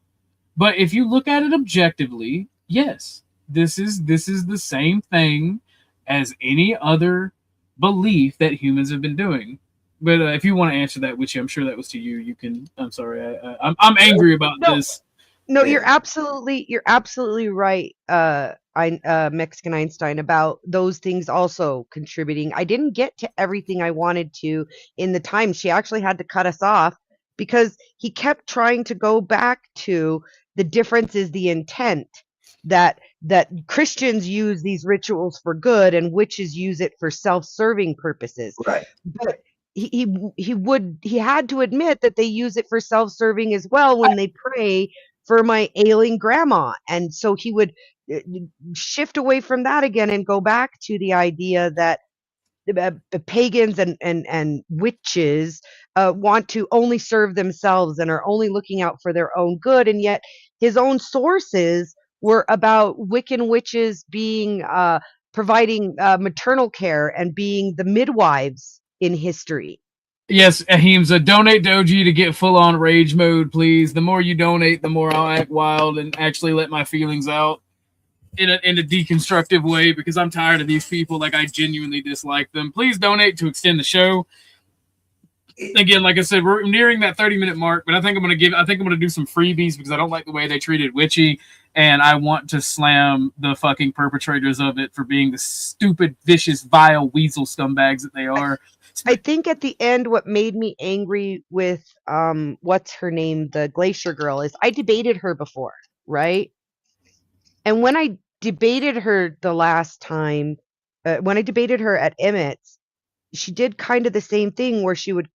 Speaker 2: But if you look at it objectively, yes, this is the same thing as any other belief that humans have been doing. But if you want to answer that, which I'm sure that was to you, you can. I'm sorry, I'm angry about this.
Speaker 1: No, you're absolutely right, Mexican Einstein, about those things also contributing. I didn't get to everything I wanted to in the time. She actually had to cut us off because he kept trying to go back to the difference is the intent, that Christians use these rituals for good and witches use it for self-serving purposes.
Speaker 10: Right.
Speaker 1: But he had to admit that they use it for self-serving as well when they pray for my ailing grandma. And so he would shift away from that again and go back to the idea that the pagans and witches want to only serve themselves and are only looking out for their own good. And yet his own sources were about Wiccan witches being providing maternal care and being the midwives in history.
Speaker 2: Yes, Ahimsa, donate Doji to get full-on rage mode, please. The more you donate, the more I'll act wild and actually let my feelings out in a deconstructive way, because I'm tired of these people. Like, I genuinely dislike them. Please donate to extend the show. Again, like I said, we're nearing that 30-minute mark, but I think I'm gonna do some freebies because I don't like the way they treated Witchy, and I want to slam the fucking perpetrators of it for being the stupid, vicious, vile weasel scumbags that they are.
Speaker 1: I think at the end, what made me angry with what's her name, the Glacier Girl, is I debated her before, right? And when I debated her the last time, when I debated her at Emmett's, she did kind of the same thing where she would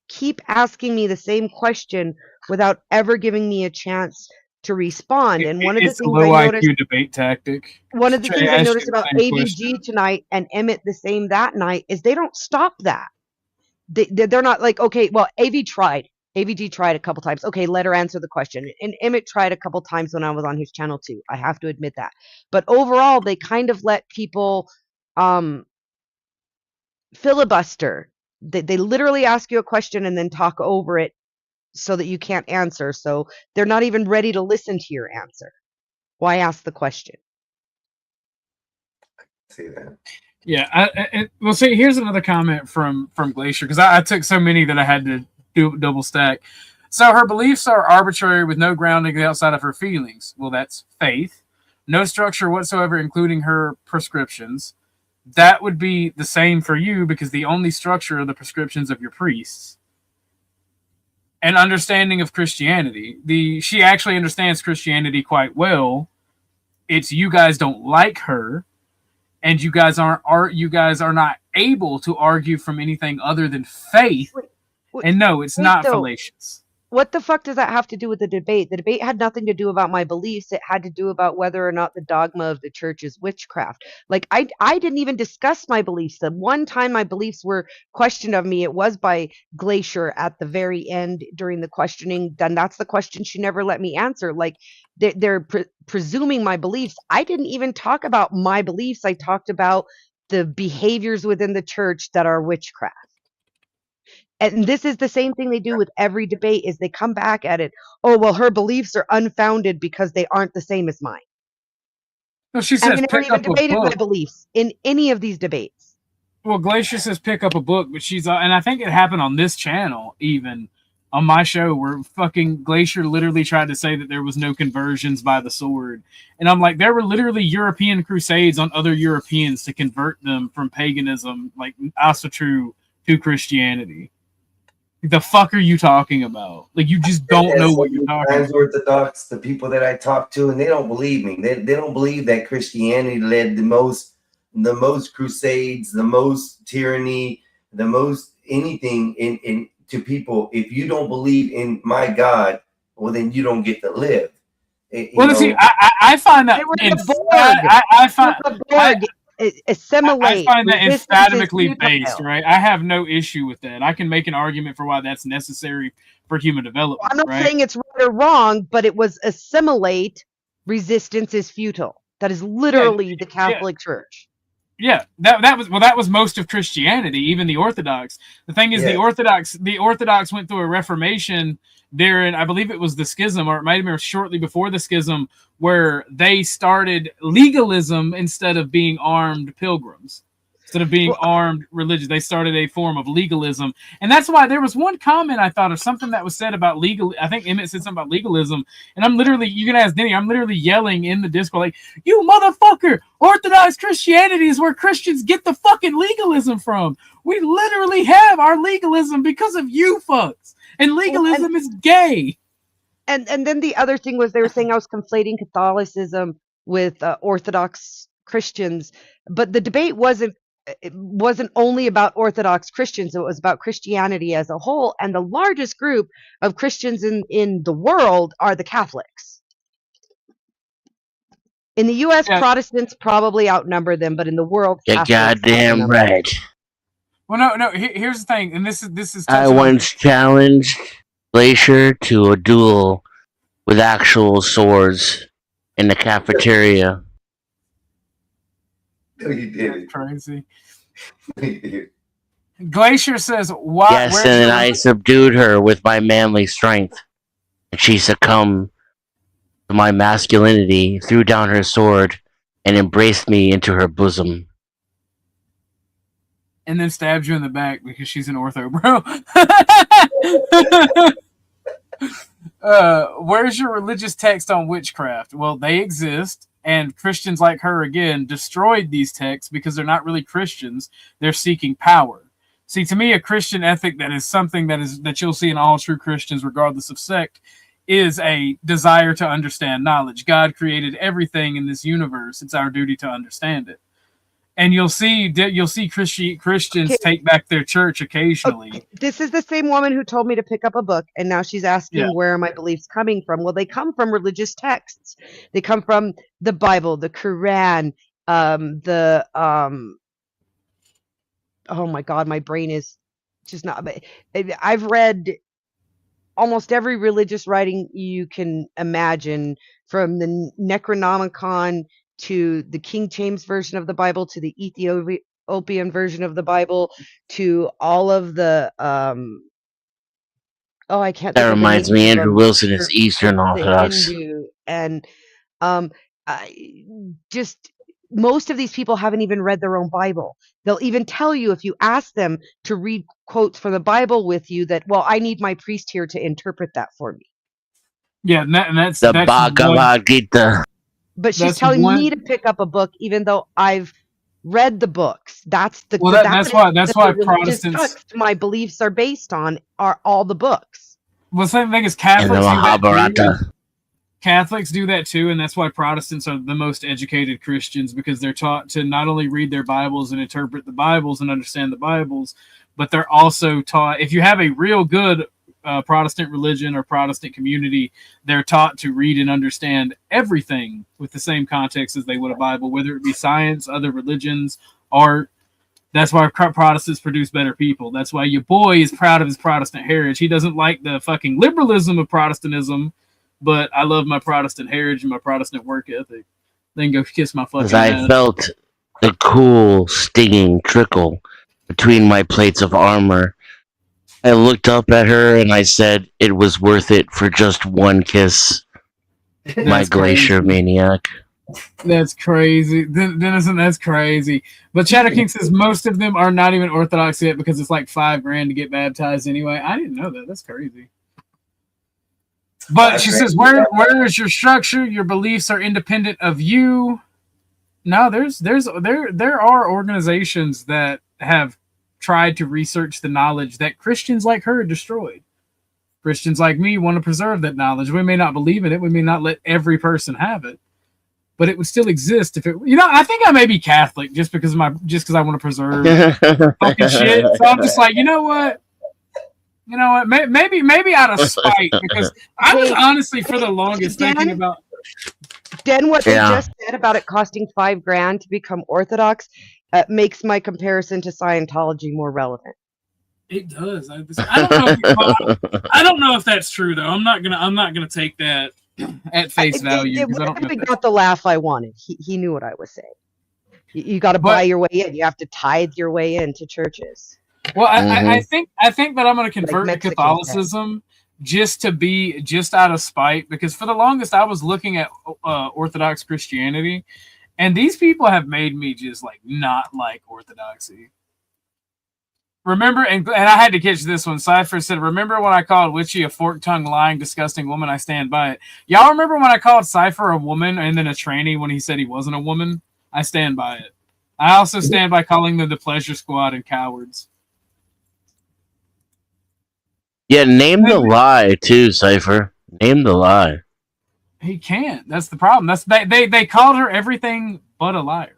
Speaker 1: keep asking me the same question without ever giving me a chance to respond. And one of the
Speaker 2: It's a
Speaker 1: things
Speaker 2: low
Speaker 1: I noticed,
Speaker 2: IQ debate tactic.
Speaker 1: one of the
Speaker 2: Try to
Speaker 1: things I
Speaker 2: ask
Speaker 1: noticed
Speaker 2: you the
Speaker 1: about
Speaker 2: same question.
Speaker 1: AVG tonight and Emmett the same that night is they don't stop that. They're not like, okay, well, AVG tried a couple times. Okay, let her answer the question. And Emmett tried a couple times when I was on his channel too. I have to admit that. But overall, they kind of let people filibuster. They literally ask you a question and then talk over it so that you can't answer. So they're not even ready to listen to your answer. Why ask the question?
Speaker 10: See that?
Speaker 2: Yeah, well, see, here's another comment from Glacier, because I took so many that I had to do double stack. So her beliefs are arbitrary with no grounding outside of her feelings. Well, that's faith. No structure whatsoever, including her prescriptions. That would be the same for you, because the only structure are the prescriptions of your priests. And understanding of Christianity. She actually understands Christianity quite well. It's you guys don't like her. And you guys are not able to argue from anything other than faith. And no, it's not fallacious.
Speaker 1: What the fuck does that have to do with the debate? The debate had nothing to do about my beliefs. It had to do about whether or not the dogma of the church is witchcraft. Like I didn't even discuss my beliefs. The one time my beliefs were questioned of me, it was by Glacier at the very end during the questioning. Then that's the question she never let me answer. Like they're presuming my beliefs. I didn't even talk about my beliefs. I talked about the behaviors within the church that are witchcraft. And this is the same thing they do with every debate is they come back at it. Oh, well, her beliefs are unfounded because they aren't the same as mine.
Speaker 2: No, she says
Speaker 1: I never
Speaker 2: pick
Speaker 1: even
Speaker 2: up a
Speaker 1: debated my
Speaker 2: book.
Speaker 1: beliefs in any of these debates.
Speaker 2: Well, Glacier says pick up a book, but she's and I think it happened on this channel, even on my show, where fucking Glacier literally tried to say that there was no conversions by the sword. And I'm like, there were literally European crusades on other Europeans to convert them from paganism, like Asatru, to Christianity. The fuck are you talking about? Like, you just don't know what you're talking about.
Speaker 10: Orthodox, the people that I talk to, and they don't believe me. They don't believe that Christianity led the most crusades, the most tyranny, the most anything in to people. If you don't believe in my God, well, then you don't get to live.
Speaker 2: See, I find that
Speaker 1: assimilate.
Speaker 2: I find that emphatically based, right? I have no issue with that. I can make an argument for why that's necessary for human development.
Speaker 1: Well, I'm not saying it's right or wrong, but it was assimilate. Resistance is futile. That is literally the Catholic Church.
Speaker 2: Yeah, that was most of Christianity, even the Orthodox. The thing is, the Orthodox went through a Reformation during, I believe it was the schism, or it might have been shortly before the schism, where they started legalism instead of being armed pilgrims. Instead of being armed religious, they started a form of legalism. And that's why there was one comment I thought, or something that was said about legal. I think Emmett said something about legalism. And I'm literally, you can ask Denny, I'm literally yelling in the Discord, like, you motherfucker, Orthodox Christianity is where Christians get the fucking legalism from. We literally have our legalism because of you fucks. And legalism is gay.
Speaker 1: And then the other thing was they were saying I was conflating Catholicism with Orthodox Christians. But the debate wasn't only about Orthodox Christians. It was about Christianity as a whole. And the largest group of Christians in the world are the Catholics. In the U.S., Protestants probably outnumber them, but in the world,
Speaker 4: you're goddamn right.
Speaker 2: Well, no. Here's the thing, and this is.
Speaker 4: I once challenged Glacier to a duel with actual swords in the cafeteria.
Speaker 10: No, you did.
Speaker 2: Crazy. Glacier says, "Why?"
Speaker 4: Yes, and then I subdued her with my manly strength, and she succumbed to my masculinity, threw down her sword, and embraced me into her bosom.
Speaker 2: And then stabs you in the back because she's an ortho, bro. Where's your religious text on witchcraft? Well, they exist, and Christians like her, again, destroyed these texts because they're not really Christians. They're seeking power. See, to me, a Christian ethic that is something that you'll see in all true Christians, regardless of sect, is a desire to understand knowledge. God created everything in this universe. It's our duty to understand it. And you'll see Christians
Speaker 1: Okay.
Speaker 2: take back their church occasionally.
Speaker 1: Okay, this is the same woman who told me to pick up a book, and now she's asking
Speaker 2: Yeah.
Speaker 1: where are my beliefs coming from. Well, they come from religious texts. They come from the Bible, the Quran, oh my God, my brain is just not. I've read almost every religious writing you can imagine, from the Necronomicon to the King James version of the Bible to the Ethiopian version of the Bible to all of the I can't
Speaker 4: That
Speaker 1: think of the
Speaker 4: reminds
Speaker 1: names
Speaker 4: me,
Speaker 1: of
Speaker 4: Andrew
Speaker 1: them.
Speaker 4: Wilson is Eastern
Speaker 1: The
Speaker 4: Orthodox.
Speaker 1: Hindu and just most of these people haven't even read their own Bible. They'll even tell you if you ask them to read quotes from the Bible with you that, well, I need my priest here to interpret that for me.
Speaker 2: Yeah, and that's
Speaker 4: The
Speaker 2: one.
Speaker 4: Bhagavad Gita.
Speaker 1: But she's
Speaker 2: That's
Speaker 1: telling
Speaker 2: one-
Speaker 1: me to pick up a book, even though I've read the books. That's the
Speaker 2: Well, that's why
Speaker 1: religious
Speaker 2: Protestants.
Speaker 1: text my beliefs are based on are all the books.
Speaker 2: Well, the same thing as
Speaker 4: And the
Speaker 2: Catholics do that too.
Speaker 4: Mahabharata.
Speaker 2: Catholics do that too, and that's why Protestants are the most educated Christians, because they're taught to not only read their Bibles and interpret the Bibles and understand the Bibles, but they're also taught, if you have a real good Protestant religion or Protestant community, they're taught to read and understand everything with the same context as they would a Bible, whether it be science, other religions, art. That's why Protestants produce better people. That's why your boy is proud of his Protestant heritage. He doesn't like the fucking liberalism of Protestantism, but I love my Protestant heritage and my Protestant work ethic. Then go kiss my fucking
Speaker 4: As I
Speaker 2: ass.
Speaker 4: felt the cool, stinging trickle between my plates of armor, I looked up at her and I said it was worth it for just one kiss. My
Speaker 2: That's
Speaker 4: glacier
Speaker 2: crazy.
Speaker 4: maniac.
Speaker 2: That's crazy. Denison, that's crazy. But Chatter King says most of them are not even Orthodox yet because it's like $5,000 to get baptized anyway. I didn't know that. That's crazy. But she says, where is your structure? Your beliefs are independent of you. No, there are organizations that have tried to research the knowledge that Christians like her destroyed. Christians like me want to preserve that knowledge. We may not believe in it. We may not let every person have it, but it would still exist if it. I think I may be Catholic just because I want to preserve fucking shit. So I'm just like, you know what? Maybe out of spite, because I was honestly for the longest thinking about.
Speaker 1: Den, what they
Speaker 4: Yeah.
Speaker 1: just said about it costing $5,000 to become Orthodox makes my comparison to Scientology more relevant.
Speaker 2: It does. I don't know if that's true though. I'm not gonna take that at face value.
Speaker 1: It
Speaker 2: 'cause I don't know
Speaker 1: would have got the laugh I wanted. He knew what I was saying. You got to buy your way in. You have to tithe your way into churches.
Speaker 2: Well, I think that I'm going to convert to
Speaker 1: Mexicans
Speaker 2: Catholicism just out of spite, because for the longest I was looking at Orthodox Christianity, and these people have made me just like not like Orthodoxy. Remember, and I had to catch this one. Cypher said, "Remember when I called Witchy a fork-tongued, lying, disgusting woman? I stand by it." Y'all remember when I called Cypher a woman and then a tranny when he said he wasn't a woman? I stand by it. I also stand by calling them the Pleasure Squad and cowards.
Speaker 4: Yeah, name the lie too, Cypher. Name the lie.
Speaker 2: He can't. That's the problem. They called her everything but a liar.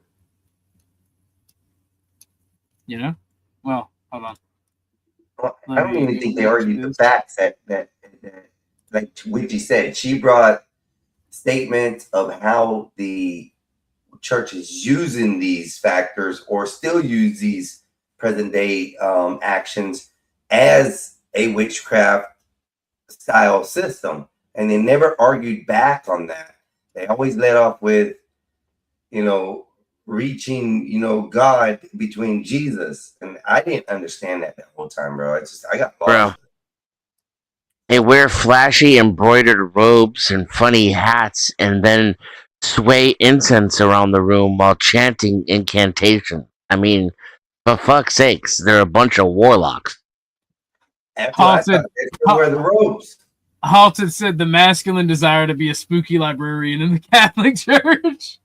Speaker 2: Well, hold on.
Speaker 10: Well, I don't even think they argued the facts that like Witchy said. She brought statements of how the church is using these factors or still use these present day actions as a witchcraft style system, and they never argued back on that. They always let off with reaching God between Jesus, and I didn't understand that the whole time, bro. I got lost.
Speaker 4: Bro. They wear flashy embroidered robes and funny hats and then sway incense around the room while chanting incantation. I mean, for fuck's sakes, they're a bunch of warlocks.
Speaker 10: After I thought they still wear the robes.
Speaker 2: Halted said the masculine desire to be a spooky librarian in the Catholic Church.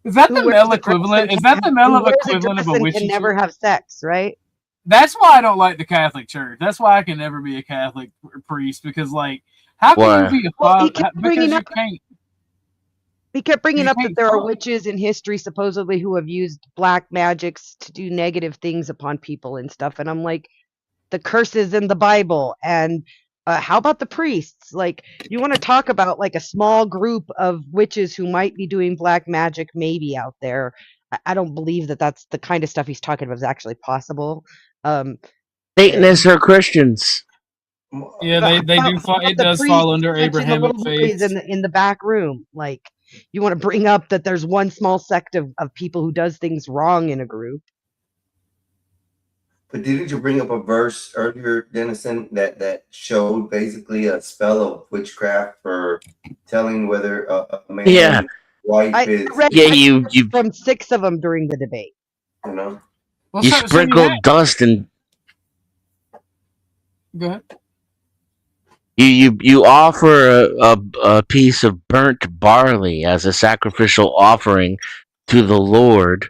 Speaker 2: Is that the male equivalent? Is that the male equivalent of a witch?
Speaker 1: Can never have sex, right?
Speaker 2: That's why I don't like the Catholic Church. That's why I can never be a Catholic priest, because, like, how can you be a father? Because you can't.
Speaker 1: He kept bringing
Speaker 2: You
Speaker 1: up that
Speaker 2: can't
Speaker 1: there are
Speaker 2: fuck.
Speaker 1: witches in history supposedly who have used black magics to do negative things upon people and stuff. And I'm like, the curses in the Bible. And how about the priests? Like, you want to talk about like a small group of witches who might be doing black magic maybe out there. I don't believe that that's the kind of stuff he's talking about is actually possible. Um,
Speaker 4: Satanists are Christians.
Speaker 2: Yeah,
Speaker 1: but
Speaker 2: they
Speaker 1: how
Speaker 2: do fall.
Speaker 1: about
Speaker 2: It
Speaker 1: the
Speaker 2: does fall
Speaker 1: priests
Speaker 2: under
Speaker 1: touching the
Speaker 2: Abrahamic
Speaker 1: little boys
Speaker 2: faiths.
Speaker 1: in the back room? Like, you want to bring up that there's one small sect of people who does things wrong in a group.
Speaker 10: But didn't you bring up a verse earlier, Dennison, that showed basically a spell of witchcraft for telling whether a man's
Speaker 4: Yeah.
Speaker 10: wife
Speaker 1: I
Speaker 10: is,
Speaker 1: read
Speaker 4: Yeah,
Speaker 1: I
Speaker 4: you
Speaker 1: read from 6 of them during the debate.
Speaker 10: you know?
Speaker 2: Well,
Speaker 4: you
Speaker 2: so you
Speaker 4: sprinkle
Speaker 2: had.
Speaker 4: dust and
Speaker 2: Go ahead.
Speaker 4: you offer a piece of burnt barley as a sacrificial offering to the Lord,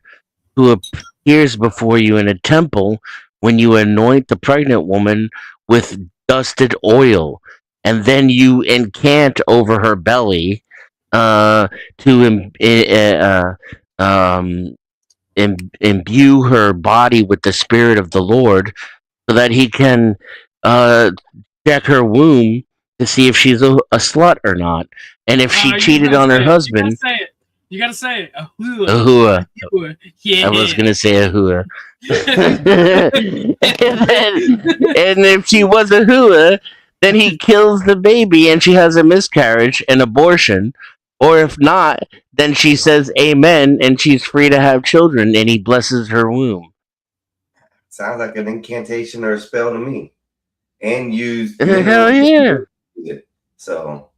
Speaker 4: who appears before you in a temple when you anoint the pregnant woman with dusted oil, and then you incant over her belly to imbue her body with the spirit of the Lord, so that he can check her womb to see if she's a slut or not, and if she
Speaker 2: You
Speaker 4: cheated
Speaker 2: gotta
Speaker 4: on her
Speaker 2: say it. You gotta
Speaker 4: husband.
Speaker 2: say it. You gotta say it. Ahua.
Speaker 4: Ahua.
Speaker 2: Ahua. Yeah.
Speaker 4: I was gonna say Ahua. and if she was Ahua, then he kills the baby and she has a miscarriage and abortion. Or if not, then she says amen and she's free to have children and he blesses her womb.
Speaker 10: Sounds like an incantation or a spell to me. And used
Speaker 4: Hell yeah.
Speaker 10: So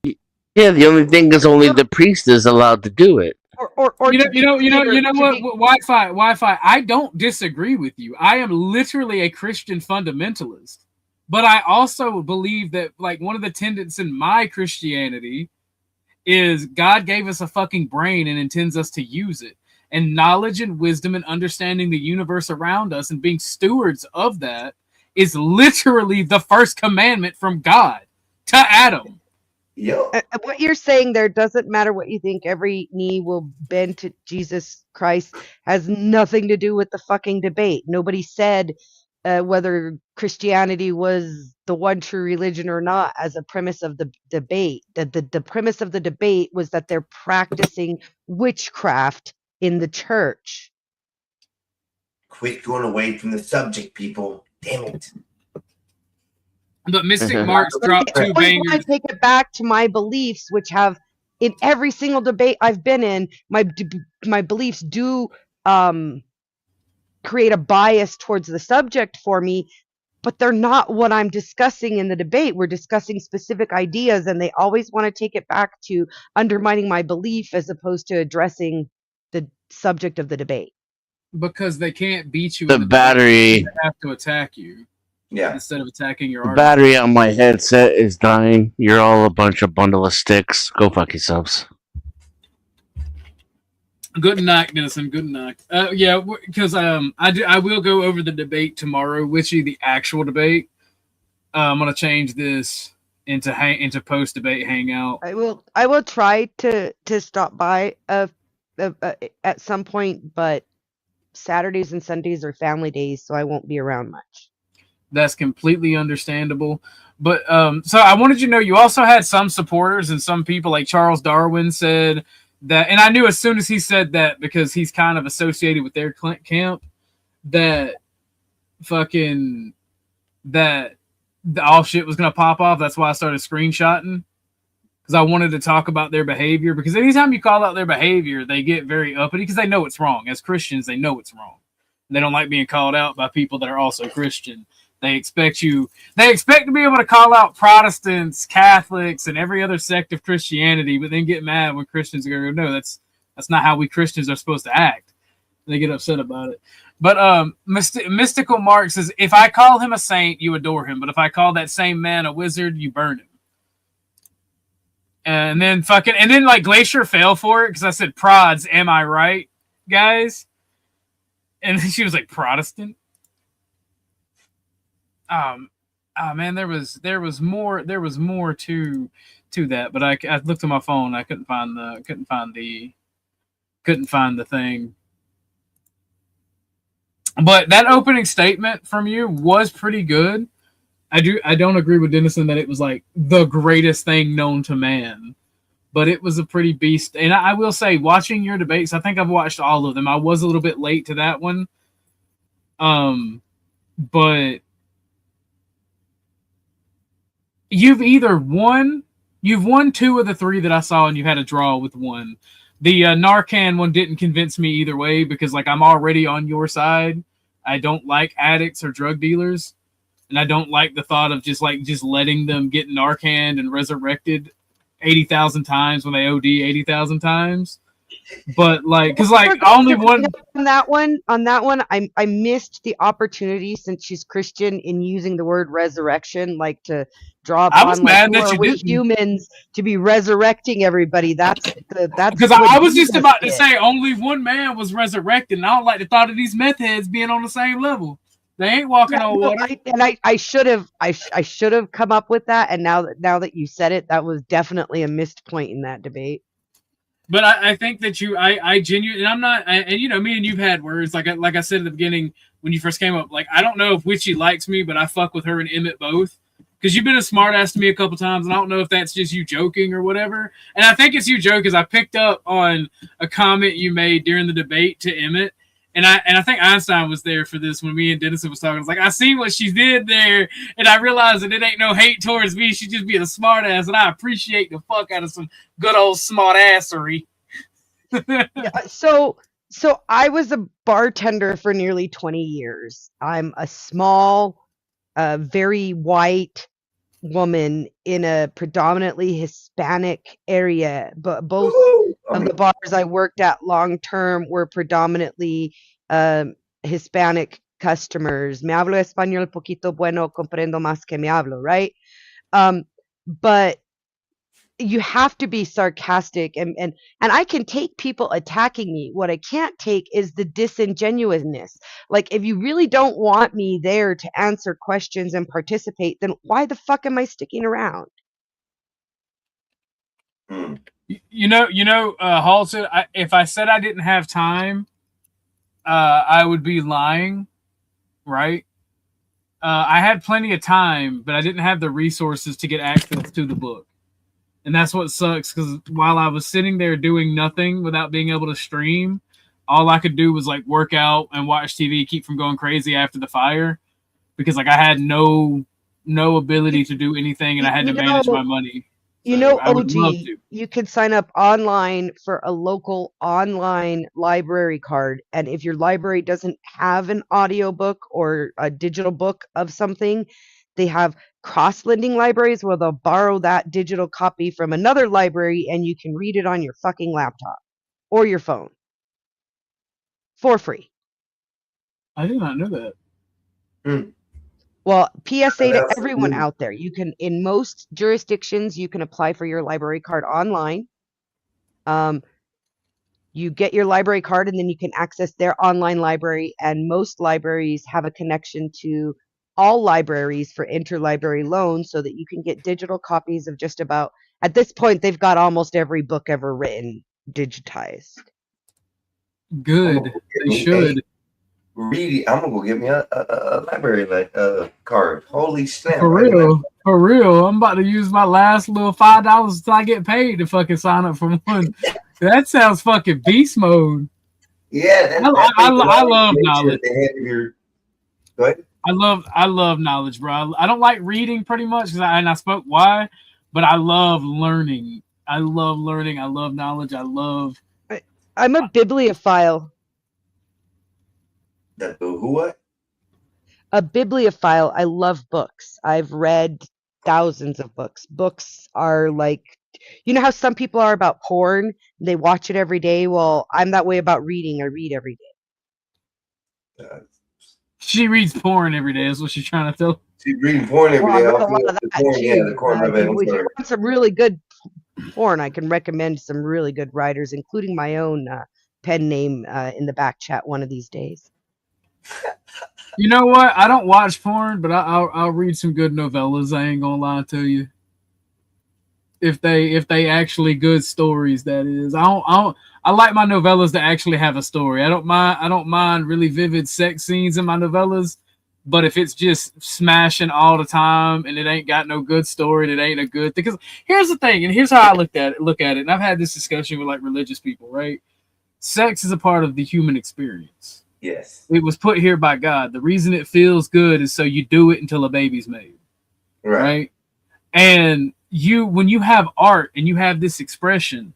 Speaker 4: Yeah, the only thing is only the priest is allowed to do it.
Speaker 1: Or
Speaker 2: you know
Speaker 1: to
Speaker 2: what?
Speaker 1: be-
Speaker 2: Wi-Fi. I don't disagree with you. I am literally a Christian fundamentalist, but I also believe that like one of the tenets in my Christianity is God gave us a fucking brain and intends us to use it. And knowledge and wisdom and understanding the universe around us and being stewards of that is literally the first commandment from God to Adam.
Speaker 1: What you're saying there doesn't matter what you think. Every knee will bend to Jesus Christ has nothing to do with the fucking debate. Nobody said whether Christianity was the one true religion or not as a premise of the debate. The premise of the debate was that they're practicing witchcraft in the church.
Speaker 10: quit going away from the subject, people. Damn it.
Speaker 2: But Mystic Marks dropped 2
Speaker 1: I
Speaker 2: bangers.
Speaker 1: want to take it back to my beliefs, which have in every single debate I've been in, my beliefs do create a bias towards the subject for me, but they're not what I'm discussing in the debate. We're discussing specific ideas, and they always want to take it back to undermining my belief as opposed to addressing the subject of the debate.
Speaker 2: Because they can't beat you
Speaker 4: The
Speaker 2: in the
Speaker 4: battery.
Speaker 2: debate. They have to attack you.
Speaker 10: Yeah.
Speaker 2: Instead of attacking your
Speaker 4: The
Speaker 2: argument.
Speaker 4: battery on my headset is dying. You're all a bunch of bundle of sticks. Go fuck yourselves.
Speaker 2: Good night, Dennison. Good night. Yeah, because I will go over the debate tomorrow with you, the actual debate. I'm gonna change this into post debate hangout.
Speaker 1: I will try to stop by at some point, but Saturdays and Sundays are family days, so I won't be around much.
Speaker 2: That's completely understandable. But so I wanted you to know you also had some supporters and some people like Charles Darwin said that, and I knew as soon as he said that because he's kind of associated with their camp that fucking that all shit was gonna pop off. That's why I started screenshotting because I wanted to talk about their behavior. Because anytime you call out their behavior, they get very uppity because they know it's wrong. As Christians, they know it's wrong. They don't like being called out by people that are also Christian. They expect to be able to call out Protestants, Catholics, and every other sect of Christianity, but then get mad when Christians go, no, that's not how we Christians are supposed to act. They get upset about it. But Mystical Mark says, if I call him a saint, you adore him. But if I call that same man a wizard, you burn him. And then like Glacier fell for it because I said, prods, am I right, guys? And then she was like, Protestant. Man, there was more to to that, but I looked at my phone. I couldn't find the thing. But that opening statement from you was pretty good. I don't agree with Dennison that it was like the greatest thing known to man, but it was a pretty beast. And I will say, watching your debates, I think I've watched all of them. I was a little bit late to that one, but you've won 2 of the 3 that I saw, and you had a draw with one. The Narcan one didn't convince me either way because, like, I'm already on your side. I don't like addicts or drug dealers, and I don't like the thought of just letting them get Narcan and resurrected 80,000 times when they OD 80,000 times. But like, because like only one
Speaker 1: on that one, I missed the opportunity since she's Christian in using the word resurrection, like to draw upon.
Speaker 2: I was mad that you didn't.
Speaker 1: Humans to be resurrecting everybody. That's
Speaker 2: because I was just about to say only one man was resurrected, and I don't like the thought of these meth heads being on the same level. They ain't walking on water.
Speaker 1: I should have come up with that, and now that you said it, that was definitely a missed point in that debate.
Speaker 2: But I think that I genuinely, and I'm not, and you know, me and you've had words like I said at the beginning when you first came up. Like, I don't know if Witchy likes me, but I fuck with her and Emmett both because you've been a smart ass to me a couple times, and I don't know if that's just you joking or whatever. And I think it's you joking because I picked up on a comment you made during the debate to Emmett. And I think Einstein was there for this when me and Dennison was talking. It's like, I see what she did there, and I realized that it ain't no hate towards me. She just being a smart ass, and I appreciate the fuck out of some good old smart assery.
Speaker 1: Yeah, so I was a bartender for nearly 20 years. I'm a small, very white woman in a predominantly Hispanic area, but both of the bars I worked at long term were predominantly Hispanic customers. Me hablo español poquito bueno, comprendo más que me hablo, right? But you have to be sarcastic, and I can take people attacking me. What I can't take is the disingenuousness. Like, if you really don't want me there to answer questions and participate, then why the fuck am I sticking around?
Speaker 2: You know, Halton, if I said I didn't have time, I would be lying, right? I had plenty of time, but I didn't have the resources to get access to the book. And that's what sucks, because while I was sitting there doing nothing without being able to stream, all I could do was like work out and watch TV, keep from going crazy after the fire, because like I had no ability to do anything, and I had to manage my money.
Speaker 1: You know, OG, you can sign up online for a local online library card. And if your library doesn't have an audiobook or a digital book of something, they have cross-lending libraries where they'll borrow that digital copy from another library and you can read it on your fucking laptop or your phone for free.
Speaker 2: I did not know that.
Speaker 1: Well, PSA to everyone out there. You can, in most jurisdictions, you can apply for your library card online. You get your library card and then you can access their online library. And most libraries have a connection to all libraries for interlibrary loans so that you can get digital copies of just about, at this point, they've got almost every book ever written digitized.
Speaker 2: Good. They should.
Speaker 10: Really, I'm gonna go get me a library card. Holy snap!
Speaker 2: For real. I'm about to use my last little $5 until I get paid to fucking sign up for one. That sounds fucking beast mode.
Speaker 10: Yeah,
Speaker 2: I love knowledge.
Speaker 10: Go ahead.
Speaker 2: I love knowledge, bro. I don't like reading pretty much, and I spoke why, but I love learning. I love learning. I love knowledge.
Speaker 1: I'm a bibliophile.
Speaker 10: Who what?
Speaker 1: A bibliophile. I love books. I've read thousands of books. Books are like, you know how some people are about porn? They watch it every day. Well, I'm that way about reading. I read every day.
Speaker 2: She reads porn every day. Is what she's trying to tell.
Speaker 10: She's reading porn every day.
Speaker 1: If you want some really good porn, I can recommend some really good writers, including my own pen name in the back chat one of these days.
Speaker 2: You know what? I don't watch porn, but I'll read some good novellas. I ain't gonna lie to you. if they actually good stories. That is, I like my novellas to actually have a story. I don't mind really vivid sex scenes in my novellas, but if it's just smashing all the time and it ain't got no good story, it ain't a good thing. Because here's the thing, and here's how I look at it. And I've had this discussion with like religious people, right? Sex is a part of the human experience.
Speaker 10: Yes.
Speaker 2: It was put here by God. The reason it feels good is so you do it until a baby's made. Right? And when you have art and you have this expression,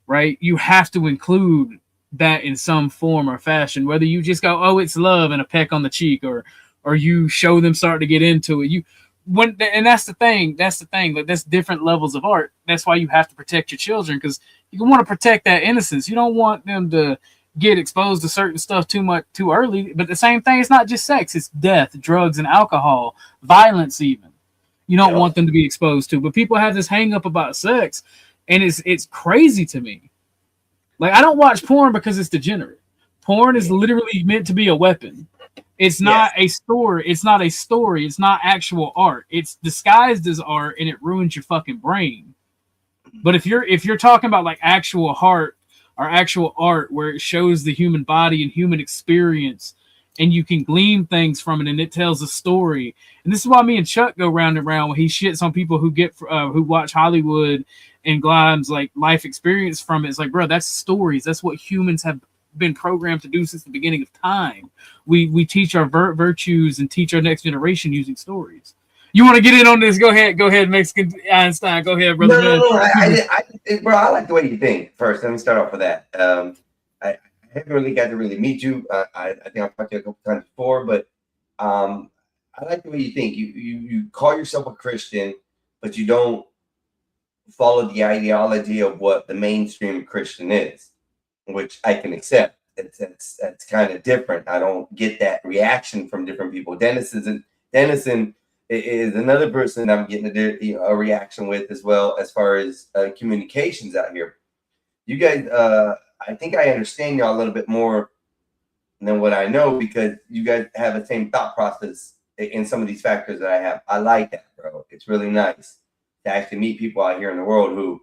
Speaker 2: right, you have to include that in some form or fashion, whether you just go, oh, it's love and a peck on the cheek, or you show them start to get into it. And that's the thing, like that's different levels of art. That's why you have to protect your children, because you want to protect that innocence. You don't want them to get exposed to certain stuff too early. But the same thing, it's not just sex, it's death, drugs, and alcohol, violence even. You don't want them to be exposed to. But people have this hang up about sex, and it's crazy to me. Like, I don't watch porn because it's degenerate. Porn is literally meant to be a weapon. It's not a story. It's not a story. It's not actual art. It's disguised as art, and it ruins your fucking brain. But if you're talking about like actual heart or actual art where it shows the human body and human experience, and you can glean things from it, and it tells a story. And this is why me and Chuck go round and round when he shits on people who watch Hollywood and glimes like life experience from it. It's like, bro, that's stories. That's what humans have been programmed to do since the beginning of time. We teach our virtues and teach our next generation using stories. You want to get in on this? Go ahead, Mexican Einstein. Go ahead, brother.
Speaker 10: No. Bro, I like the way you think. First, let me start off with that. I haven't really got to really meet you. I think I've talked to you a couple times before, but I like the way you think. You call yourself a Christian, but you don't follow the ideology of what the mainstream Christian is, which I can accept. That's kind of different. I don't get that reaction from different people. Dennison is another person I'm getting a reaction with as well, as far as communications out here. You guys, I think I understand y'all a little bit more than what I know, because you guys have the same thought process in some of these factors that I have. I like that, bro. It's really nice to actually meet people out here in the world who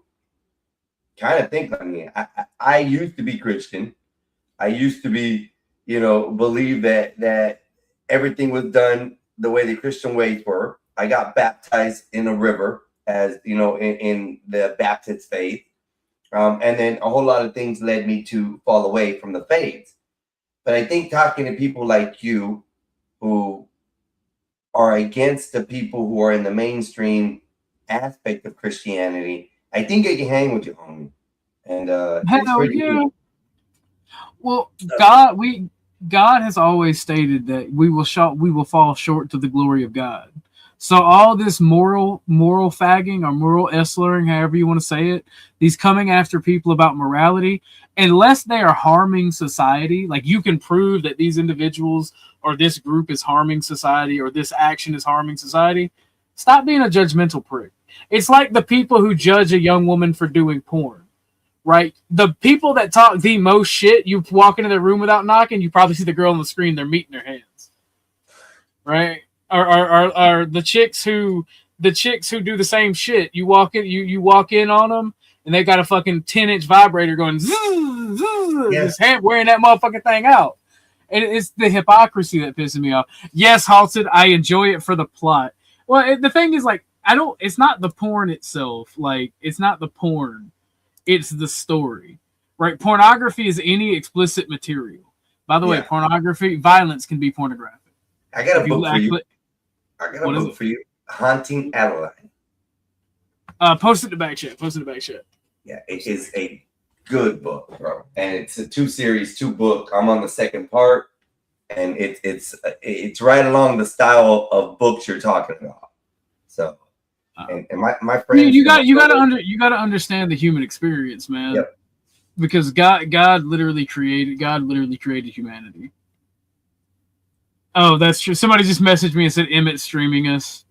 Speaker 10: kind of think like me. I used to be Christian. I used to be, believe that everything was done the way the Christian ways were. I got baptized in a river, as in the Baptist faith. And then a whole lot of things led me to fall away from the faith. But I think talking to people like you, who are against the people who are in the mainstream aspect of Christianity, I think I can hang with you, homie. And
Speaker 2: hell yeah. Well, God has always stated that we will fall short to the glory of God. So all this moral fagging or moral slurring, however you want to say it, these coming after people about morality, unless they are harming society, like you can prove that these individuals or this group is harming society or this action is harming society, stop being a judgmental prick. It's like the people who judge a young woman for doing porn, right? The people that talk the most shit, you walk into their room without knocking, you probably see the girl on the screen, they're meeting their hands, right? Are the chicks who do the same shit. You walk in on them and they got a fucking 10-inch vibrator going zzz, zzz, just wearing that motherfucking thing out. And it's the hypocrisy that pisses me off. Yes, Halted, I enjoy it for the plot. Well, the thing is, like, it's not the porn itself. Like, it's not the porn. It's the story, right? Pornography is any explicit material. By the way, pornography, violence can be pornographic.
Speaker 10: I got a book for you. Haunting Adeline.
Speaker 2: Post it in the back chat.
Speaker 10: Yeah, it is a good book, bro. And it's a 2-series, 2-book. I'm on the second part, and it's right along the style of books you're talking about. So, and my friend,
Speaker 2: you got to understand the human experience, man.
Speaker 10: Yep.
Speaker 2: Because God literally created humanity. Oh, that's true. Somebody just messaged me and said Emmett's streaming us.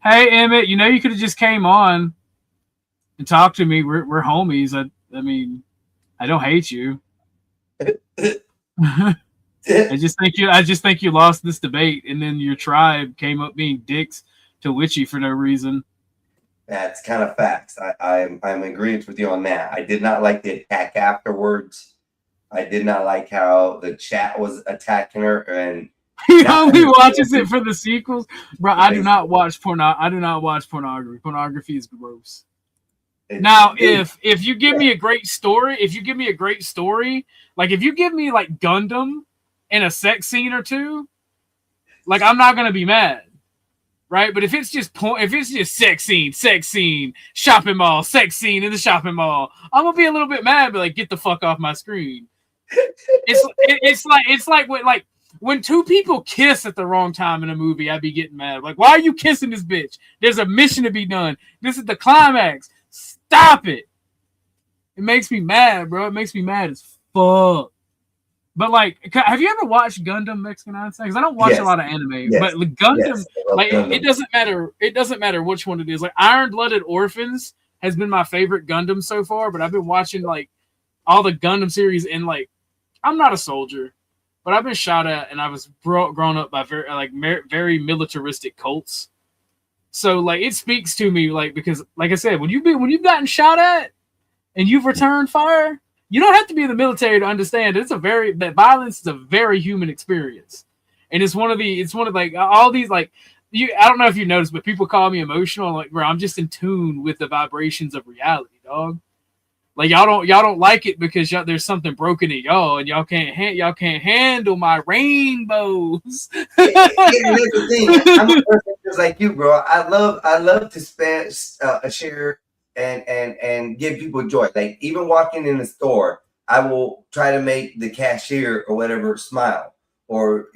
Speaker 2: Hey, Emmett, you could have just came on and talked to me. We're homies. I mean, I don't hate you. I just think you lost this debate, and then your tribe came up being dicks to Witchy for no reason.
Speaker 10: That's kind of facts. I'm in agreement with you on that. I did not like the attack afterwards. I did not like how the chat was attacking her, and
Speaker 2: He
Speaker 10: not
Speaker 2: only watches
Speaker 10: understanding-
Speaker 2: it for the sequels, bro. I do not watch I do not watch pornography. Pornography is gross. Now, if you give me a great story, like if you give me like Gundam and a sex scene or two, like I'm not gonna be mad, right? But if it's just sex scene, shopping mall, sex scene in the shopping mall, I'm gonna be a little bit mad, but like get the fuck off my screen. It's like when two people kiss at the wrong time in a movie, I'd be getting mad. Like, why are you kissing this bitch? There's a mission to be done. This is the climax. Stop it. It makes me mad, bro. It makes me mad as fuck. But like, have you ever watched Gundam Mexican Accent? Because I don't watch a lot of anime, but like Gundam, it doesn't matter. It doesn't matter which one it is. Like Iron Blooded Orphans has been my favorite Gundam so far, but I've been watching like all the Gundam series, and like I'm not a soldier, but I've been shot at, and I was grown up by very militaristic cults. So like it speaks to me, like, because like I said, when you've gotten shot at and you've returned fire, you don't have to be in the military to understand that violence is a very human experience. And it's one of like all these like I don't know if you noticed, but people call me emotional, like, bro, I'm just in tune with the vibrations of reality, dog. Like y'all don't like it because there's something broken in y'all, and y'all can't handle my rainbows.
Speaker 10: Here's the thing. I'm a person just like you, bro. I love to share and give people joy. Like even walking in the store, I will try to make the cashier or whatever smile, or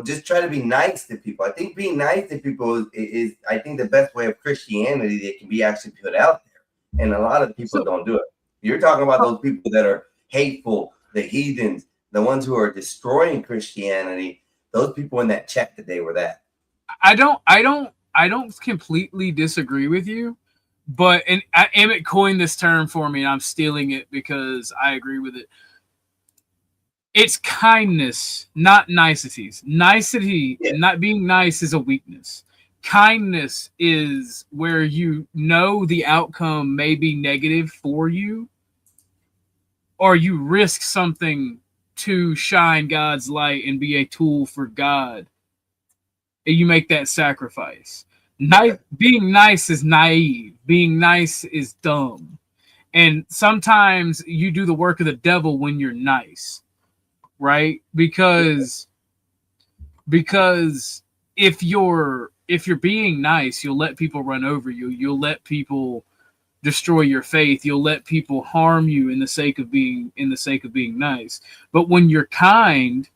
Speaker 10: just try to be nice to people. I think being nice to people is I think the best way of Christianity that can be actually put out there, and a lot of people don't do it. You're talking about those people that are hateful, the heathens, the ones who are destroying Christianity. Those people in that chat today were that.
Speaker 2: I don't completely disagree with you, but Emmett coined this term for me, and I'm stealing it because I agree with it. It's kindness, not niceties. Not being nice is a weakness. Kindness is where you know the outcome may be negative for you, or you risk something to shine God's light and be a tool for God. And you make that sacrifice. Being nice is naive. Being nice is dumb. And sometimes you do the work of the devil when you're nice, right? Because if you're being nice, you'll let people run over you. You'll let people destroy your faith. You'll let people harm you in the sake of being nice. But when you're kind,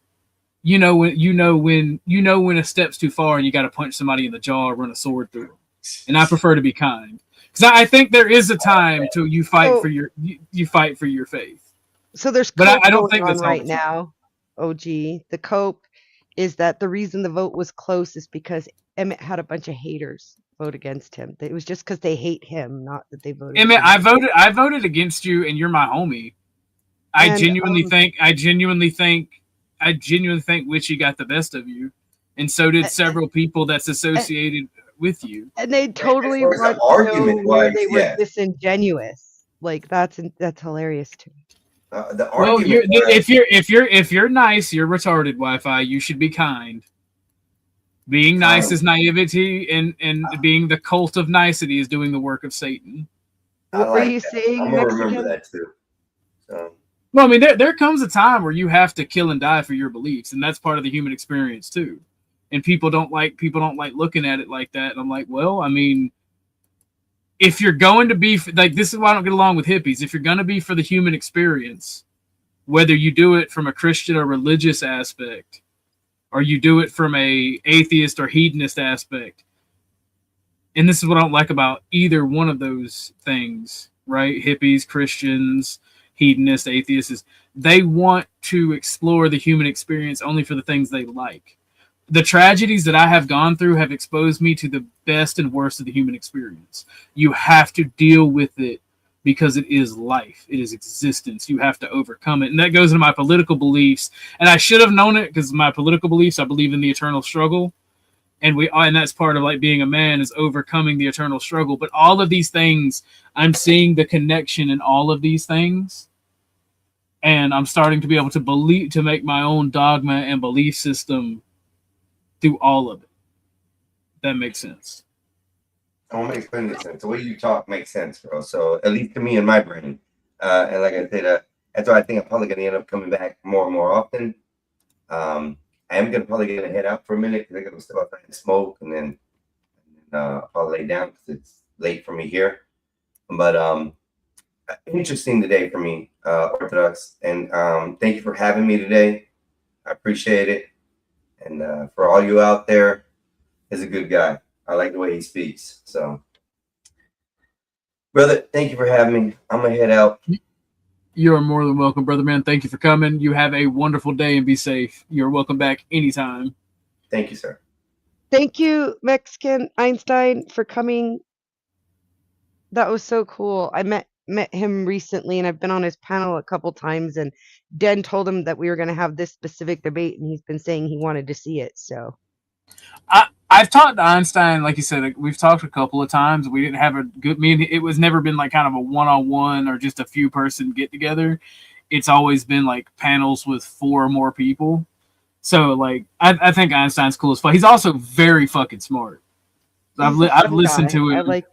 Speaker 2: you know when a step's too far and you got to punch somebody in the jaw or run a sword through them. And I prefer to be kind, because I think there is a time to you fight for your faith.
Speaker 1: So there's
Speaker 2: but
Speaker 1: cope
Speaker 2: I don't
Speaker 1: going
Speaker 2: think
Speaker 1: on
Speaker 2: that's
Speaker 1: right now. OG, the cope is that the reason the vote was close is because Emmett had a bunch of haters vote against him. It was just because they hate him, not that they voted.
Speaker 2: Emmett, I voted against you, and you're my homie. I genuinely think Witchy got the best of you, and so did several people that's associated with you.
Speaker 1: And they totally want to know where they were disingenuous. Like that's hilarious to me.
Speaker 2: If you're nice, you're retarded. Wi-Fi. You should be kind. Being nice is naivety, and being the cult of nicety is doing the work of Satan.
Speaker 1: What were you saying?
Speaker 10: I'm gonna remember that too. So.
Speaker 2: Well, I mean, there comes a time where you have to kill and die for your beliefs, and that's part of the human experience too. And people don't like looking at it like that. And I'm like, well, I mean, if you're going to be like, this is why I don't get along with hippies. If you're going to be for the human experience, whether you do it from a Christian or religious aspect, or you do it from a atheist or hedonist aspect, and this is what I don't like about either one of those things, right? Hippies, Christians, hedonists, atheists, they want to explore the human experience only for the things they like. The tragedies that I have gone through have exposed me to the best and worst of the human experience. You have to deal with it because it is life. It is existence. You have to overcome it. And that goes into my political beliefs. And I should have known it because my political beliefs, I believe in the eternal struggle. And that's part of like being a man, is overcoming the eternal struggle. But all of these things, I'm seeing the connection in all of these things, and I'm starting to be able to make my own dogma and belief system through all of it. That makes sense.
Speaker 10: I want to explain this sense. The way you talk makes sense, bro. So at least to me in my brain, and like I said, that's why I think I'm probably gonna end up coming back more and more often. I am probably gonna head out for a minute because I gotta step outside and smoke, and then I'll lay down because it's late for me here. But interesting today for me, Orthodox, and thank you for having me today. I appreciate it, and for all you out there, he's a good guy. I like the way he speaks. So, brother, thank you for having me. I'm gonna head out.
Speaker 2: You are more than welcome, brother man. Thank you for coming. You have a wonderful day and be safe. You're welcome back anytime.
Speaker 10: Thank you, sir.
Speaker 1: Thank you, Mexican Einstein, for coming. That was so cool. I met him recently, and I've been on his panel a couple times, and Den told him that we were going to have this specific debate, and he's been saying he wanted to see it. So
Speaker 2: I've talked to Einstein, like you said, like, we've talked a couple of times. We didn't have a good meeting. It was never been like kind of a one-on-one or just a few person get together. It's always been like panels with 4 or more people. So like, I think Einstein's cool as fuck. He's also very fucking smart. I've listened to it.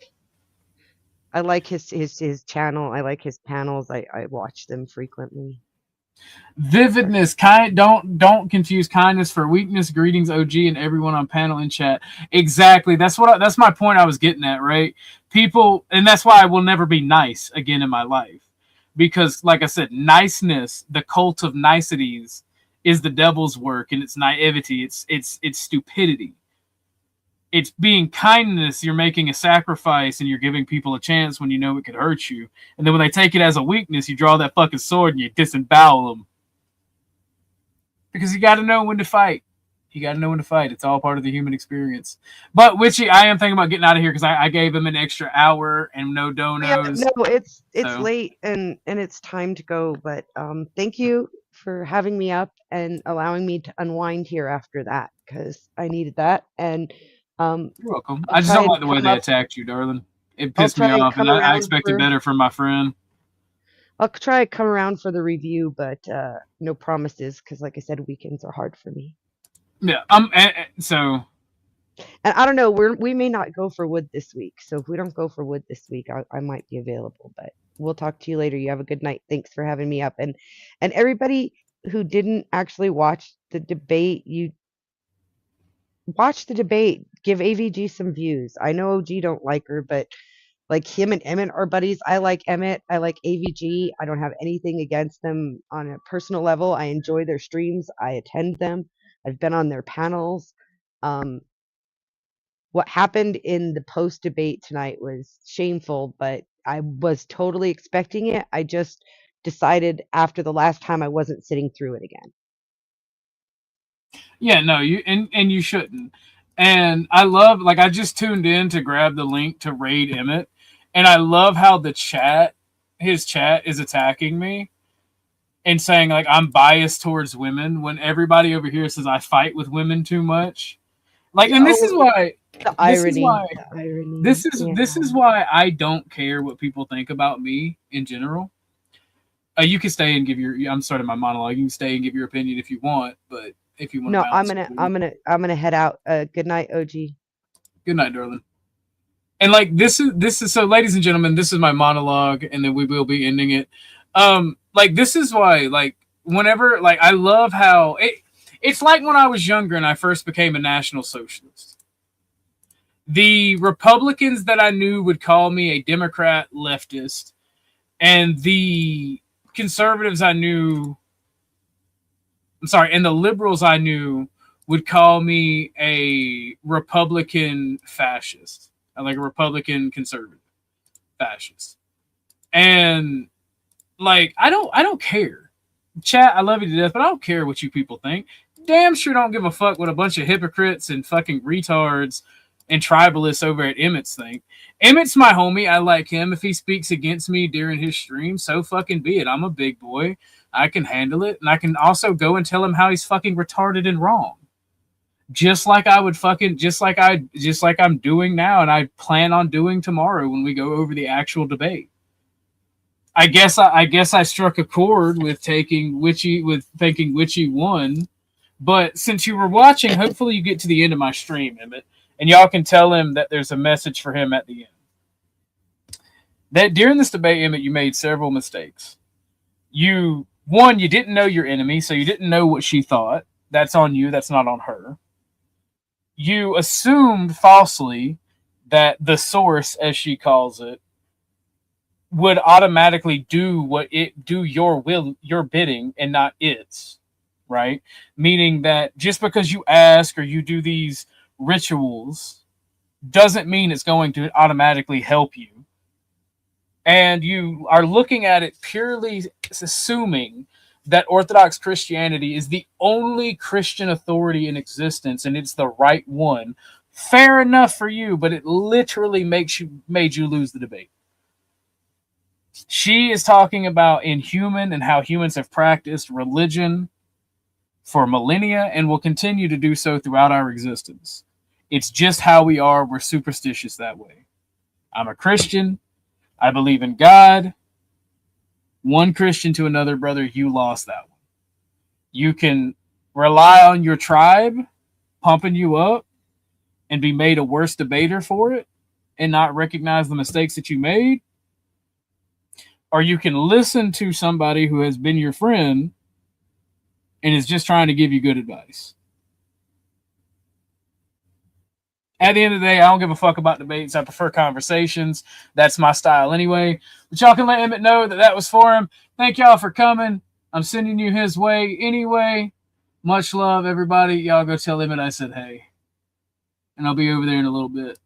Speaker 1: I like his channel. I like his panels. I watch them frequently.
Speaker 2: Vividness, don't confuse kindness for weakness. Greetings, OG, and everyone on panel and chat. Exactly. That's my point I was getting at, right? People, and that's why I will never be nice again in my life, because, like I said, niceness, the cult of niceties, is the devil's work, and it's naivety. It's stupidity. It's being kindness. You're making a sacrifice, and you're giving people a chance when you know it could hurt you. And then when they take it as a weakness, you draw that fucking sword and you disembowel them. Because you got to know when to fight. It's all part of the human experience. But Witchy, I am thinking about getting out of here because I gave him an extra hour and no donos.
Speaker 1: Yeah, no, it's late and it's time to go. But thank you for having me up and allowing me to unwind here after that, because I needed that. And
Speaker 2: you're welcome. I just don't like the way they attacked you, darling. It pissed me off, and I expected better from my friend.
Speaker 1: I'll try to come around for the review, but no promises, because like I said, weekends are hard for me.
Speaker 2: Yeah. So.
Speaker 1: And I don't know. We may not go for wood this week. So if we don't go for wood this week, I might be available. But we'll talk to you later. You have a good night. Thanks for having me up. And everybody who didn't actually watch the debate, you watch the debate. Give AVG some views. I know OG don't like her, but like him and Emmett are buddies. I like Emmett. I like AVG. I don't have anything against them on a personal level. I enjoy their streams. I attend them. I've been on their panels. What happened in the post debate tonight was shameful, but I was totally expecting it. I just decided after the last time I wasn't sitting through it again.
Speaker 2: Yeah, no, you shouldn't. And I love, like, I just tuned in to grab the link to raid Emmett, and I love how his chat is attacking me and saying, like, I'm biased towards women, when everybody over here says I fight with women too much. Like, and this is why
Speaker 1: the irony.
Speaker 2: This is why I don't care what people think about me in general. You can stay and give I'm starting my monologue. You can stay and give your opinion if you want, but if you want,
Speaker 1: no, I'm gonna head out. Good night, OG.
Speaker 2: Good night, darling. And like this is so, ladies and gentlemen, this is my monologue, and then we will be ending it. Like, this is why, like, whenever, like, I love how it's like when I was younger and I first became a National Socialist. The Republicans that I knew would call me a Democrat leftist, and the conservatives I knew, and the liberals I knew would call me a Republican fascist, like a Republican conservative fascist. And like, I don't care. Chat, I love you to death, but I don't care what you people think. Damn sure don't give a fuck what a bunch of hypocrites and fucking retards and tribalists over at Emmett's think. Emmett's my homie. I like him. If he speaks against me during his stream, so fucking be it. I'm a big boy. I can handle it. And I can also go and tell him how he's fucking retarded and wrong. just like I would fucking just like I'm doing now, and I plan on doing tomorrow when we go over the actual debate. I guess I struck a chord with thinking Witchy won, but since you were watching, hopefully you get to the end of my stream, Emmett, and y'all can tell him that there's a message for him at the end. That during this debate, Emmett, you made several mistakes. You didn't know your enemy, so you didn't know what she thought. That's on you. That's not on her. You assumed falsely that the source, as she calls it, would automatically do your bidding and not its, right? Meaning that just because you ask or you do these rituals doesn't mean it's going to automatically help you. And you are looking at it purely assuming that Orthodox Christianity is the only Christian authority in existence and it's the right one. Fair enough for you, but it literally made you lose the debate. She is talking about inhuman and how humans have practiced religion for millennia and will continue to do so throughout our existence. It's just how we are. We're superstitious that way. I'm a Christian. I believe in God. One Christian to another, brother, you lost that one. You can rely on your tribe pumping you up and be made a worse debater for it and not recognize the mistakes that you made. Or you can listen to somebody who has been your friend and is just trying to give you good advice. At the end of the day, I don't give a fuck about debates. I prefer conversations. That's my style anyway. But y'all can let Emmett know that was for him. Thank y'all for coming. I'm sending you his way anyway. Much love, everybody. Y'all go tell Emmett I said hey. And I'll be over there in a little bit.